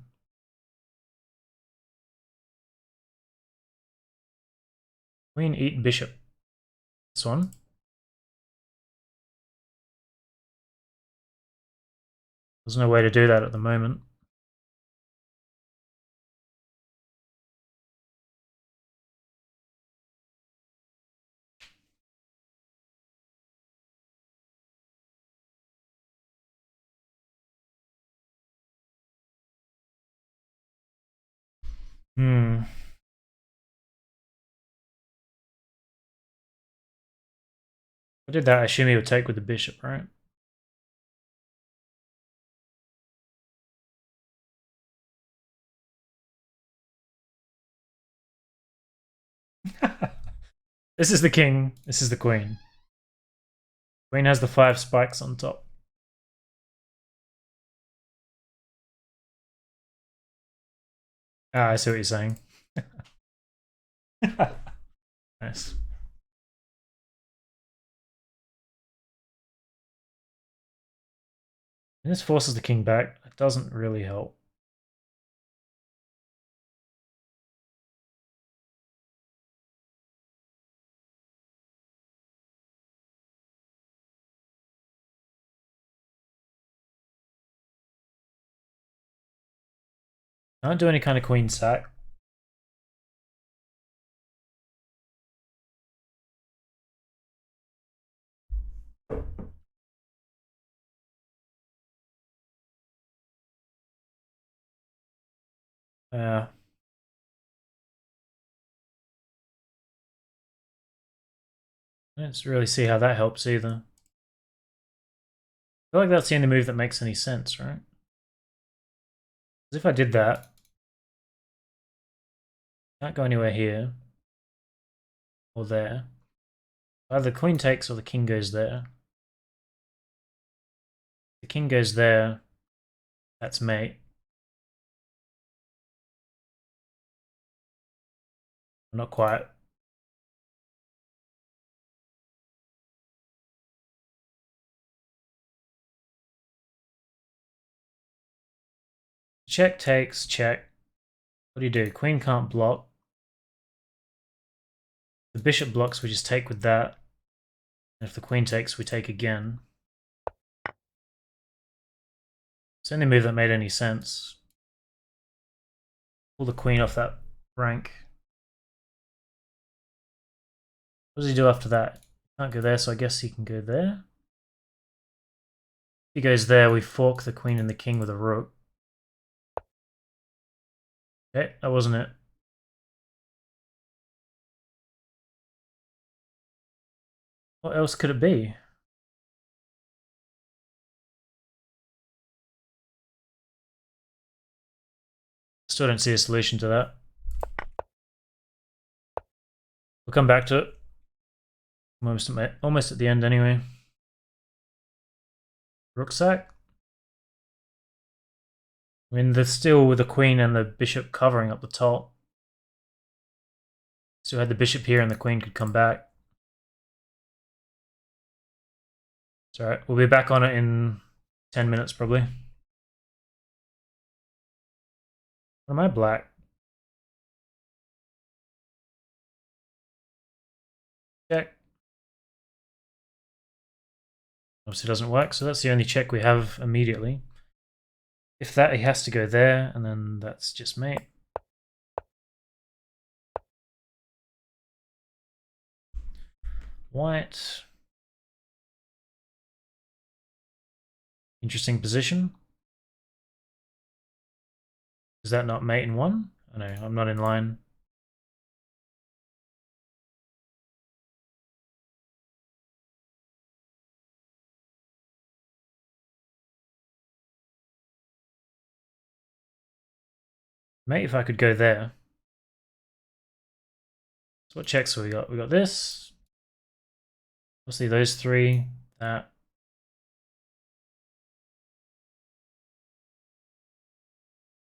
Queen eat bishop. This one. There's no way to do that at the moment. Hmm. If I did that, I assume he would take with the bishop, right? This is the king. This is the queen. Queen has the 5 spikes on top. Ah, I see what you're saying. Nice. And this forces the king back. It doesn't really help. Can't do any kind of queen sack. I don't really see how that helps either. I feel like that's the only move that makes any sense, right? Because if I did that, can't go anywhere here or there. Either the queen takes or the king goes there. The king goes there, that's mate. Not quite. Check takes, check. What do? Queen can't block. The bishop blocks, we just take with that. And if the queen takes, we take again. It's the only move that made any sense. Pull the queen off that rank. What does he do after that? Can't go there, so I guess he can go there. If he goes there, we fork the queen and the king with a rook. Okay, that wasn't it. What else could it be? Still don't see a solution to that. We'll come back to it. Almost at the end anyway. Rucksack. I mean, there's still with the queen and the bishop covering up the top. Still had the bishop here and the queen could come back. It's alright. We'll be back on it in 10 minutes probably. What am I black? Check. Obviously doesn't work, so that's the only check we have immediately. If that, he has to go there, and then that's just mate. White. Interesting position. Is that not mate in one? Oh no, I'm not in line. Mate, if I could go there. So what checks have we got? We got this. Obviously those three. That.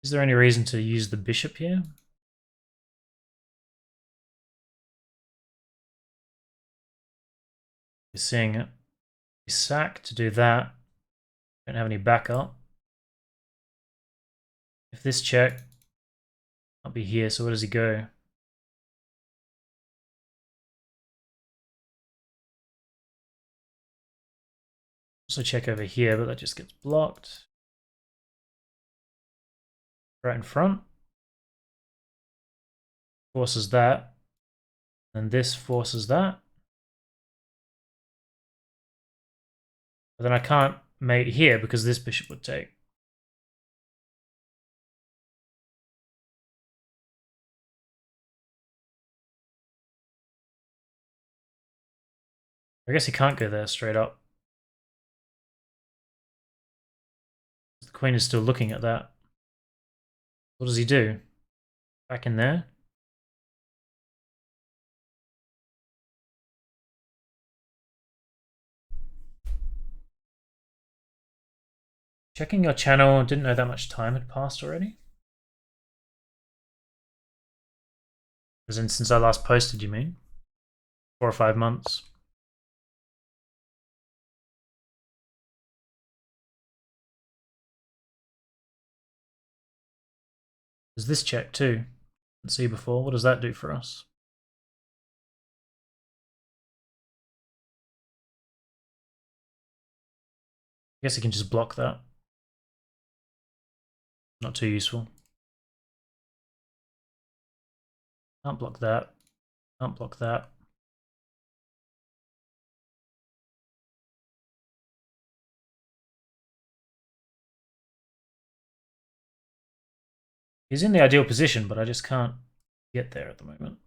Is there any reason to use the bishop here? You're seeing it. We sack to do that. Don't have any backup. If this check, I'll be here, so where does he go? Also check over here, but that just gets blocked. Right in front. Forces that. And this forces that. But then I can't mate here because this bishop would take. I guess he can't go there straight up. The queen is still looking at that. What does he do? Back in there? Checking your channel, didn't know that much time had passed already. As in since I last posted, you mean? 4 or 5 months. There's this check too. Didn't see before. What does that do for us? I guess he can just block that. Not too useful. Can't block that. Can't block that. He's in the ideal position, but I just can't get there at the moment.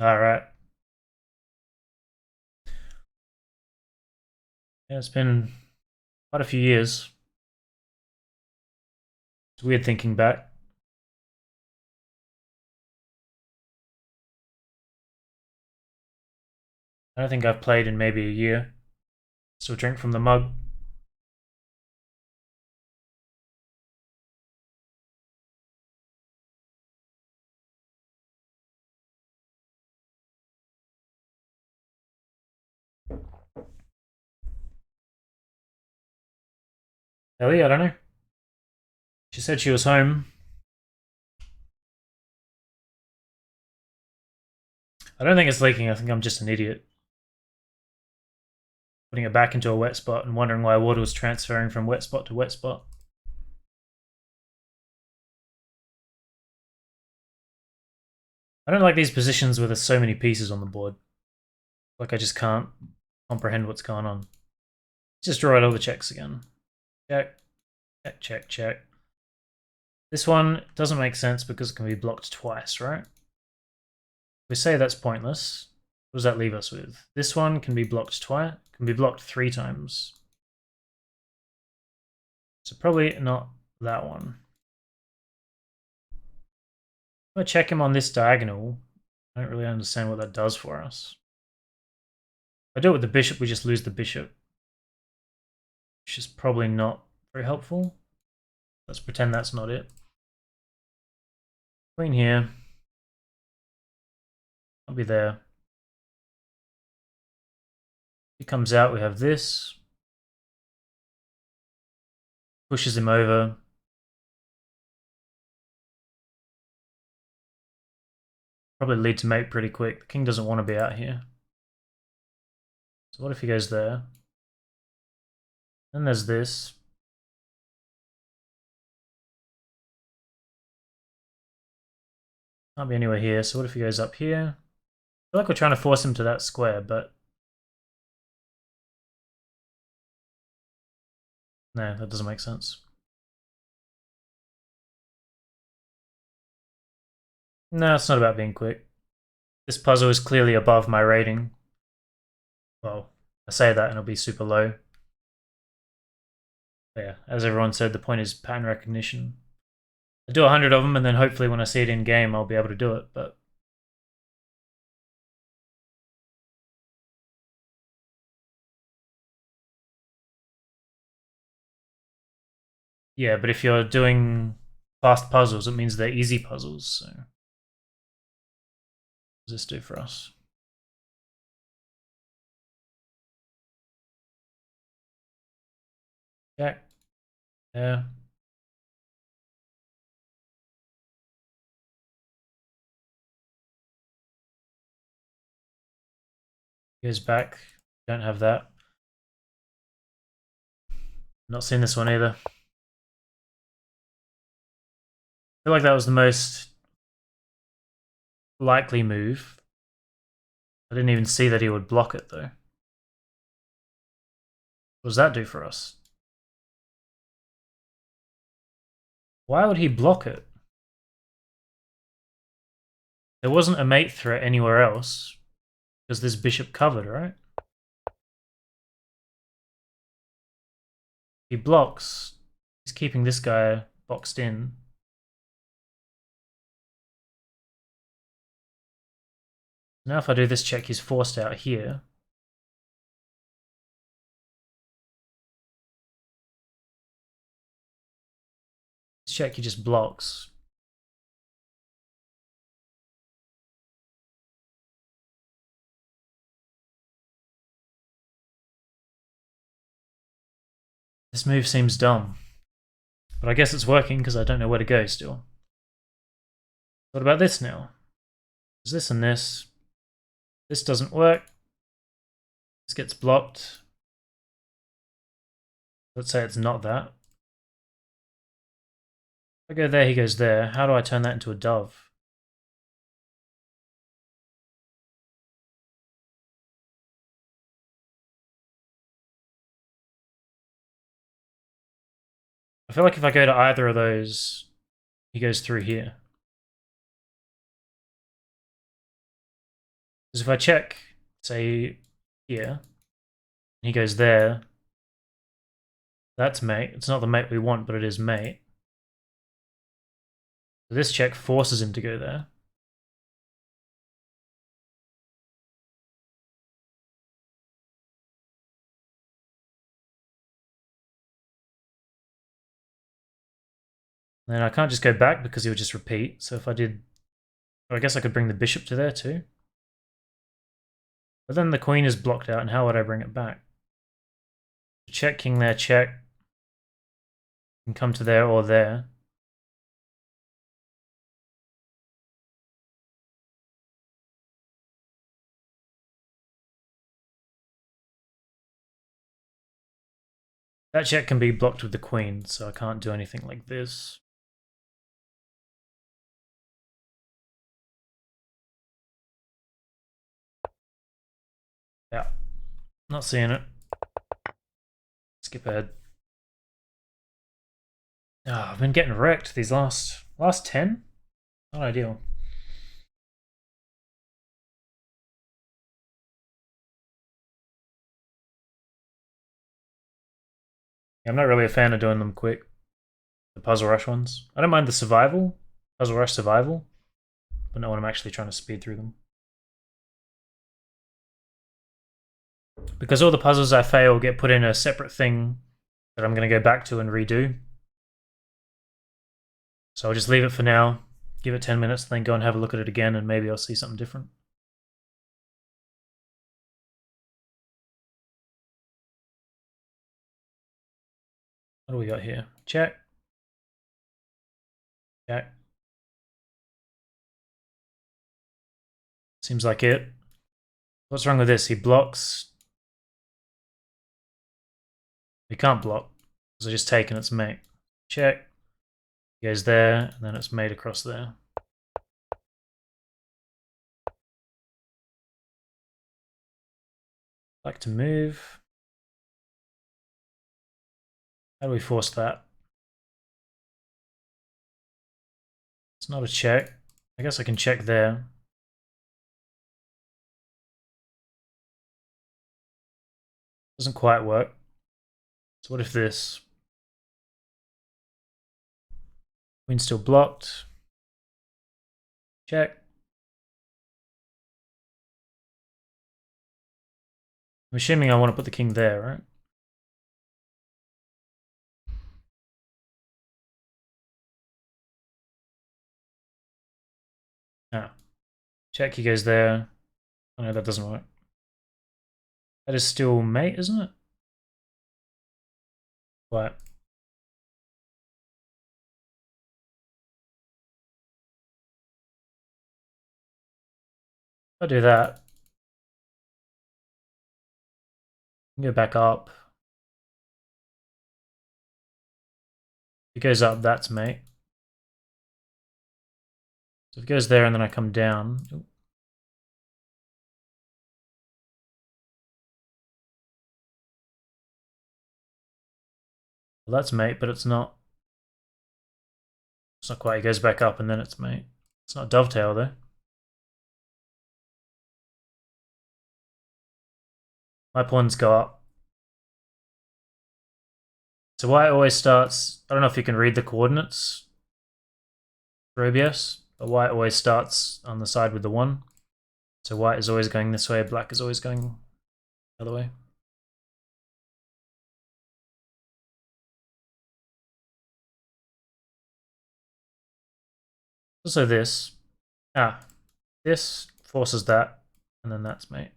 Alright. Yeah, it's been quite a few years. It's weird thinking back. I don't think I've played in maybe a year. Still drink from the mug. Ellie, I don't know. She said she was home. I don't think it's leaking. I think I'm just an idiot. Putting it back into a wet spot and wondering why water was transferring from wet spot to wet spot. I don't like these positions where there's so many pieces on the board. Like I just can't comprehend what's going on. Let's just draw out all the checks again. Check, check, check, check. This one doesn't make sense because it can be blocked twice, right? If we say that's pointless, what does that leave us with? This one can be blocked twice, can be blocked 3 times. So probably not that one. I'm going to check him on this diagonal. I don't really understand what that does for us. If I do it with the bishop, we just lose the bishop. Which is probably not very helpful. Let's pretend that's not it. Queen here. I'll be there. He comes out, we have this. Pushes him over. Probably lead to mate pretty quick. The king doesn't want to be out here. So what if he goes there? Then there's this. Can't be anywhere here, so what if he goes up here? I feel like we're trying to force him to that square, but... no, that doesn't make sense. No, it's not about being quick. This puzzle is clearly above my rating. Well, I say that and it'll be super low. But yeah, as everyone said, the point is pattern recognition. I do 100 of them and then hopefully when I see it in game I'll be able to do it, but... yeah, but if you're doing fast puzzles, it means they're easy puzzles, so... what does this do for us? Jack. Yeah. Goes back. Don't have that. Not seen this one either. I feel like that was the most likely move. I didn't even see that he would block it though. What does that do for us? Why would he block it? There wasn't a mate threat anywhere else because this bishop covered, right? He blocks. He's keeping this guy boxed in. Now if I do this check, he's forced out here. This check, he just blocks. This move seems dumb. But I guess it's working because I don't know where to go still. What about this now? There's this and this. This doesn't work. This gets blocked. Let's say it's not that. If I go there, he goes there. How do I turn that into a dove? I feel like if I go to either of those, he goes through here. Because if I check, say, here, he goes there, that's mate. It's not the mate we want, but it is mate. So this check forces him to go there. Then I can't just go back because he would just repeat. So if I did, I guess I could bring the bishop to there too. But then the queen is blocked out, and how would I bring it back? Check, king there, check. Can come to there or there. That check can be blocked with the queen, so I can't do anything like this. Yeah, not seeing it. Skip ahead. Oh, I've been getting wrecked these last 10. Not ideal. Yeah, I'm not really a fan of doing them quick. The puzzle rush ones. I don't mind the survival, puzzle rush survival, but not when I'm actually trying to speed through them. Because all the puzzles I fail get put in a separate thing that I'm going to go back to and redo. So I'll just leave it for now, give it 10 minutes, then go and have a look at it again, and maybe I'll see something different. What do we got here? Check. Check. Seems like it. What's wrong with this? He blocks. He can't block. So just take and it's mate. Check. He goes there, and then it's mate across there. Like to move. How do we force that? It's not a check. I guess I can check there. Doesn't quite work. So what if this? Queen's still blocked. Check. I'm assuming I want to put the king there, right? No. Check, he goes there. Oh no, that doesn't work. That is still mate, isn't it? What? I'll do that. Go back up. If it goes up, that's mate. So if it goes there and then I come down. Ooh. Well, that's mate, but it's not. It's not quite. It goes back up and then it's mate. It's not dovetail though. My pawns go up. So white always starts. I don't know if you can read the coordinates for OBS, but white always starts on the side with the 1. So white is always going this way, black is always going the other way. Also this. This forces that, and then that's mate.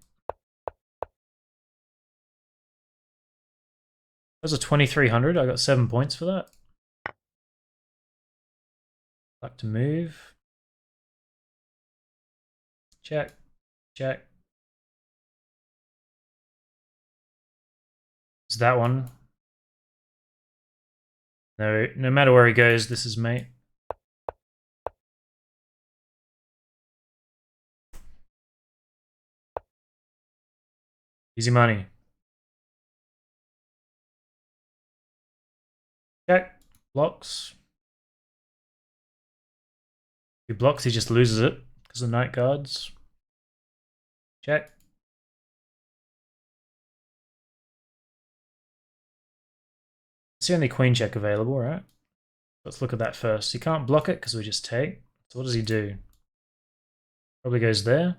That was a 2300. I got 7 points for that. Like to move. Check. Check. It's that one. No matter where he goes, this is mate. Easy money. Check. Blocks. If he blocks, he just loses it because of night guards. Check. It's the only queen check available, right? Let's look at that first. He can't block it because we just take. So what does he do? Probably goes there.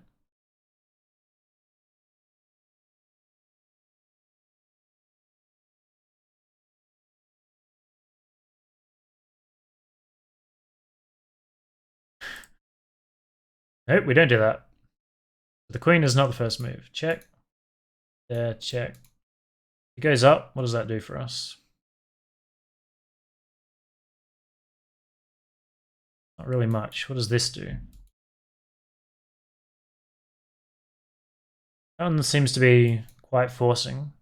Nope, we don't do that. The queen is not the first move. Check. There, check. It goes up. What does that do for us? Not really much. What does this do? That one seems to be quite forcing.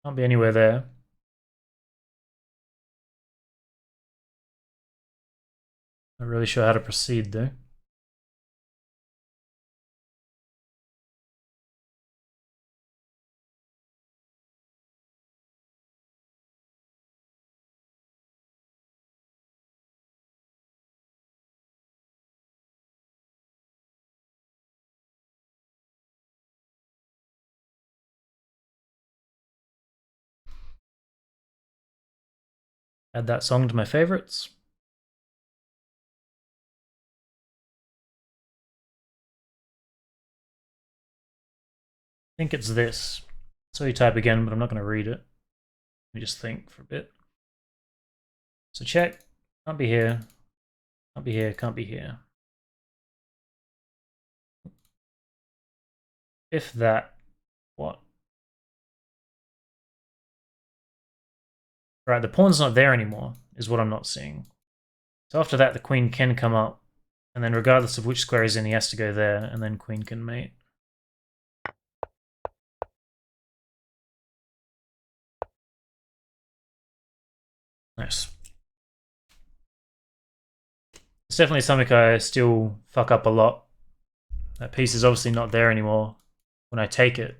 Can't be anywhere there. Not really sure how to proceed though. Add that song to my favorites. I think it's this. So you type again, but I'm not going to read it. Let me just think for a bit. So check. Can't be here. Can't be here. Can't be here. If that, what? Right, the pawn's not there anymore, is what I'm not seeing. So after that, the queen can come up, and then regardless of which square he's in, he has to go there, and then queen can mate. Nice. It's definitely something I still fuck up a lot. That piece is obviously not there anymore when I take it.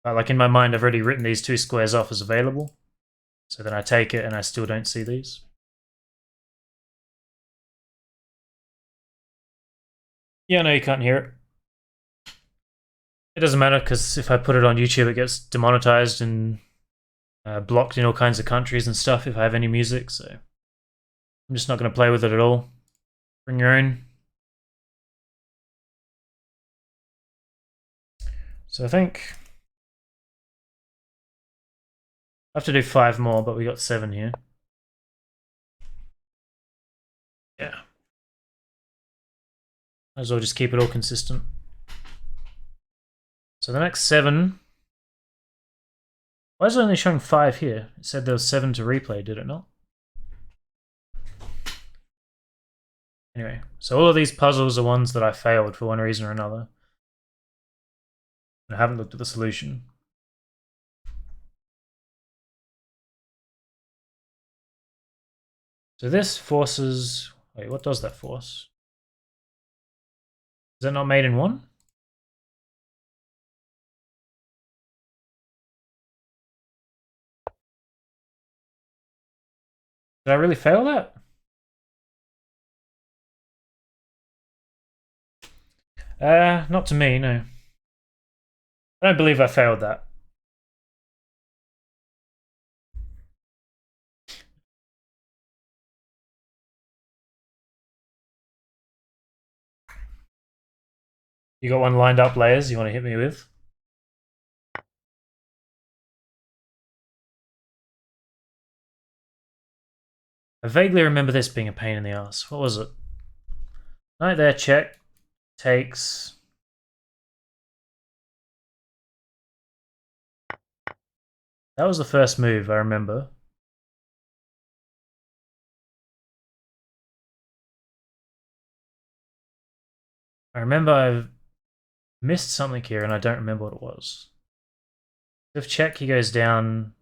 But like in my mind, I've already written these two squares off as available. So then I take it and I still don't see these. Yeah, no, you can't hear it. It doesn't matter because if I put it on YouTube, it gets demonetized and blocked in all kinds of countries and stuff if I have any music. So I'm just not going to play with it at all. Bring your own. So I think I have to do 5 more, but we got 7 here. Yeah. Might as well just keep it all consistent. So the next 7. Why is it only showing 5 here? It said there was 7 to replay, did it not? Anyway, so all of these puzzles are ones that I failed for one reason or another. I haven't looked at the solution. So this forces... Wait, what does that force? Is that not made in 1? Did I really fail that? Not to me, no. I don't believe I failed that. You got one lined up, layers, you want to hit me with? I vaguely remember this being a pain in the ass. What was it? Knight there, check. Takes... That was the first move, I remember. I remember Missed something here and I don't remember what it was. If check, he goes down.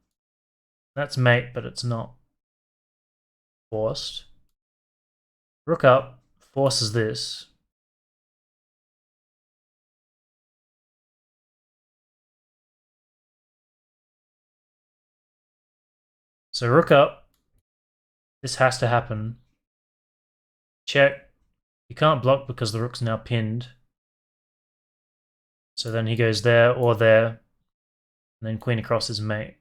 That's mate, but it's not forced. Rook up, forces this. So rook up. This has to happen. Check. He can't block because the rook's now pinned. So then he goes there or there. And then queen across is mate.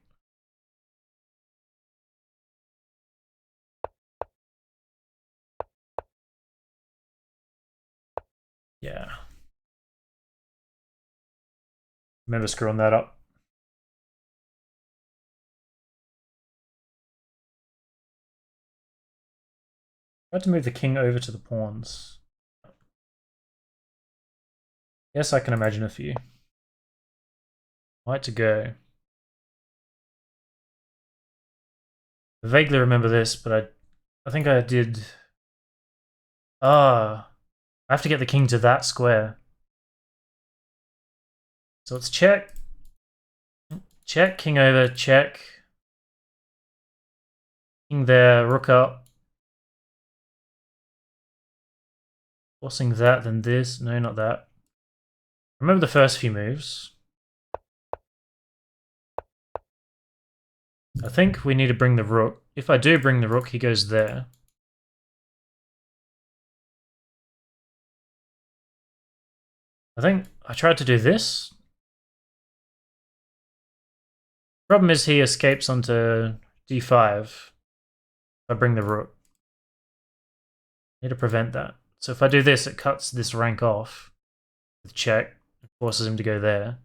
Yeah. Remember screwing that up. I had to move the king over to the pawns. Yes, I can imagine a few. White to go. I vaguely remember this, but I think I did. I have to get the king to that square. So it's check. Check, king over, check. King there, rook up. Forcing that, then this. No, not that. Remember the first few moves. I think we need to bring the rook. If I do bring the rook, he goes there. I think I tried to do this. Problem is he escapes onto d5 if I bring the rook. I need to prevent that. So if I do this, it cuts this rank off with check. It forces him to go there.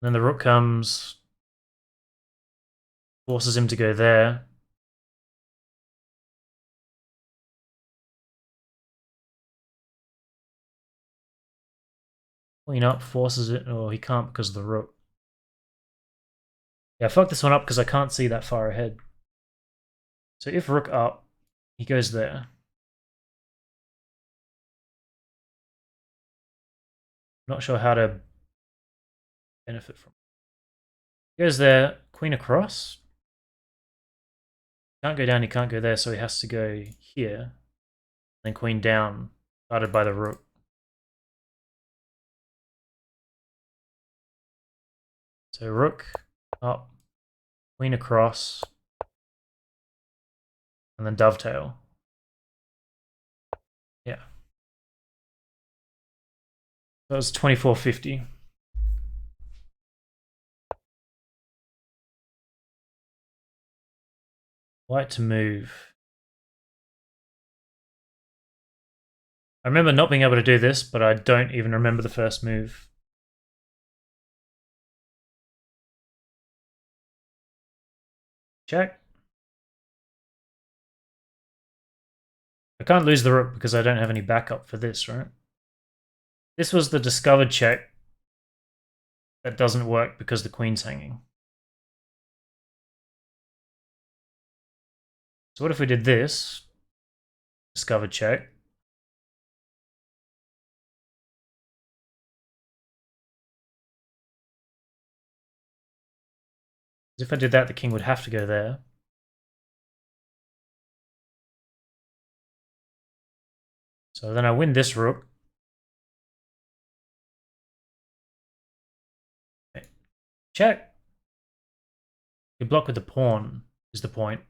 Then the rook comes, forces him to go there. Queen up, forces it. Oh, he can't because of the rook. Yeah, I fucked this one up because I can't see that far ahead. So if rook up, he goes there. Not sure how to benefit from it. He goes there, queen across. Can't go down, he can't go there, so he has to go here. Then queen down, guarded by the rook. So rook up, queen across, and then dovetail. Yeah. That was 2450. White to move. I remember not being able to do this, but I don't even remember the first move. Check. I can't lose the rook because I don't have any backup for this, right? This was the discovered check that doesn't work because the queen's hanging. So what if we did this? Discovered check. If I did that, the king would have to go there. So then I win this rook. Okay. Check. You block with the pawn is the point.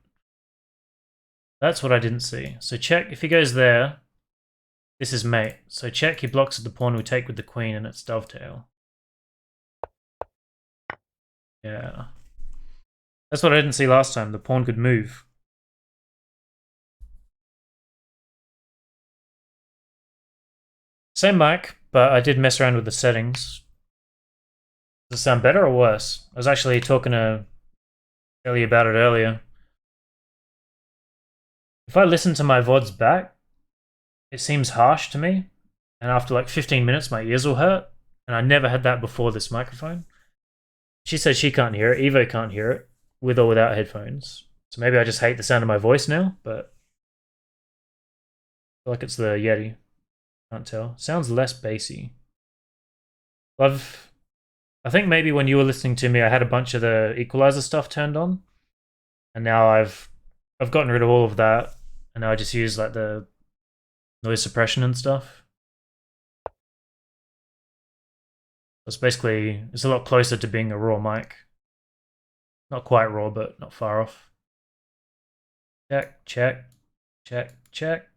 That's what I didn't see. So check, if he goes there, this is mate. So check, he blocks at the pawn, we take with the queen, and it's dovetail. Yeah. That's what I didn't see last time. The pawn could move. Same mic, but I did mess around with the settings. Does it sound better or worse? I was actually talking to Ellie about it earlier. If I listen to my VODs back, it seems harsh to me. And after like 15 minutes, my ears will hurt. And I never had that before this microphone. She says she can't hear it. Evo can't hear it with or without headphones. So maybe I just hate the sound of my voice now, but I feel like it's the Yeti. Can't tell. Sounds less bassy. I think maybe when you were listening to me, I had a bunch of the equalizer stuff turned on, and now I've gotten rid of all of that, and now I just use like the noise suppression and stuff. It's a lot closer to being a raw mic. Not quite raw, but not far off. Check, check, check, check.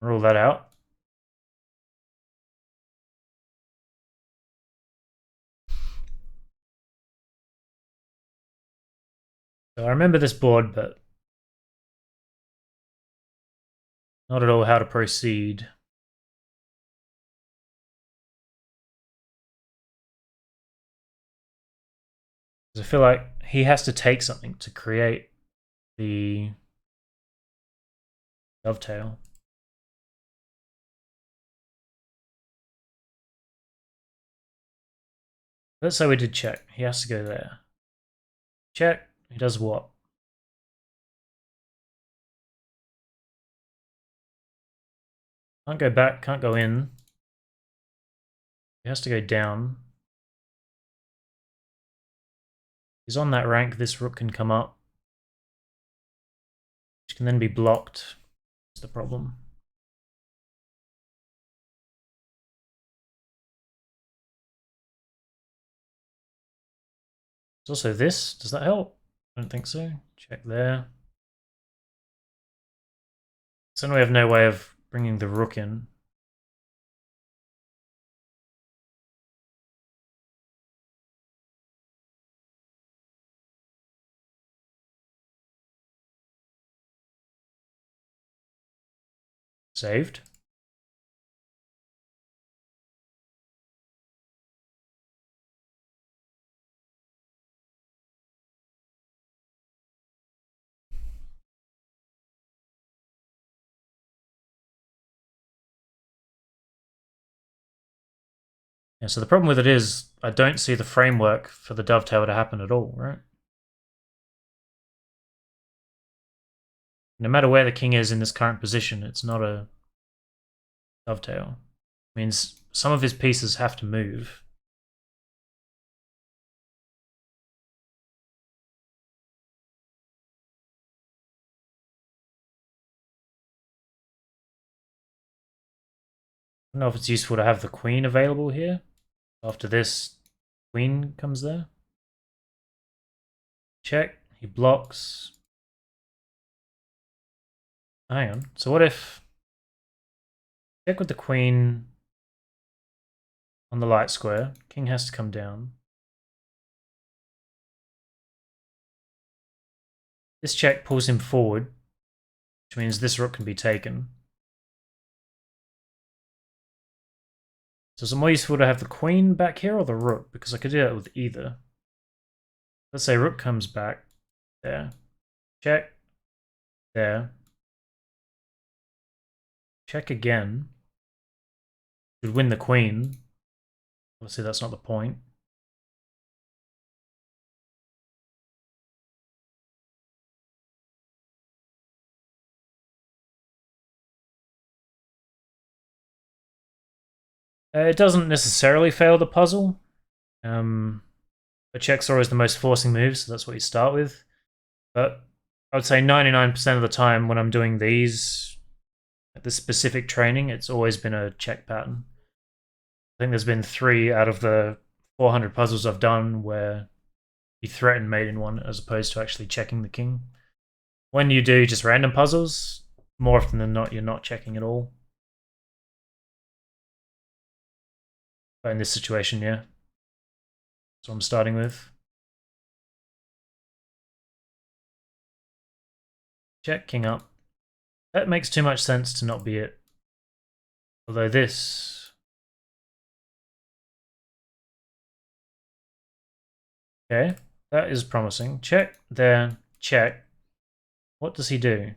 Rule that out. So I remember this board, but not at all how to proceed. Because I feel like he has to take something to create the dovetail. Let's say we did check. He has to go there. Check. He does what? Can't go back, can't go in. He has to go down. He's on that rank, this rook can come up. Which can then be blocked. That's the problem. There's also this. Does that help? I don't think so. Check there. So now we have no way of bringing the rook in. Saved. Yeah, so the problem with it is I don't see the framework for the dovetail to happen at all, right? No matter where the king is in this current position, it's not a dovetail. It means some of his pieces have to move. I don't know if it's useful to have the queen available here. After this, queen comes there. Check. He blocks. Hang on. So what if... Check with the queen on the light square. King has to come down. This check pulls him forward, which means this rook can be taken. So is it more useful to have the queen back here or the rook? Because I could do that with either. Let's say rook comes back there. Check. There. Check again. Should win the queen. Obviously that's not the point. It doesn't necessarily fail the puzzle. But checks are always the most forcing move, so that's what you start with. But I would say 99% of the time when I'm doing these, this specific training, it's always been a check pattern. I think there's been 3 out of the 400 puzzles I've done where you threaten mate in one as opposed to actually checking the king. When you do just random puzzles, more often than not, you're not checking at all. But in this situation, yeah. That's what I'm starting with. Check, king up. That makes too much sense to not be it. Although this... Okay, that is promising. Check, there, check. What does he do?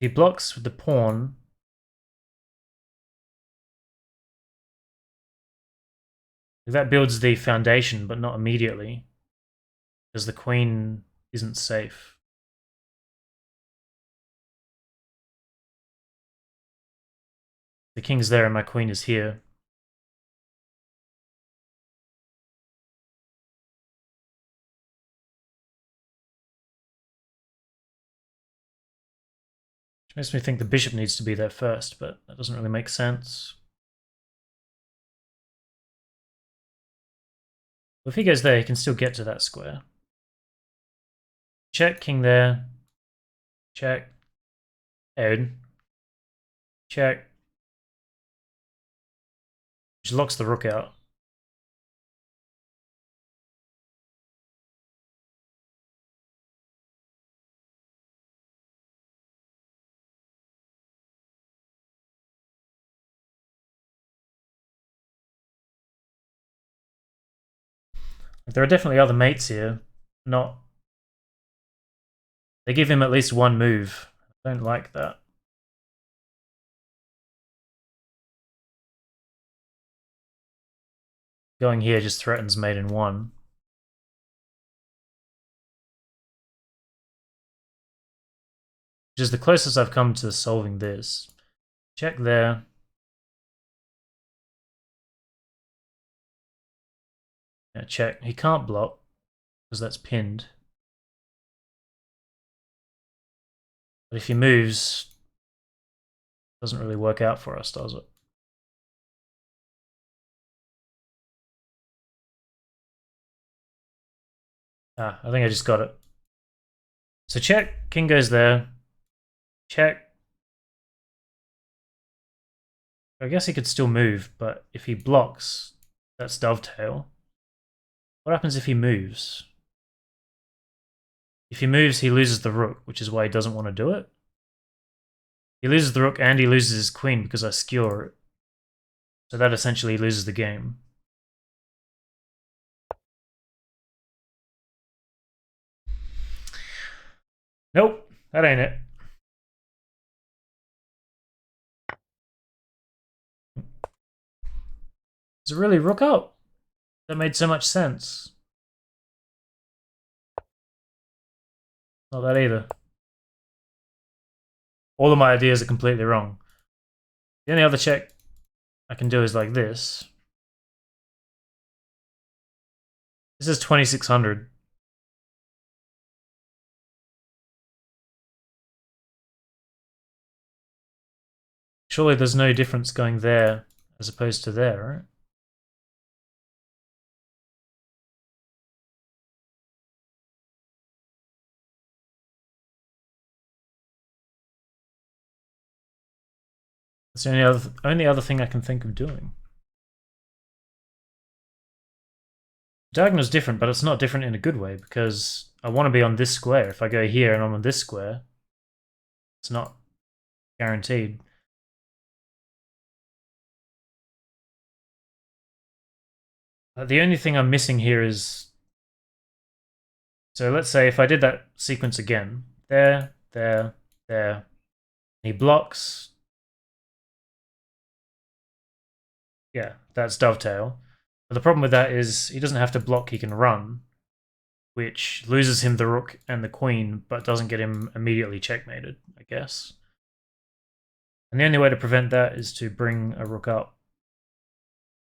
He blocks with the pawn. That builds the foundation, but not immediately. Because the queen isn't safe. The king's there and my queen is here. Which makes me think the bishop needs to be there first, but that doesn't really make sense. Well, if he goes there, he can still get to that square. Check, king there. Check. Ed. Check. Which locks the rook out. There are definitely other mates here. Not. They give him at least one move. I don't like that. Going here just threatens mate in one. Which is the closest I've come to solving this. Check there. Yeah, check. He can't block because that's pinned. But if he moves, it doesn't really work out for us, does it? Ah, I think I just got it. So check, king goes there. Check. I guess he could still move, but if he blocks, that's dovetail. What happens if he moves? If he moves, he loses the rook, which is why he doesn't want to do it. He loses the rook and he loses his queen because I skewer it. So that essentially loses the game. Nope, that ain't it. Is it really rook up? That made so much sense. Not that either. All of my ideas are completely wrong. The only other check I can do is like this. This is 2600. Surely there's no difference going there as opposed to there, right? That's the only other thing I can think of doing. Diagonal's different, but it's not different in a good way because I want to be on this square. If I go here and I'm on this square, it's not guaranteed. The only thing I'm missing here is... So let's say if I did that sequence again, there, there, there, he blocks. Yeah, that's dovetail. But the problem with that is he doesn't have to block, he can run, which loses him the rook and the queen, but doesn't get him immediately checkmated, I guess. And the only way to prevent that is to bring a rook up,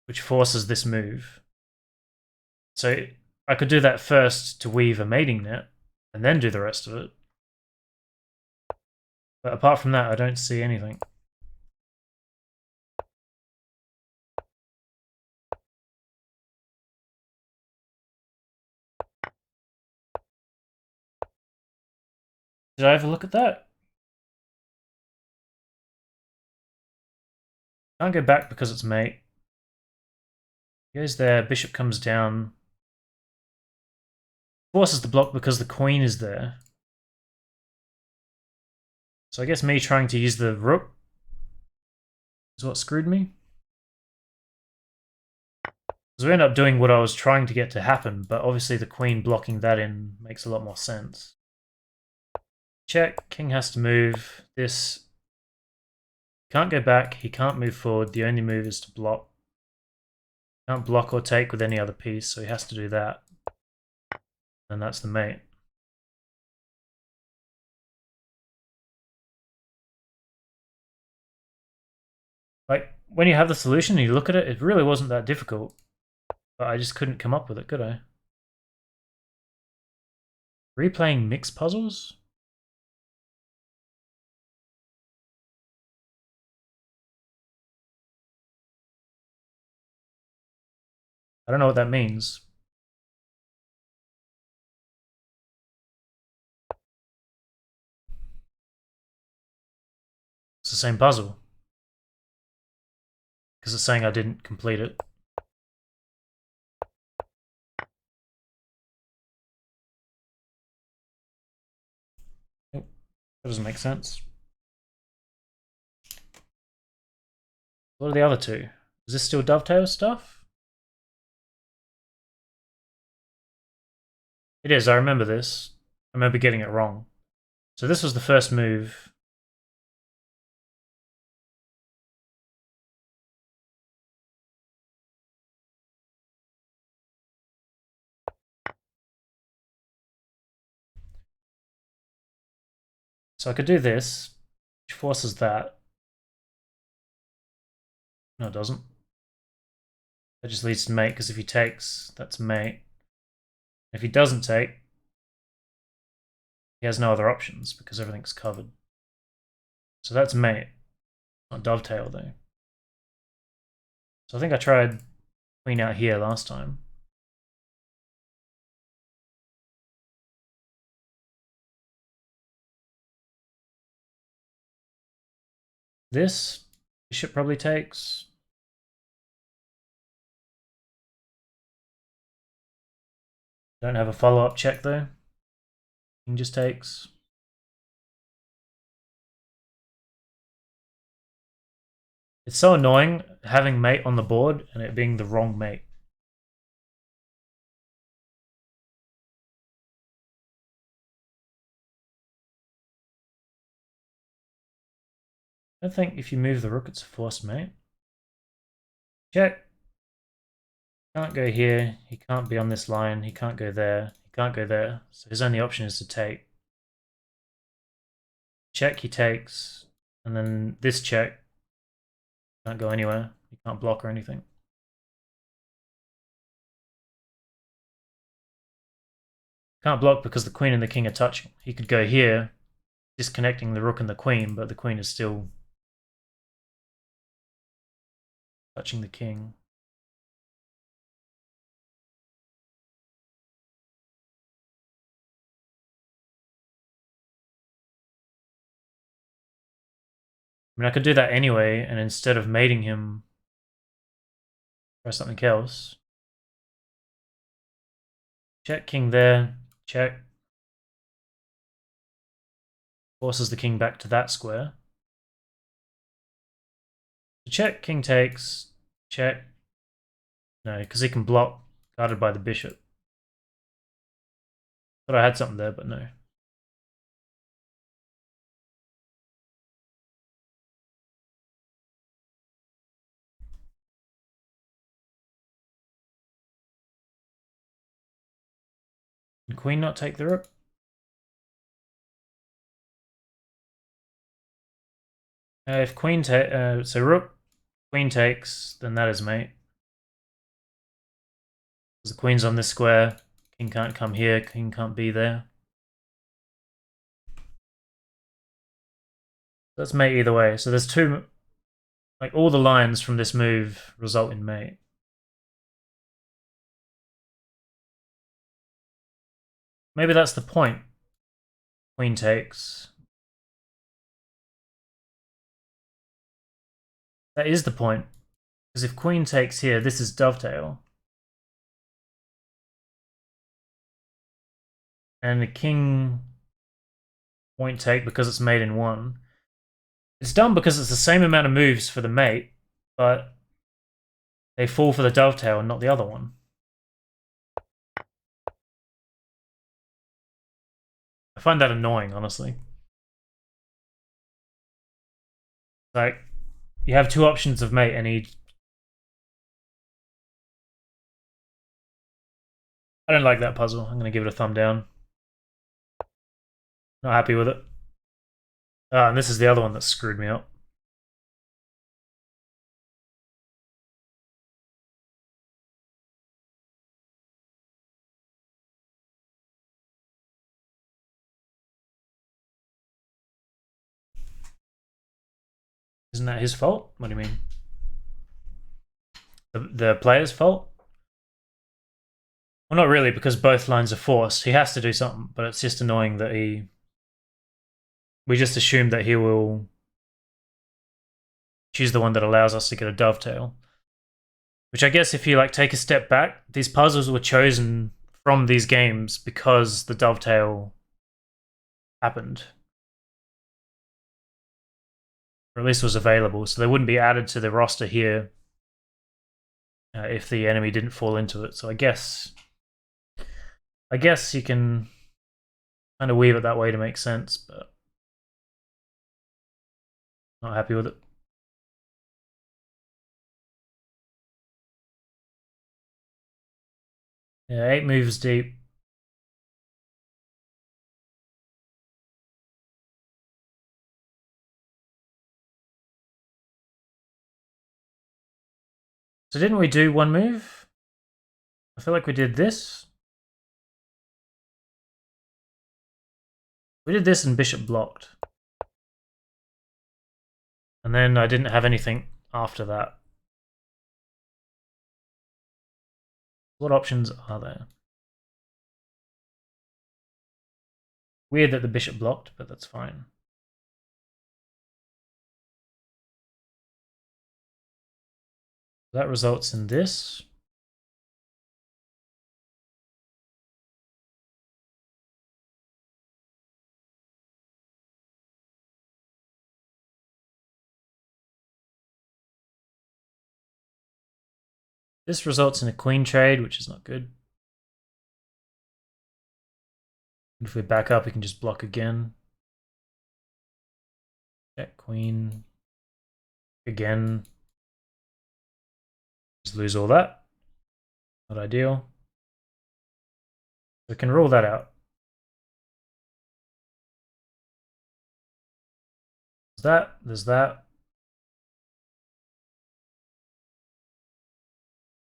which forces this move. So I could do that first to weave a mating net, and then do the rest of it. But apart from that, I don't see anything. Did I ever look at that? Can't go back because it's mate. Goes there, bishop comes down. Forces the block because the queen is there. So I guess me trying to use the rook is what screwed me. Because we end up doing what I was trying to get to happen, but obviously the queen blocking that in makes a lot more sense. Check, king has to move. This can't go back, he can't move forward, the only move is to block. Can't block or take with any other piece, so he has to do that. And that's the mate. Like, when you have the solution and you look at it, it really wasn't that difficult. But I just couldn't come up with it, could I? Replaying mixed puzzles? I don't know what that means. It's the same puzzle. Because it's saying I didn't complete it. Nope. That doesn't make sense. What are the other two? Is this still Dovetail stuff? It is, I remember this. I remember getting it wrong. So this was the first move. So I could do this, which forces that. No, it doesn't. That just leads to mate, because if he takes, that's mate. If he doesn't take, he has no other options because everything's covered. So that's mate. Not dovetail though. So I think I tried queen out here last time. This bishop probably takes. Don't have a follow-up check though. King just takes. It's so annoying having mate on the board and it being the wrong mate. I don't think if you move the rook it's a forced mate. Check. Can't go here, he can't be on this line, he can't go there, he can't go there. So his only option is to take. Check, he takes. And then this check. Can't go anywhere. He can't block or anything. Can't block because the queen and the king are touching. He could go here, disconnecting the rook and the queen, but the queen is still touching the king. I mean, I could do that anyway, and instead of mating him, try something else. Check, king there, check. Forces the king back to that square. Check, king takes, check. No, because he can block, guarded by the bishop. Thought I had something there, but no. Can queen not take the rook? If queen takes, so rook, queen takes, then that is mate. Because the queen's on this square, king can't come here, king can't be there. That's mate either way. So there's two, like all the lines from this move result in mate. Maybe that's the point. Queen takes. That is the point. Because if queen takes here, this is dovetail. And the king won't take because it's mate in one. It's dumb because it's the same amount of moves for the mate, but they fall for the dovetail and not the other one. I find that annoying, honestly. Like, you have two options of mate and I don't like that puzzle. I'm going to give it a thumb down. Not happy with it. And this is the other one that screwed me up. Isn't that his fault? What do you mean? The player's fault? Well, not really, because both lines are forced. He has to do something, but it's just annoying that he... We just assume that he will choose the one that allows us to get a dovetail. Which I guess if you like take a step back, these puzzles were chosen from these games because the dovetail happened. Or at least was available, so they wouldn't be added to the roster here if the enemy didn't fall into it. So I guess you can kind of weave it that way to make sense, but not happy with it. Yeah, 8 moves deep. So didn't we do one move? I feel like we did this. We did this and bishop blocked. And then I didn't have anything after that. What options are there? Weird that the bishop blocked, but that's fine. That results in this. This results in a queen trade, which is not good. If we back up, we can just block again. Check queen. Again. Just lose all that. Not ideal. We can rule that out. There's that. There's that.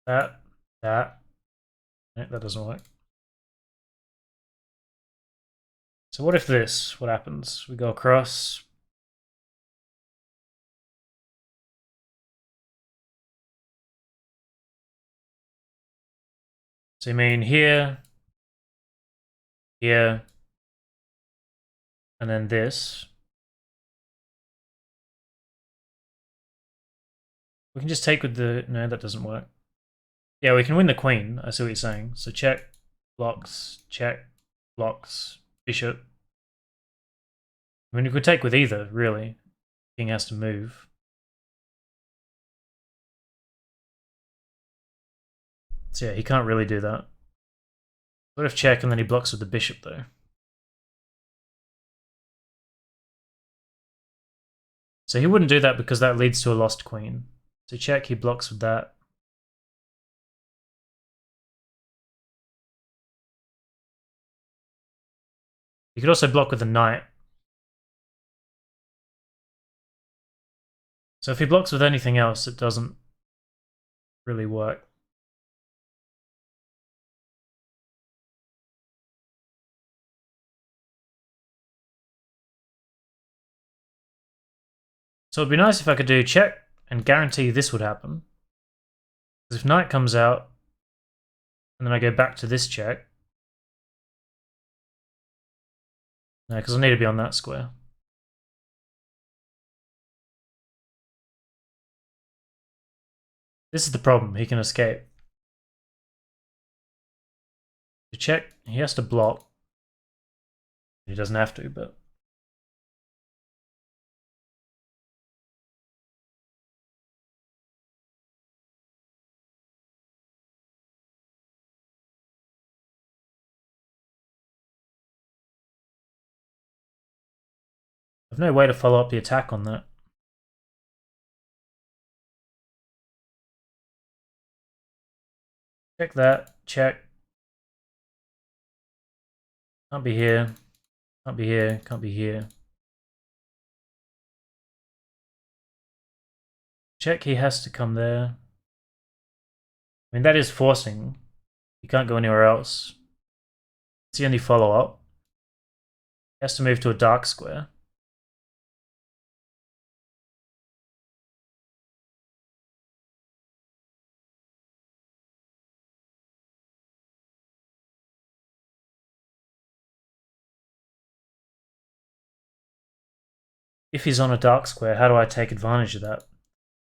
That. That. No, that doesn't work. So what if this? What happens? We go across. So you mean here, here, and then this. We can just take with the... No, that doesn't work. Yeah, we can win the queen. I see what you're saying. So check, blocks, bishop. I mean, we could take with either, really. King has to move. So yeah, he can't really do that. What if check and then he blocks with the bishop, though? So he wouldn't do that because that leads to a lost queen. So check, he blocks with that. He could also block with the knight. So if he blocks with anything else, it doesn't really work. So it'd be nice if I could do check and guarantee this would happen. Because if knight comes out, and then I go back to this check. No, because I need to be on that square. This is the problem, he can escape. To check, he has to block. He doesn't have to, but... I have no way to follow up the attack on that. Check that, check. Can't be here, can't be here, can't be here. Check, he has to come there. I mean, that is forcing. He can't go anywhere else. It's the only follow-up. He has to move to a dark square. If he's on a dark square, how do I take advantage of that?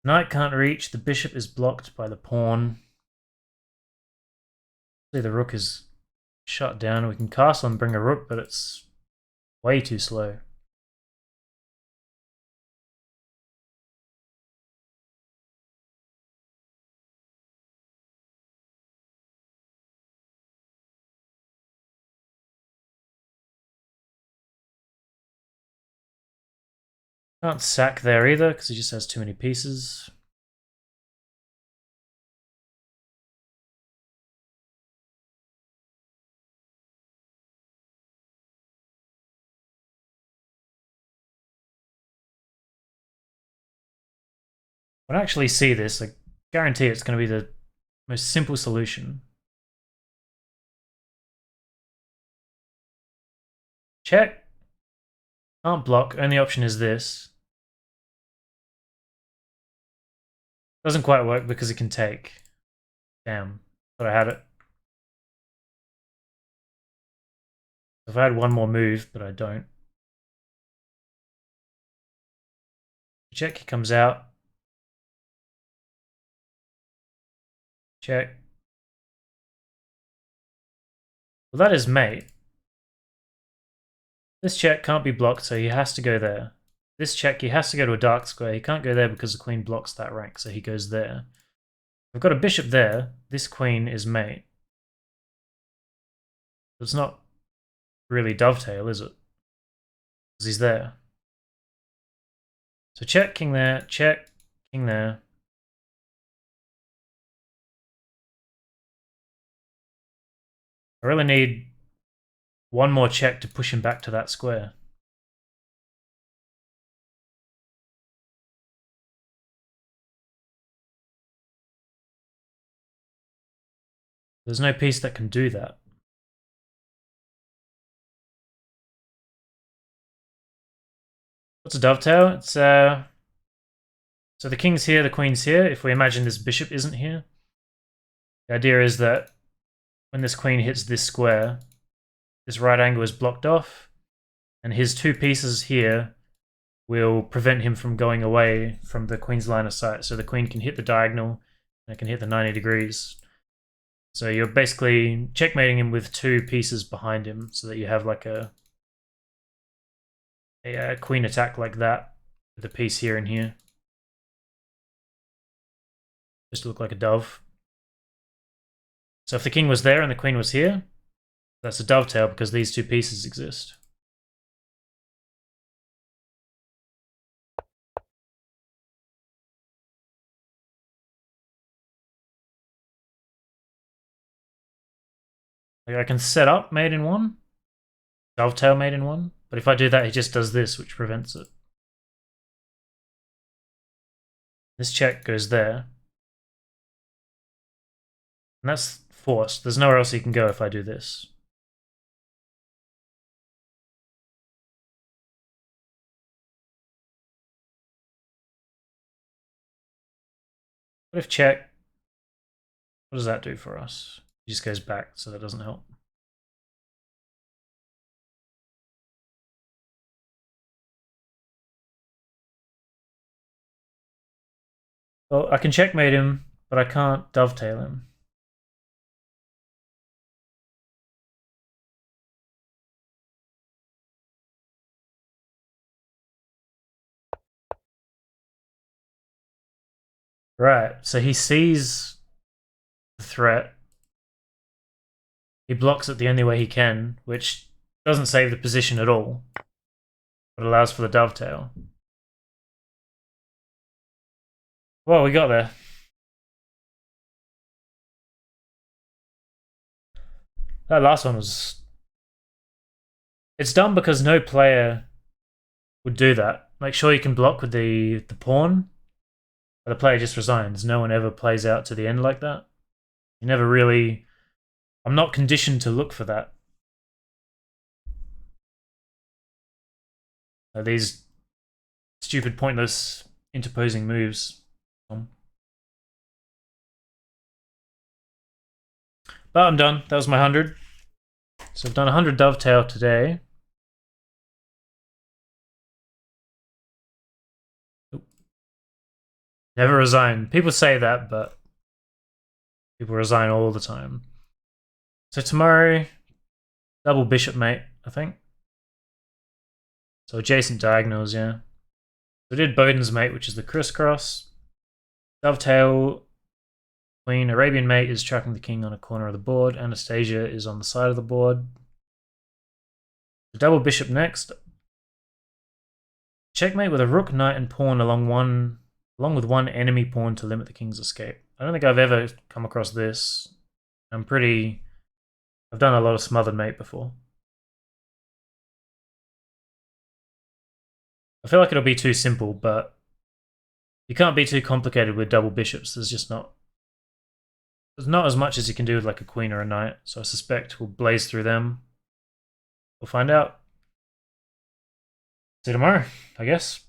Knight can't reach, the bishop is blocked by the pawn. See, the rook is shut down. We can castle and bring a rook, but it's way too slow. Can't sack there either, because he just has too many pieces. When I actually see this, I guarantee it's going to be the most simple solution. Check. Can't block. Only option is this. Doesn't quite work because it can take. Damn. Thought I had it. If I had one more move, but I don't. Check, he comes out. Check. Well, that is mate. This check can't be blocked, so he has to go there. This check, he has to go to a dark square. He can't go there because the queen blocks that rank, so he goes there. We've got a bishop there. This queen is mate. It's not really dovetail, is it? Because he's there. So check, king there, check, king there. I really need one more check to push him back to that square. There's no piece that can do that. What's a dovetail? It's so the king's here, the queen's here. If we imagine this bishop isn't here, the idea is that when this queen hits this square, this right angle is blocked off, and his two pieces here will prevent him from going away from the queen's line of sight. So the queen can hit the diagonal, and it can hit the 90 degrees. So you're basically checkmating him with two pieces behind him, so that you have like a queen attack like that, with a piece here and here. Just to look like a dove. So if the king was there and the queen was here, that's a dovetail because these two pieces exist. Like I can set up mate in one, dovetail mate in one, but if I do that, he just does this, which prevents it. This check goes there. And that's forced. There's nowhere else he can go if I do this. What if check? What does that do for us? He just goes back, so that doesn't help. Well, I can checkmate him, but I can't dovetail him. Right, so he sees the threat. He blocks it the only way he can, which doesn't save the position at all, but allows for the dovetail. Well, we got there. That last one was... It's dumb because no player would do that. Like, sure, you can block with the pawn, but the player just resigns. No one ever plays out to the end like that. You never really... I'm not conditioned to look for that. These stupid, pointless, interposing moves. But I'm done. That was my 100. So I've done 100 dovetail today. Never resign. People say that, but people resign all the time. So tomorrow, double bishop mate, I think. So adjacent diagonals, yeah. We did Bowden's mate, which is the crisscross. Dovetail queen. Arabian mate is tracking the king on a corner of the board. Anastasia is on the side of the board. The double bishop next. Checkmate with a rook, knight, and pawn along with one enemy pawn to limit the king's escape. I don't think I've ever come across this. I've done a lot of smothered mate before. I feel like it'll be too simple, but you can't be too complicated with double bishops. There's not as much as you can do with like a queen or a knight, so I suspect we'll blaze through them. We'll find out. See you tomorrow, I guess.